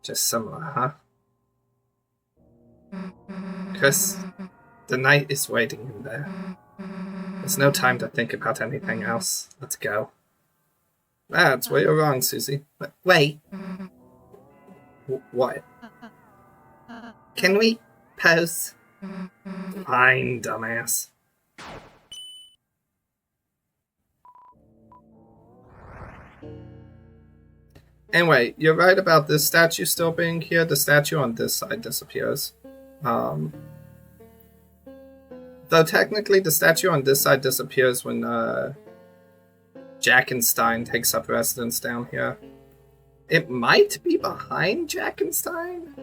Speaker 1: Just similar, huh? Chris, the Knight is waiting in there. There's no time to think about anything else. Let's go. That's where you're wrong, Susie. Wait. What? Can we pose? Fine, dumbass. Anyway, you're right about this statue still being here. The statue on this side disappears. Though technically the statue on this side disappears when Jackenstein takes up residence down here. It might be behind Jackenstein.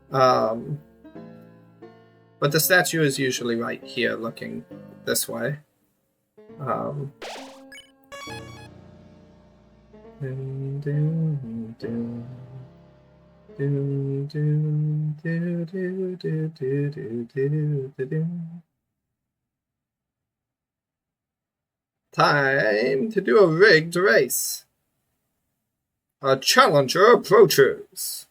Speaker 1: But the statue is usually right here looking this way. Time to do a rigged race. A challenger approaches.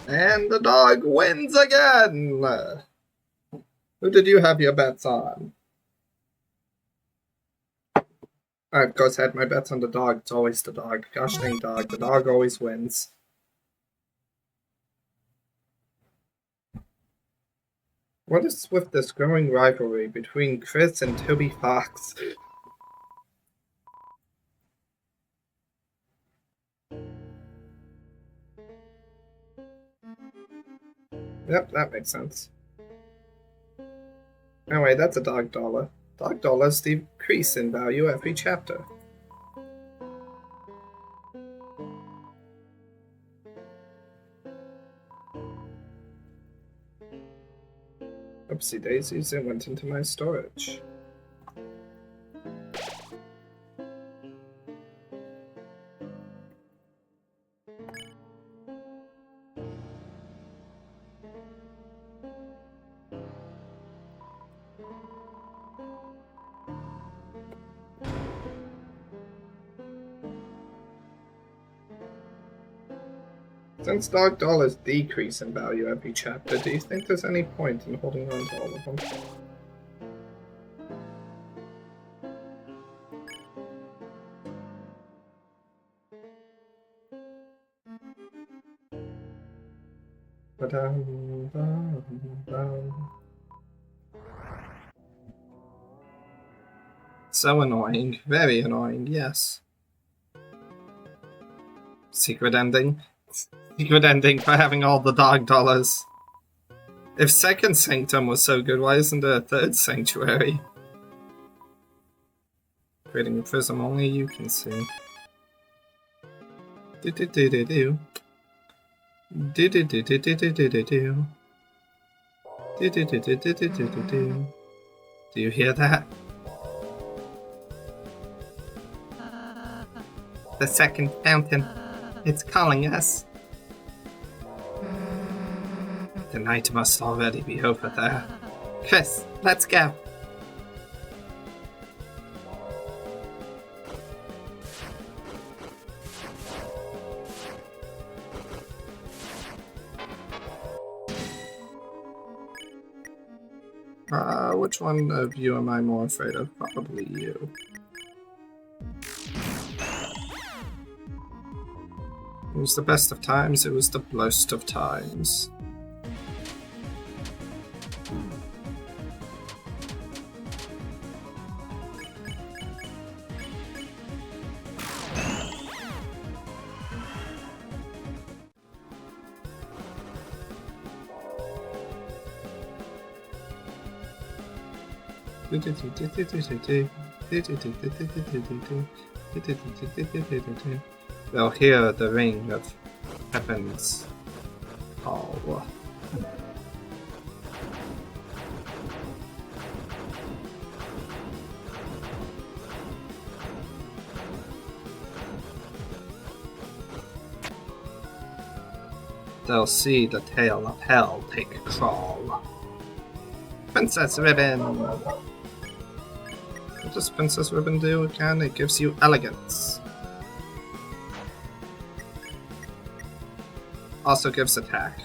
Speaker 1: And the dog wins again! Who did you have your bets on? I, of course, had my bets on the dog. It's always the dog. Gosh dang dog. The dog always wins. What is with this growing rivalry between Chris and Toby Fox? Yep, that makes sense. Anyway, that's a dog dollar. Dog dollars decrease in value every chapter. Oopsie daisies, it went into my storage. Since dog dollars decrease in value every chapter, do you think there's any point in holding on to all of them? So annoying. Very annoying, yes. Secret ending. Secret ending for having all the dog dollars. If Second Sanctum was so good, why isn't there a third sanctuary? Creating a prism only you can see. Do do do do do. Do do do do do do do do do. Do do do do do do do do do. Do you hear that? The second fountain. It's calling us. The night must already be over there. Chris, let's go. Which one of you am I more afraid of? Probably you. It was the best of times, it was the worst of times. They'll hear the ring of heaven's call. They'll see the tail of hell take a crawl. Princess Ribbon! What does Princess Ribbon do again? It gives you elegance. Also gives attack.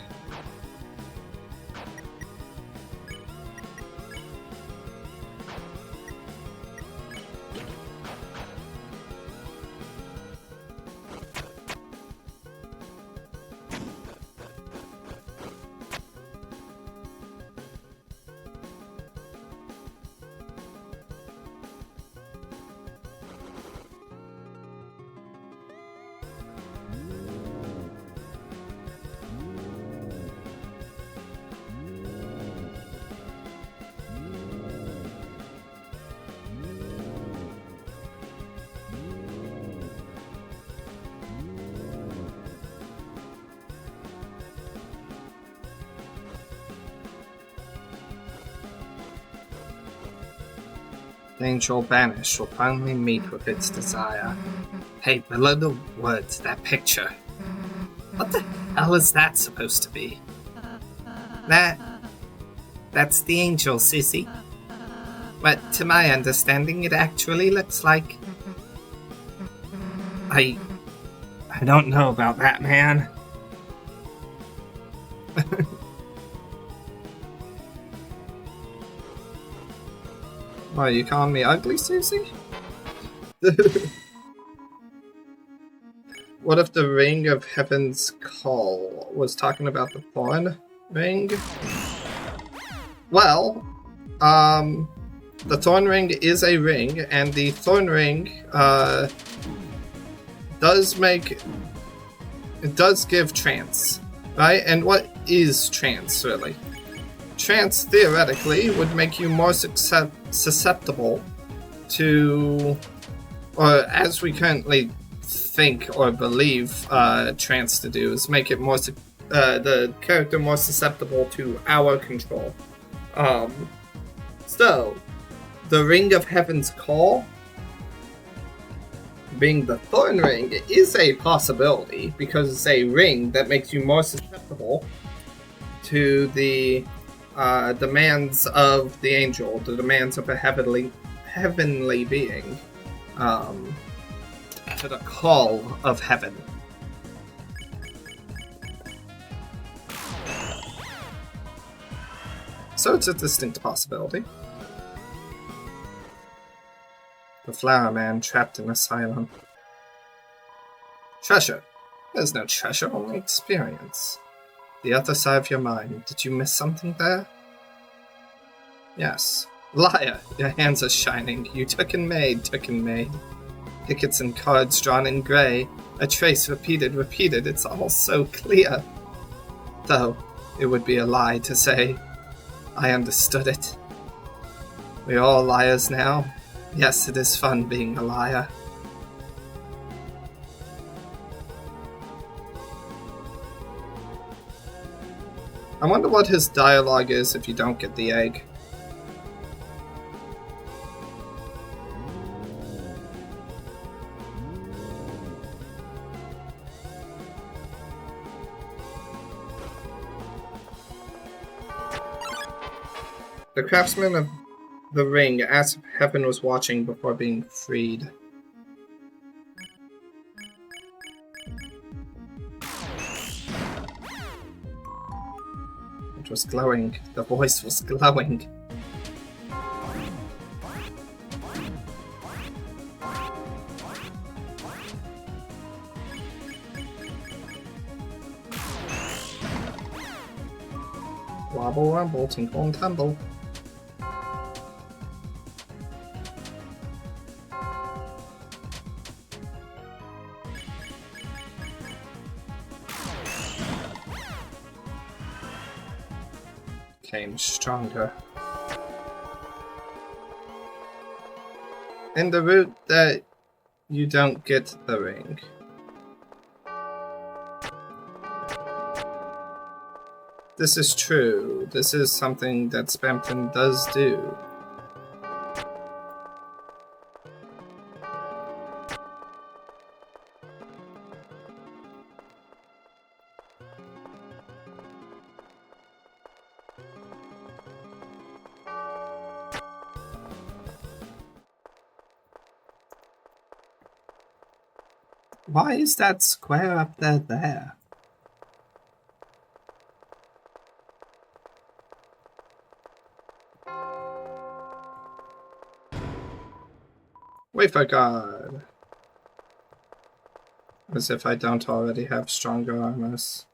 Speaker 1: The angel banished will finally meet with its desire. Hey, below the words, that picture. What the hell is that supposed to be? That's the angel, Sissy. But to my understanding, it actually looks like... I don't know about that, man. Why, you calling me ugly, Susie? What if the Ring of Heaven's Call was talking about the Thorn Ring? Well, the Thorn Ring is a ring, and the Thorn Ring, does give trance, right? And what is trance, really? Trance, theoretically, would make you more susceptible to, or as we currently think or believe trance to do, is make it more, the character more susceptible to our control. So, the Ring of Heaven's Call, being the Thorn Ring, is a possibility, because it's a ring that makes you more susceptible to the demands of the angel, the demands of a heavenly being, to the call of heaven. So it's a distinct possibility. The Flower Man trapped in asylum. Treasure. There's no treasure, only experience. The other side of your mind. Did you miss something there? Yes. Liar, your hands are shining. You took and made. Tickets and cards drawn in grey. A trace repeated. It's all so clear. Though, it would be a lie to say I understood it. We're all liars now. Yes, it is fun being a liar. I wonder what his dialogue is if you don't get the egg. The craftsman of the ring asked if heaven was watching before being freed. It was glowing. The voice was glowing. Wobble, wobble, tinkle and tumble. Became stronger. In the route that you don't get the ring. This is true. This is something that Spampton does do. Why is that square up there? Wafer guard. As if I don't already have stronger armors.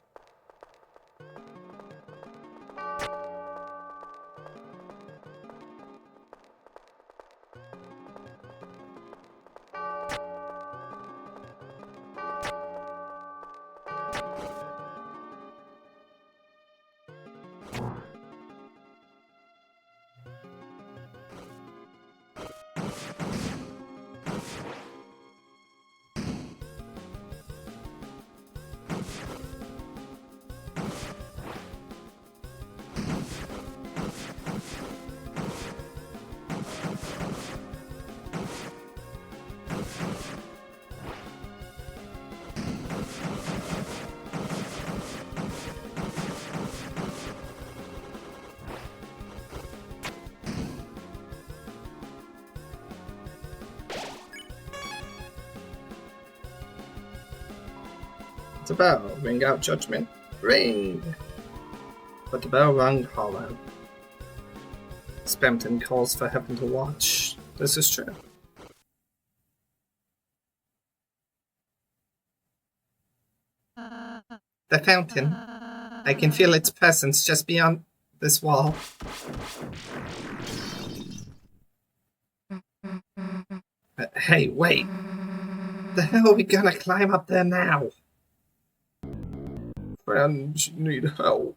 Speaker 1: The bell, ring out judgment. Ring! But the bell rung hollow. Spampton calls for heaven to watch. This is true. The fountain. I can feel its presence just beyond this wall. Hey, wait. The hell are we gonna climb up there now? Friends need help.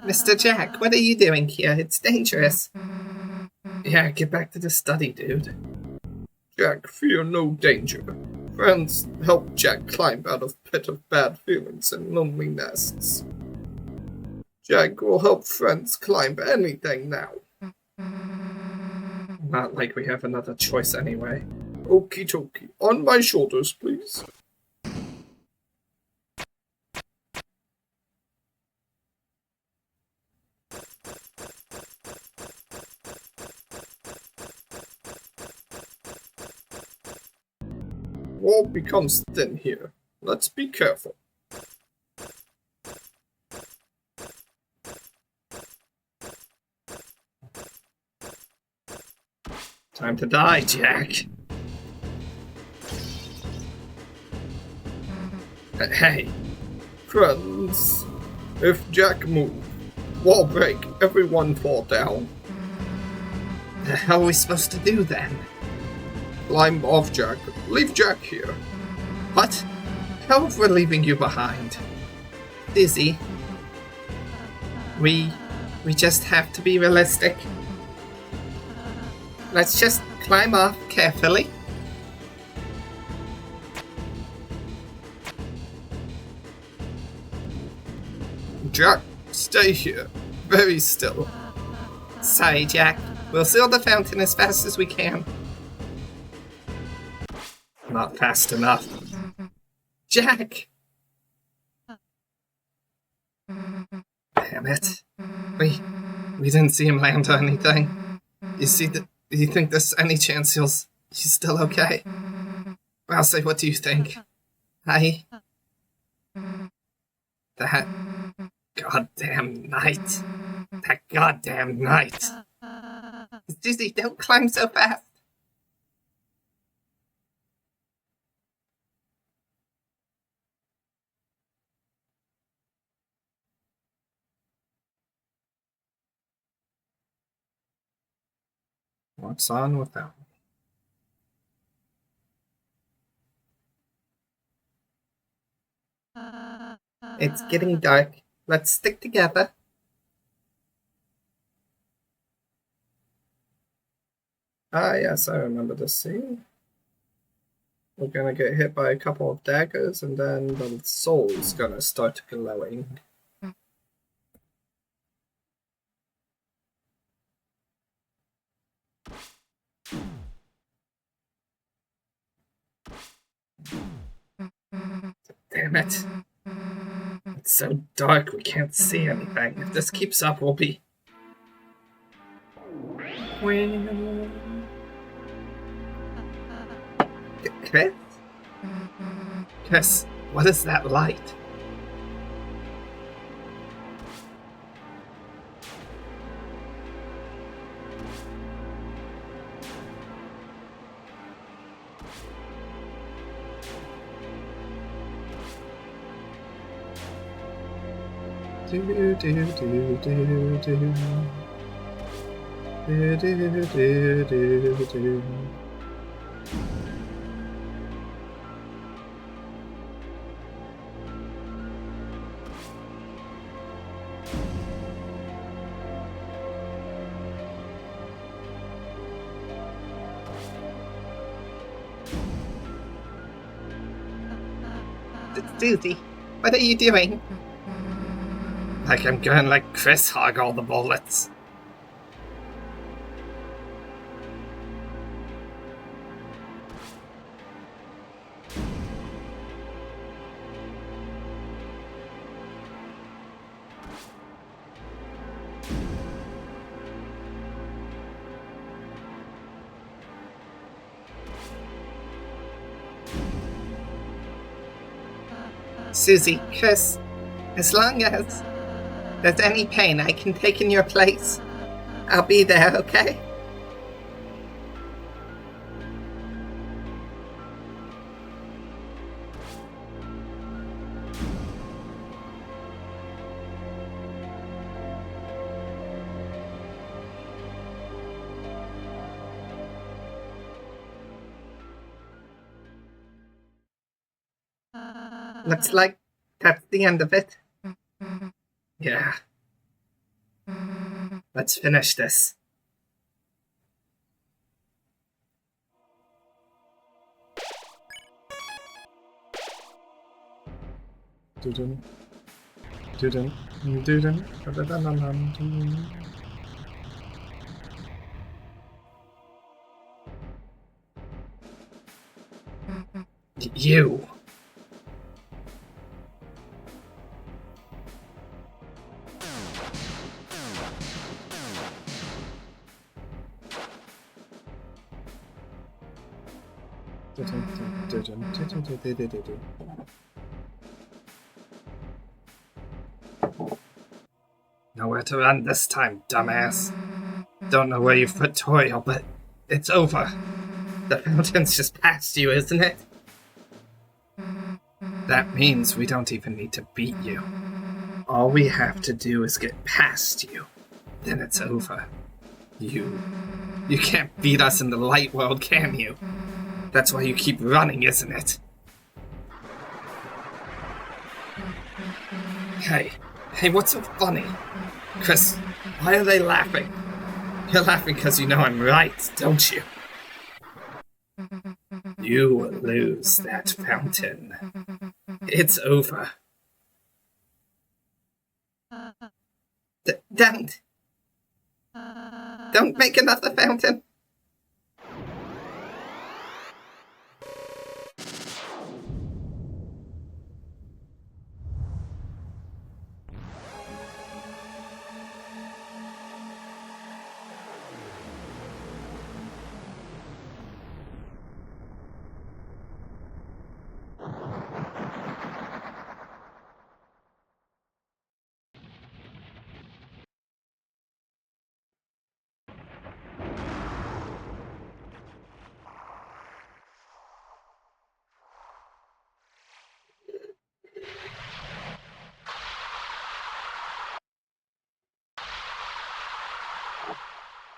Speaker 1: Mr. Jack, what are you doing here? It's dangerous. Yeah, get back to the study, dude. Jack, fear no danger. Friends help Jack climb out of pit of bad feelings and lonely nests. Jack will help friends climb anything now. Not like we have another choice anyway. Okie dokie. On my shoulders, please. Wall becomes thin here. Let's be careful. Time to die, Jack. Hey, friends, if Jack moves, Wall break. Everyone fall down. The hell are we supposed to do then? Climb off, Jack. Leave Jack here. What? Hell if we're leaving you behind. Dizzy. We just have to be realistic. Let's just climb off carefully. Jack, stay here. Very still. Sorry, Jack. We'll seal the fountain as fast as we can. Not fast enough. Jack! Damn it. We didn't see him land or anything. Do you think there's any chance he's still okay? I'll say, what do you think? That goddamn night. That goddamn night. Dizzy, don't climb so fast. What's on with them? It's getting dark. Let's stick together. Ah, yes, I remember this scene. We're gonna get hit by a couple of daggers, and then the soul's gonna start glowing. Damn it. It's so dark we can't see anything. If this keeps up, we'll be... Chris? Chris, what is that light? Susie, what are you doing? Like I'm going like Chris hog all the bullets. Susie, Chris, as long as there's any pain I can take in your place, I'll be there, okay? Looks like that's the end of it. Yeah. Let's finish this. Doo-doo. Doo-doo. Doo-doo. Da-da-da-da-da-doo. You. Nowhere to run this time, dumbass. Don't know where you've put Toriel, but it's over. The fountain's just past you, isn't it? That means we don't even need to beat you. All we have to do is get past you. Then it's over. You can't beat us in the light world, can you? That's why you keep running, isn't it? Hey, what's so funny? Chris, why are they laughing? You're laughing because you know I'm right, don't you? You lose that fountain. It's over. Don't make another fountain.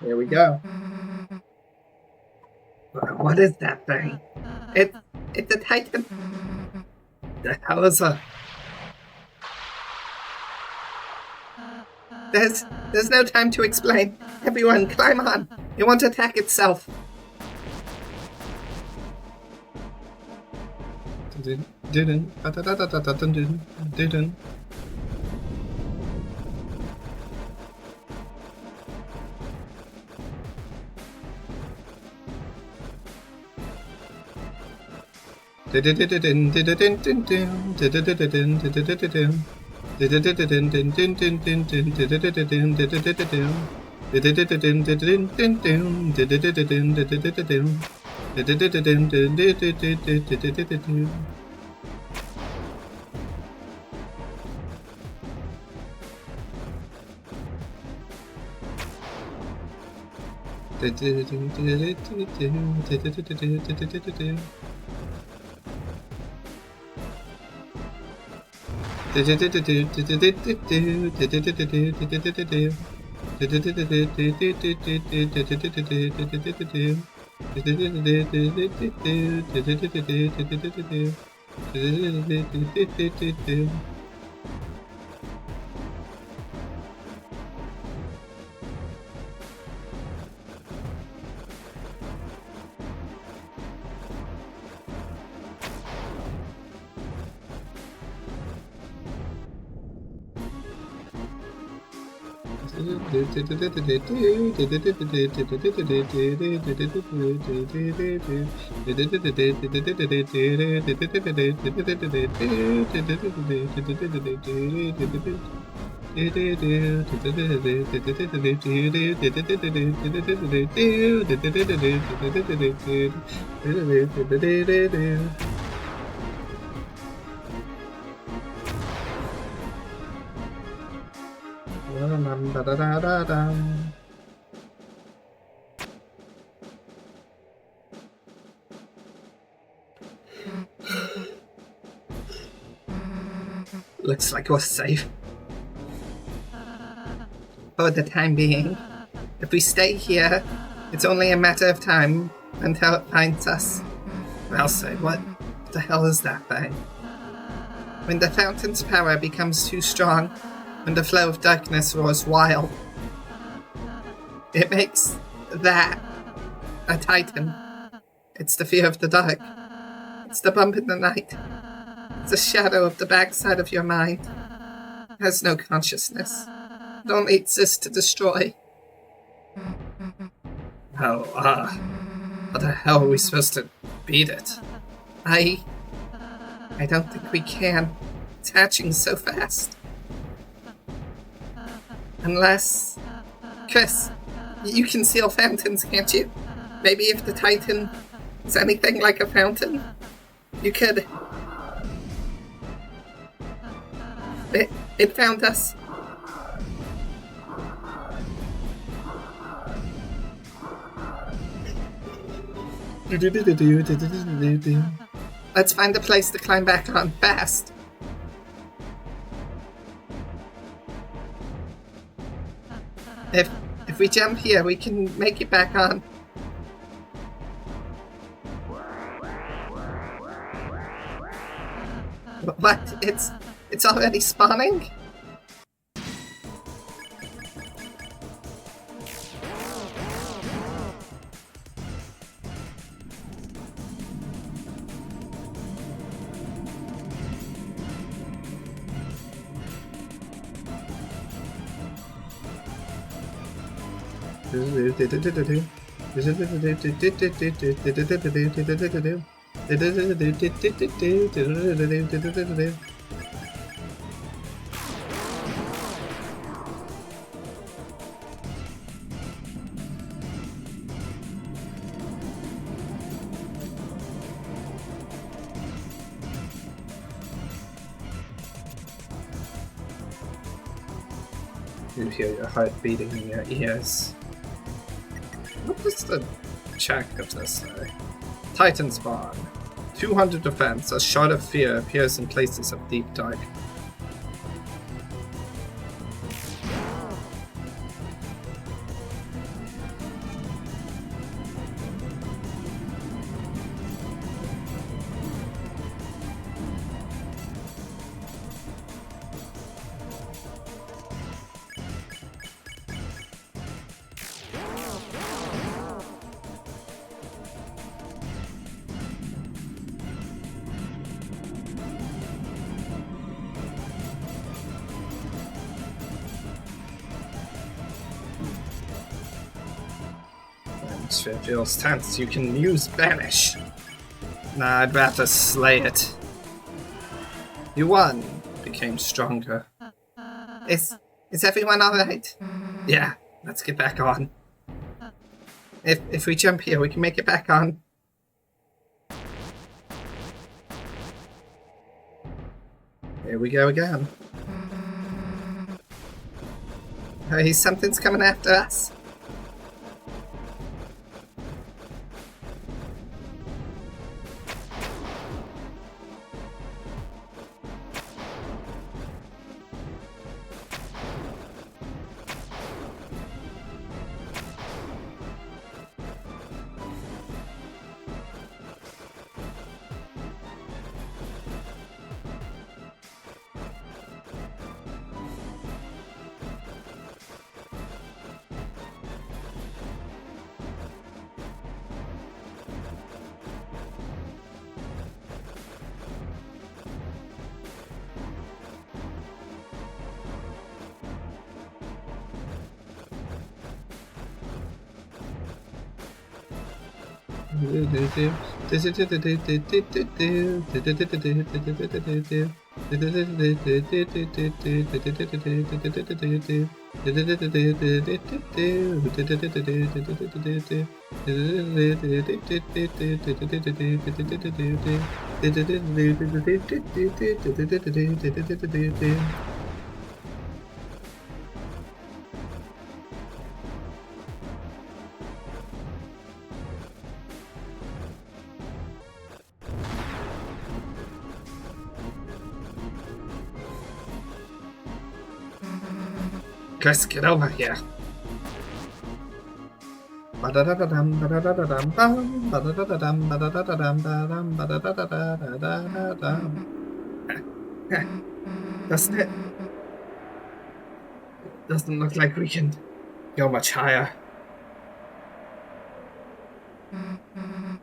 Speaker 1: Here we go. What is that thing? It's a titan. The hell is a... There's no time to explain. Everyone, climb on. It won't attack itself. Looks like we're safe. For the time being. If we stay here, it's only a matter of time until it finds us. I'll say, what the hell is that thing? When the fountain's power becomes too strong, when the flow of darkness roars wild, it makes that a titan. It's the fear of the dark. It's the bump in the night. It's a shadow of the backside of your mind. It has no consciousness. It only exists to destroy. How the hell are we supposed to beat it? I don't think we can. It's hatching so fast. Unless... Chris, you can seal fountains, can't you? Maybe if the Titan is anything like a fountain, you could... It found us. Let's find a place to climb back on fast. If we jump here, we can make it back on. What? It's already spawning? You hear your heart beating in your ears. What does the check of this say? Titan spawn. 200 defense. A shot of fear appears in places of deep dark. Atmosphere feels tense. You can use banish. Nah, I'd rather slay it. You won. Became stronger. Is everyone alright? Yeah, let's get back on. If we jump here, we can make it back on. Here we go again. Hey, something's coming after us. Guys, get over here. Doesn't it? Doesn't look like we can go much higher.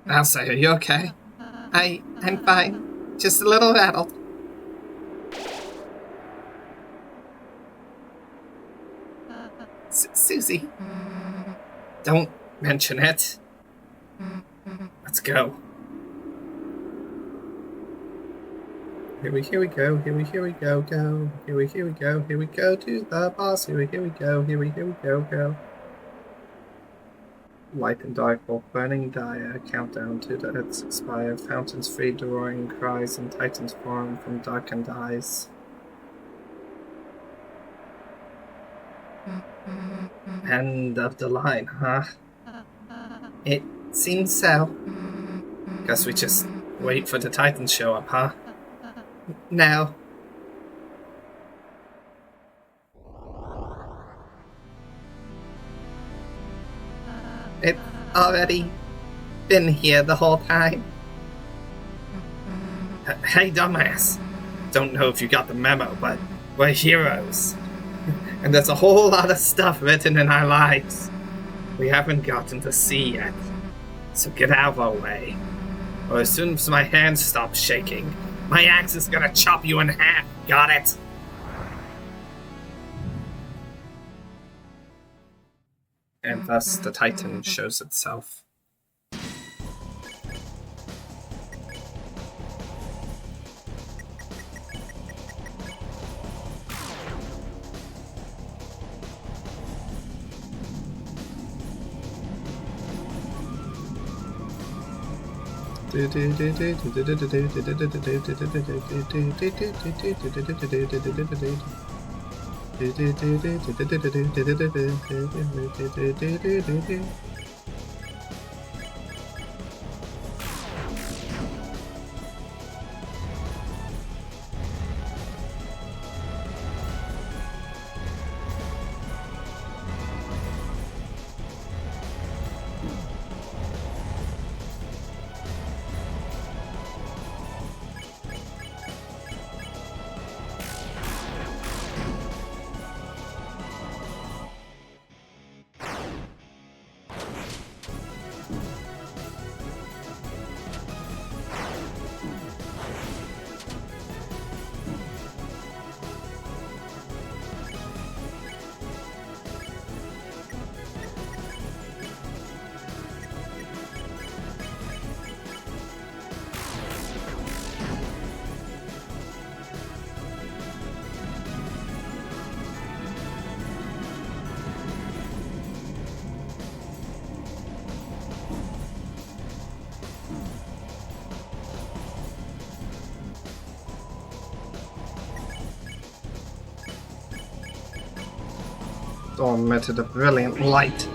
Speaker 1: Elsa, are you okay? I'm fine. Just a little rattled. Susie. Don't mention it. Let's go. Here we go, go. Here we go to the boss. Here we go. Light and dark, both burning dire, countdown to the earth's expire, fountains fade to roaring cries, and titans form from darkened eyes. End of the line, huh? It seems so. Guess we just wait for the titans show up, huh? No. It already been here the whole time. Hey, dumbass. Don't know if you got the memo, but we're heroes. And there's a whole lot of stuff written in our lives we haven't gotten to see yet. So get out of our way. Or as soon as my hands stop shaking, my axe is gonna chop you in half. Got it? And thus the Titan shows itself. Dawn emitted a brilliant light.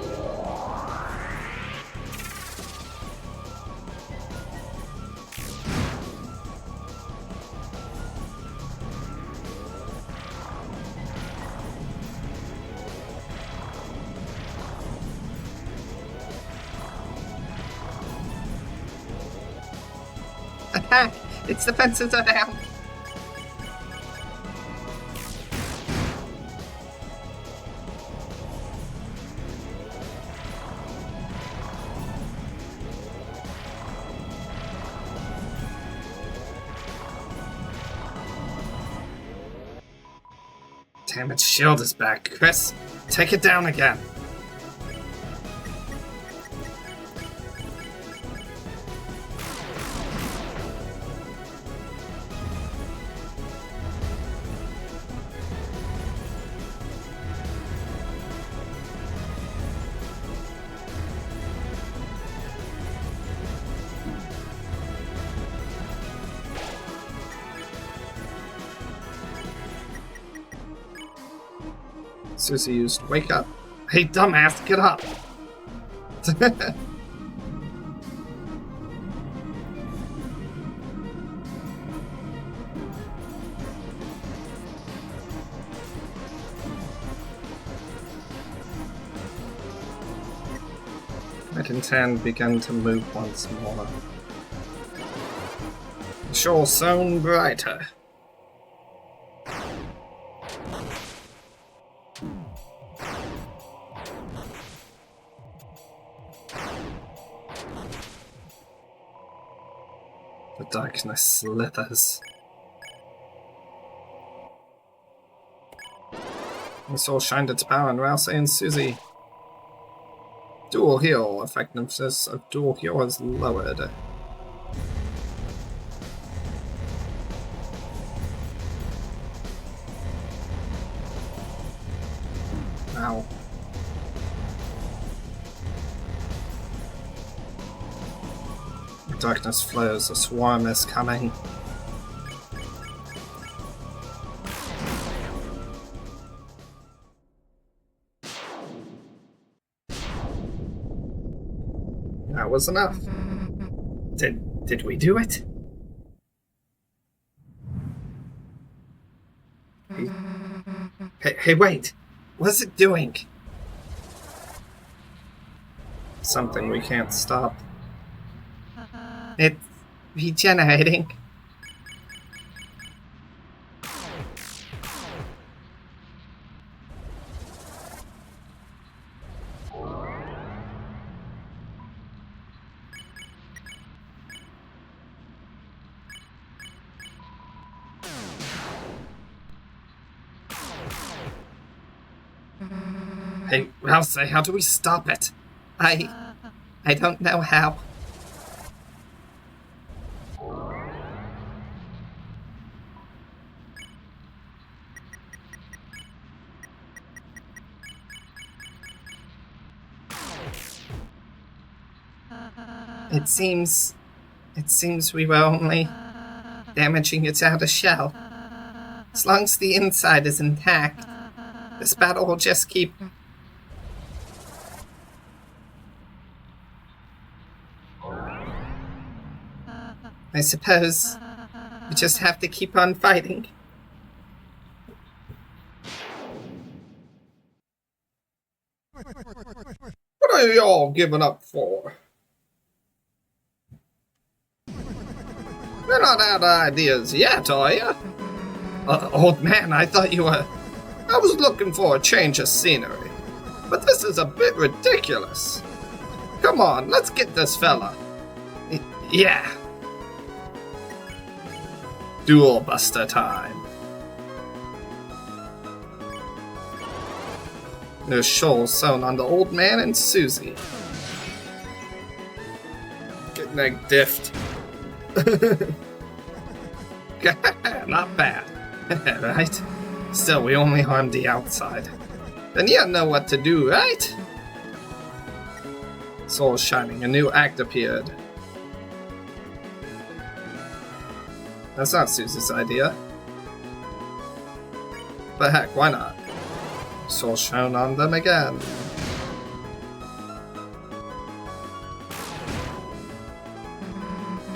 Speaker 1: Attack! Its defenses are down! Damn, its shield is back. Chris, take it down again. Susie used wake up. Hey, dumbass, get up! Red and Tan began to move once more. The shore shone brighter. The darkness slithers. The soul shined its power on Rouse and Susie. Dual heal. Effectiveness of dual heal is lowered. Ow. Darkness flows, a swarm is coming. That was enough. Did we do it? Hey, wait! What's it doing? something we can't stop. It's regenerating. Hey, Rouse, how do we stop it? I don't know how. It seems we were only damaging its outer shell. As long as the inside is intact, this battle will just keep... I suppose we just have to keep on fighting. What are y'all giving up for? You're not out of ideas yet, are you? Old man, I thought you were... I was looking for a change of scenery. But this is a bit ridiculous. Come on, let's get this fella. Yeah. Duel Buster time. There's shoals sewn on the old man and Susie. Getting egg diffed. Not bad. Right? Still, we only harmed the outside. Then you know what to do, right? Soul shining, a new act appeared. That's not Susie's idea. But heck, why not? Soul shone on them again.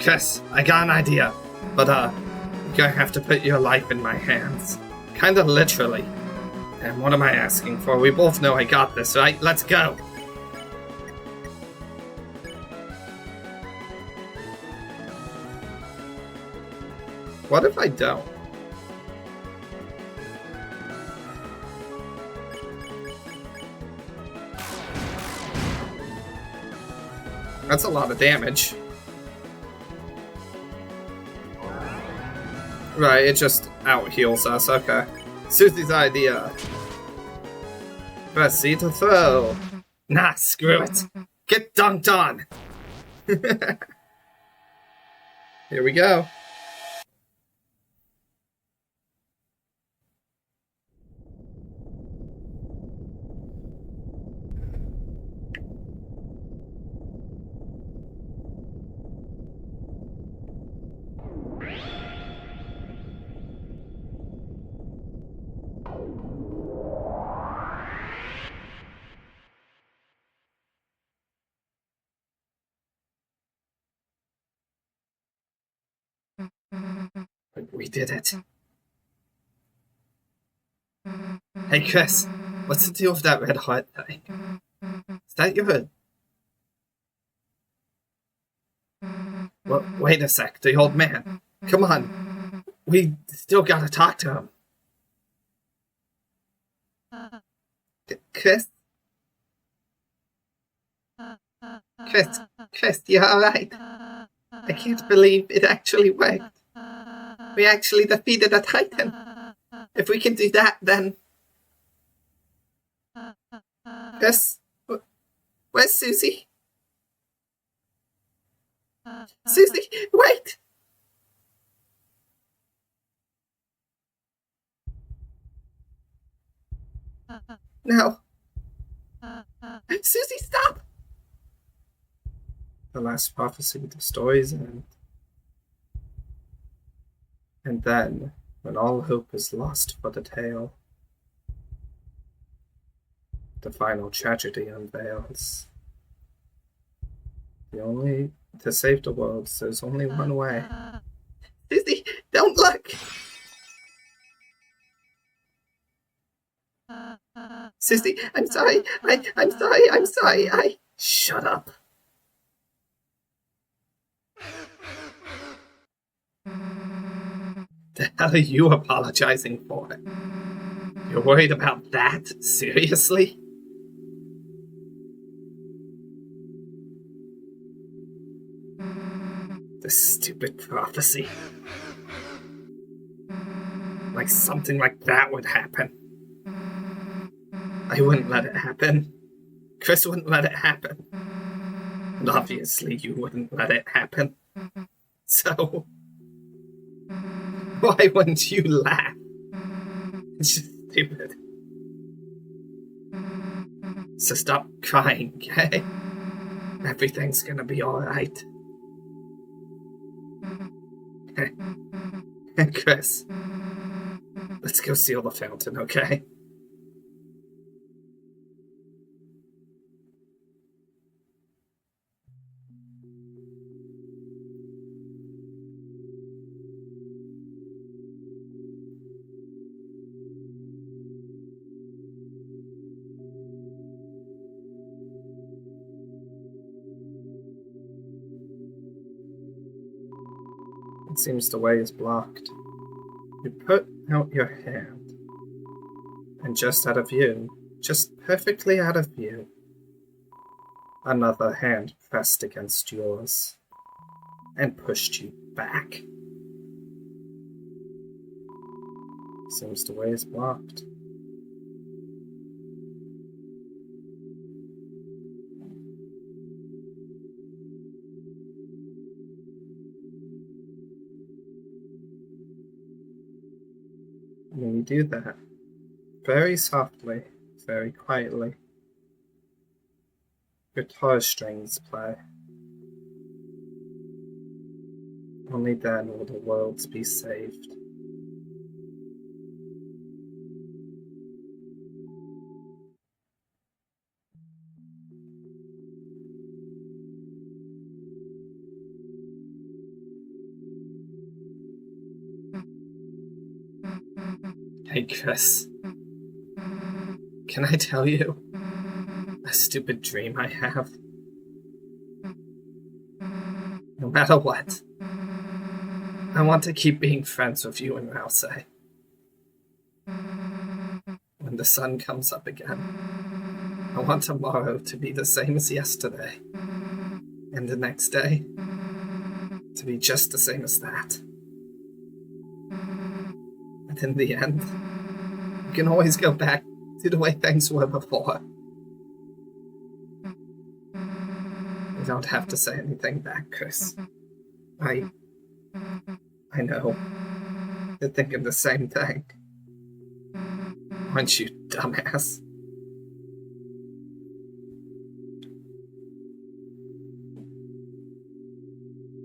Speaker 1: Chris, I got an idea. But, you're gonna have to put your life in my hands. Kinda literally. And what am I asking for? We both know I got this, right? Let's go! What if I don't? That's a lot of damage. Right, it just out-heals us, okay. Susie's idea. Press C to throw. Nah, screw it. Get dunked on! Here we go. We did it. Hey Chris, what's the deal with that red heart thing? Is that your hood? Well, wait a sec, the old man. Come on. We still gotta talk to him. Chris? Chris, you're alright. I can't believe it actually worked. We actually defeated a Titan. If we can do that, then... Chris? Where's Susie? Susie, wait! No. Susie, stop! The last prophecy, the stories end. And then, when all hope is lost for the tale, the final tragedy unveils. To save the world, there's only one way. Susie, don't look! Susie, I'm sorry, I'm sorry. Shut up. The hell are you apologizing for? You're worried about that? Seriously? The stupid prophecy. Like something like that would happen. I wouldn't let it happen. Chris wouldn't let it happen. And obviously you wouldn't let it happen. So, why wouldn't you laugh? It's just stupid. So stop crying, okay? Everything's gonna be alright. Hey, Chris. Let's go seal the fountain, okay? It seems the way is blocked. You put out your hand, and just out of view, just perfectly out of view, another hand pressed against yours and pushed you back. Seems the way is blocked. When you do that, very softly, very quietly, guitar strings play. Only then will the world be saved. Hey Chris, can I tell you a stupid dream I have? No matter what, I want to keep being friends with you and Rouse. When the sun comes up again, I want tomorrow to be the same as yesterday, and the next day to be just the same as that. And in the end, you can always go back to the way things were before. You don't have to say anything back, Chris. I know. You're thinking the same thing. Aren't you, dumbass?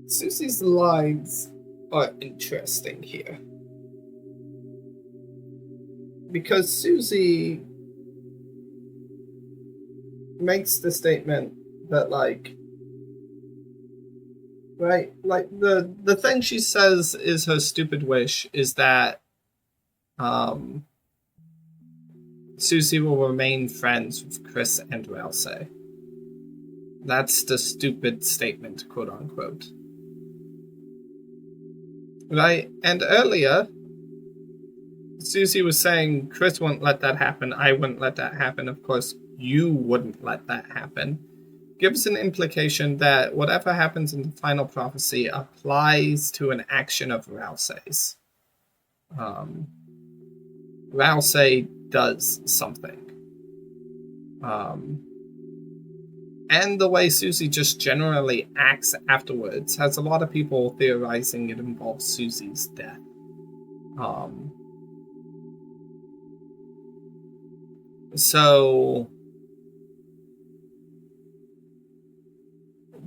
Speaker 1: Susie's lines are interesting here. Because Susie makes the statement that, like, right? Like, the thing she says is her stupid wish is that Susie will remain friends with Chris and Rouse. That's the stupid statement, quote unquote. Right? And earlier, Susie was saying Chris wouldn't let that happen, I wouldn't let that happen, of course you wouldn't let that happen. Gives an implication that whatever happens in the final prophecy applies to an action of Rouse's. Rouse does something. And the way Susie just generally acts afterwards has a lot of people theorizing it involves Susie's death. So,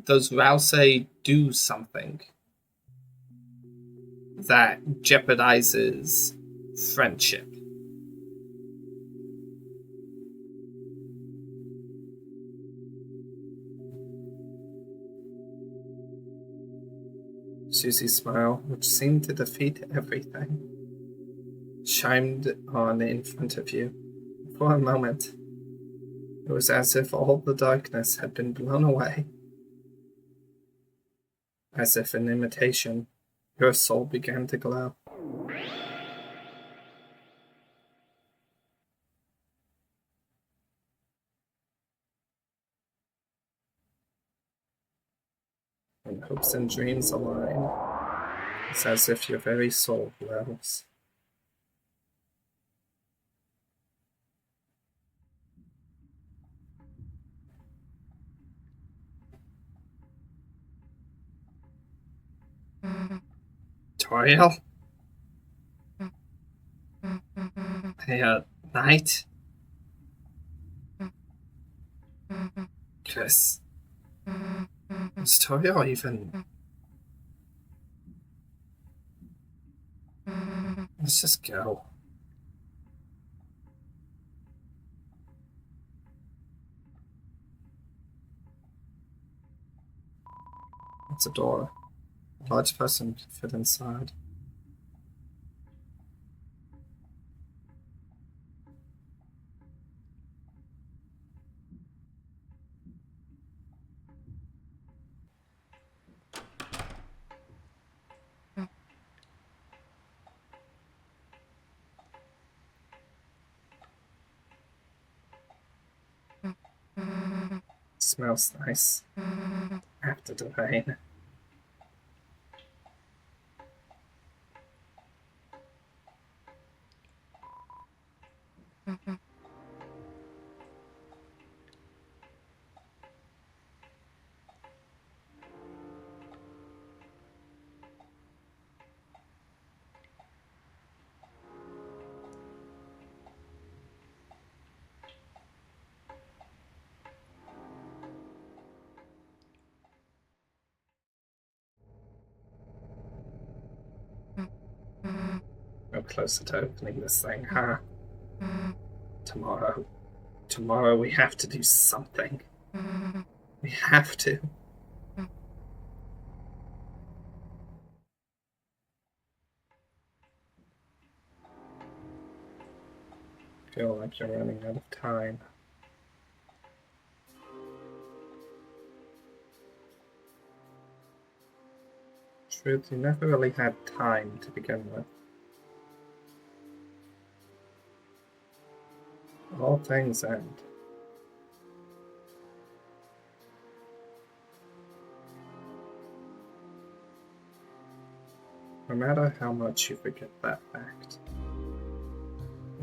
Speaker 1: does Rouse do something that jeopardizes friendship? Susie's smile, which seemed to defeat everything, chimed on in front of you. For a moment, It was as if all the darkness had been blown away. As if in imitation, your soul began to glow. When hopes and dreams align, it's as if your very soul glows. Toriel? Hey, Knight? Chris? Is Toriel even... Let's just go. It's a door. A large person can fit inside. Smells nice. After the rain. We're closer to opening this thing, huh? Tomorrow. Tomorrow we have to do something. We have to. I feel like you're running out of time. Truth, you never really had time to begin with. All things end. No matter how much you forget that fact,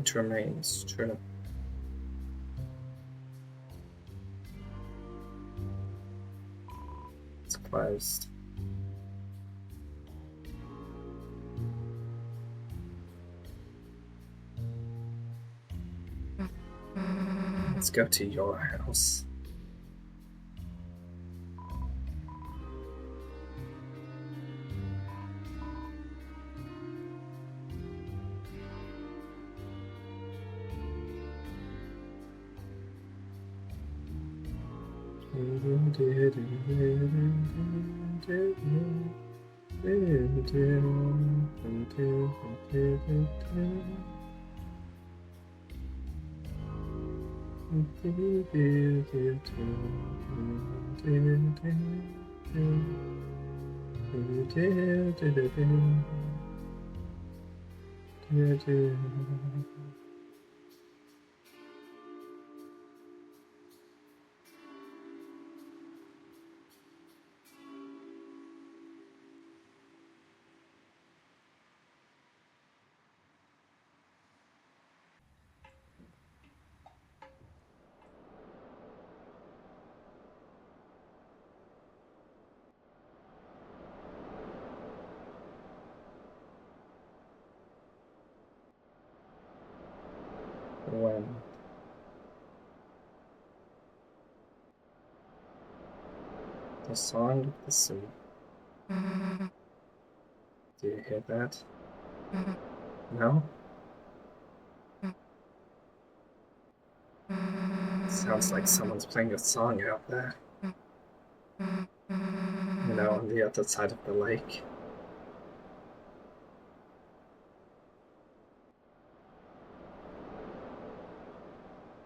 Speaker 1: it remains true. It's closed. Let's go to your house. When the song of the sea. Do you hear that? No? Sounds like someone's playing a song out there. You know, on the other side of the lake.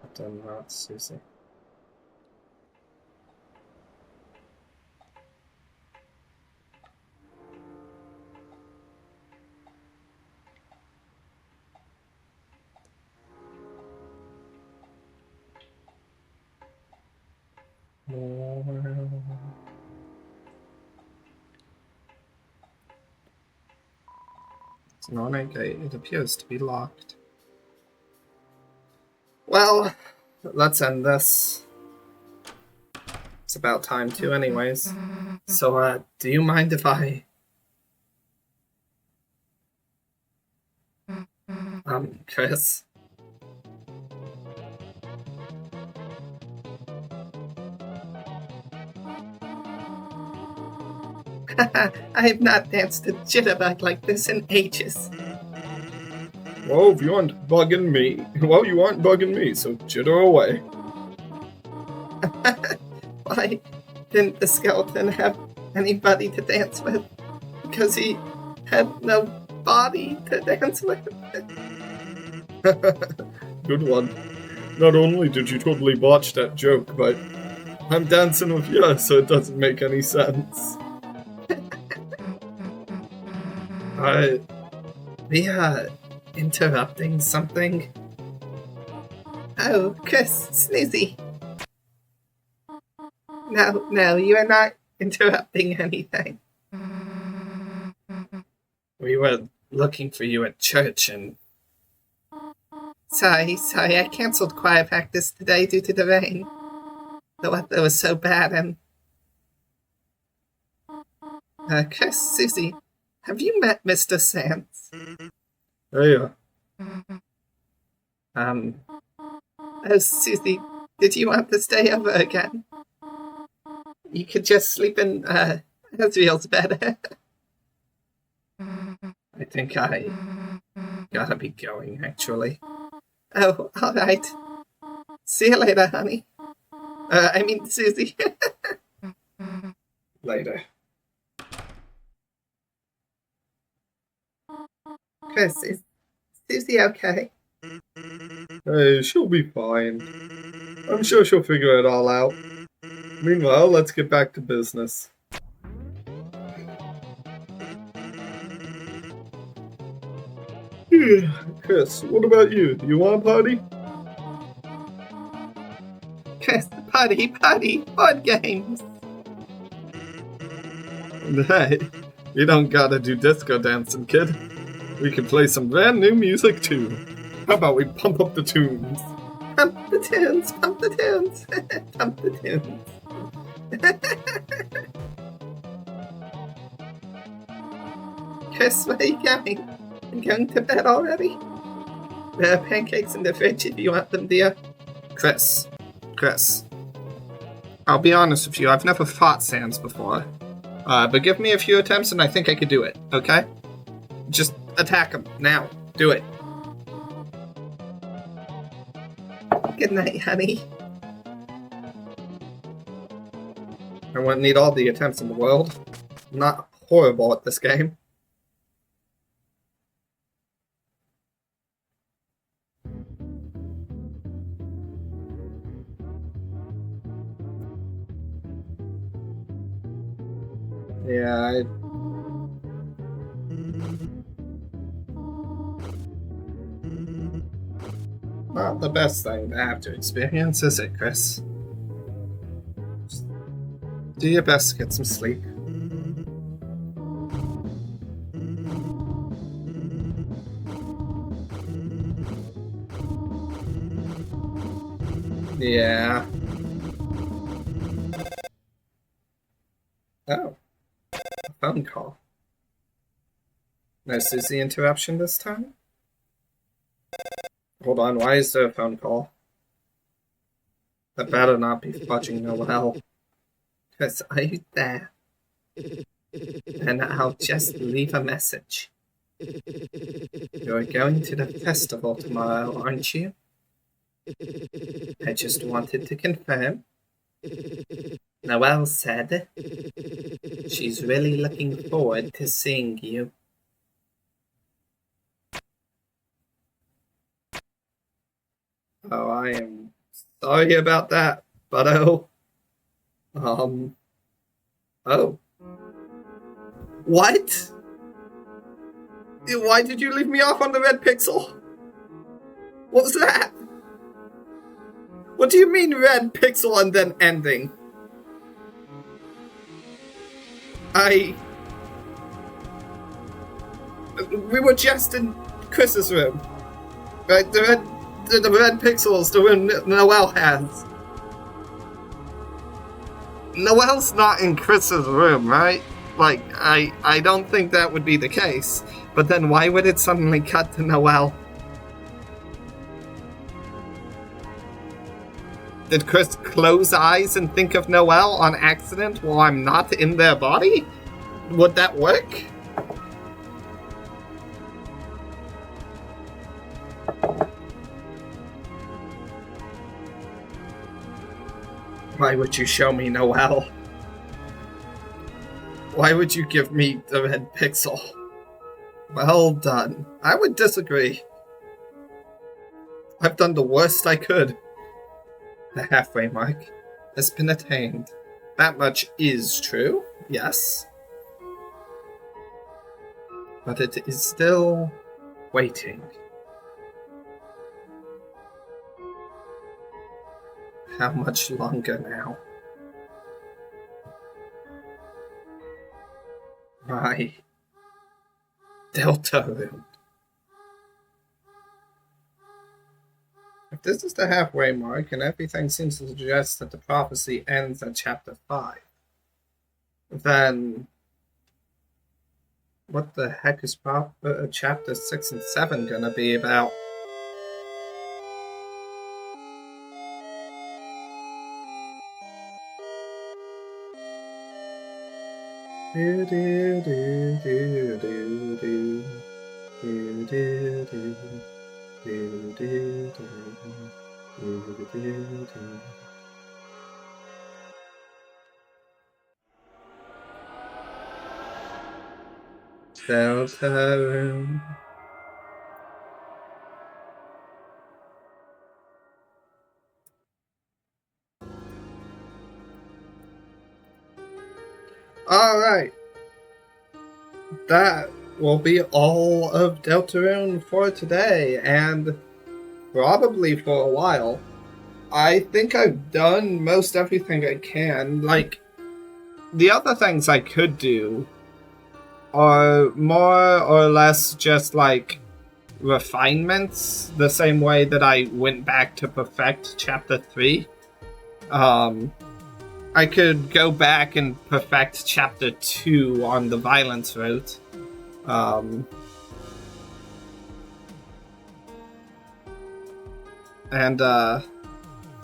Speaker 1: But I'm not, Susie. not a gate. It appears to be locked. Well, let's end this. It's about time to, anyways. So, do you mind if I... Chris? I have not danced a jitterbug like this in ages. Well, if you aren't bugging me, well, you aren't bugging me, so jitter away. Why didn't the skeleton have anybody to dance with? Because he had no body to dance with. Good one. Not only did you totally botch that joke, but I'm dancing with you, so it doesn't make any sense. We are interrupting something. Oh, Chris, Snoozy. No, you are not interrupting anything. We were looking for you at church and... Sorry, I cancelled choir practice today due to the rain. The weather was so bad and... Chris, Susie, have you met Mr. Sands? Hey, Oh, Susie, did you want to stay over again? You could just sleep in, Ezreal's bed. I think I gotta be going, actually. Oh, alright. See you later, honey. I mean, Susie. Later. Chris, is Susie okay? Hey, she'll be fine. I'm sure she'll figure it all out. Meanwhile, let's get back to business. Chris, what about you? Do you want a party? Chris, party, board games! Hey, you don't gotta do disco dancing, kid. We can play some brand new music too. How about we pump up the tunes? Pump the tunes, pump the tunes, pump the tunes. Chris, where are you going? You going to bed already? There are pancakes in the fridge if you want them, dear. Chris. I'll be honest with you, I've never fought Sans before. But give me a few attempts and I think I could do it, okay? Just attack him, now. Do it. Good night, honey. I wouldn't need all the attempts in the world. I'm not horrible at this game. Yeah, not the best thing to have to experience, is it, Chris? Just do your best to get some sleep. Yeah. Oh. A phone call. No Susie interruption this time? Hold on, why is there a phone call? That better not be fudging Noel. Chris, are you there? And I'll just leave a message. You're going to the festival tomorrow, aren't you? I just wanted to confirm. Noelle said she's really looking forward to seeing you. Oh, I am sorry about that, but oh. What? Why did you leave me off on the red pixel? What was that? What do you mean red pixel and then ending? We were just in Chris's room. Right? The red pixels, the room Noelle has. Noelle's not in Chris's room, right? Like, I don't think that would be the case. But then why would it suddenly cut to Noelle? Did Chris close eyes and think of Noelle on accident while I'm not in their body? Would that work? Why would you show me Noelle? Why would you give me the red pixel? Well done. I would disagree. I've done the worst I could. The halfway mark has been attained. That much is true, yes. But it is still waiting. How much longer now? My Deltarune. If this is the halfway mark, and everything seems to suggest that the prophecy ends at chapter 5, then what the heck is chapter 6 and 7 gonna be about? Do do do do do do do do do. Do, do, do, do, do, do. Deltarune. Alright. That will be all of Deltarune for today, and probably for a while. I think I've done most everything I can. Like, the other things I could do are more or less just like refinements, the same way that I went back to perfect chapter 3. I could go back and perfect chapter 2 on the violence route. And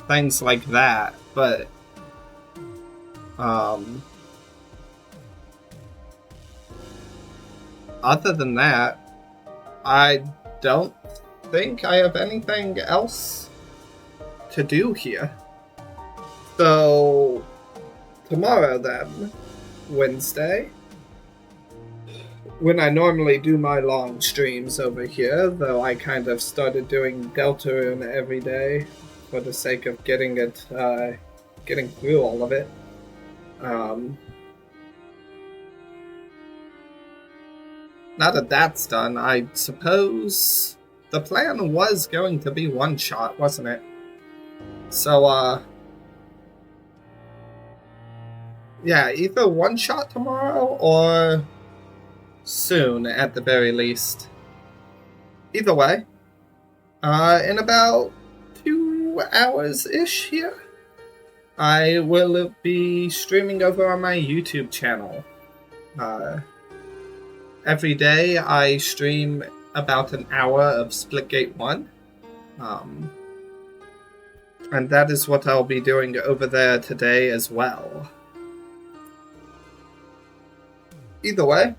Speaker 1: things like that, but other than that, I don't think I have anything else to do here. So tomorrow then, Wednesday, when I normally do my long streams over here, though I kind of started doing Deltarune every day for the sake of getting through all of it. Now that that's done, I suppose the plan was going to be one shot, wasn't it? So, yeah, either one shot tomorrow or soon at the very least. Either way, in about 2 hours-ish here, I will be streaming over on my YouTube channel. Every day I stream about an hour of Splitgate 1. And that is what I'll be doing over there today as well. Either way,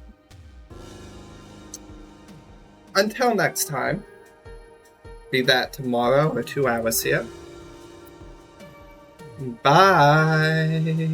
Speaker 1: until next time, be that tomorrow or 2 hours here, bye!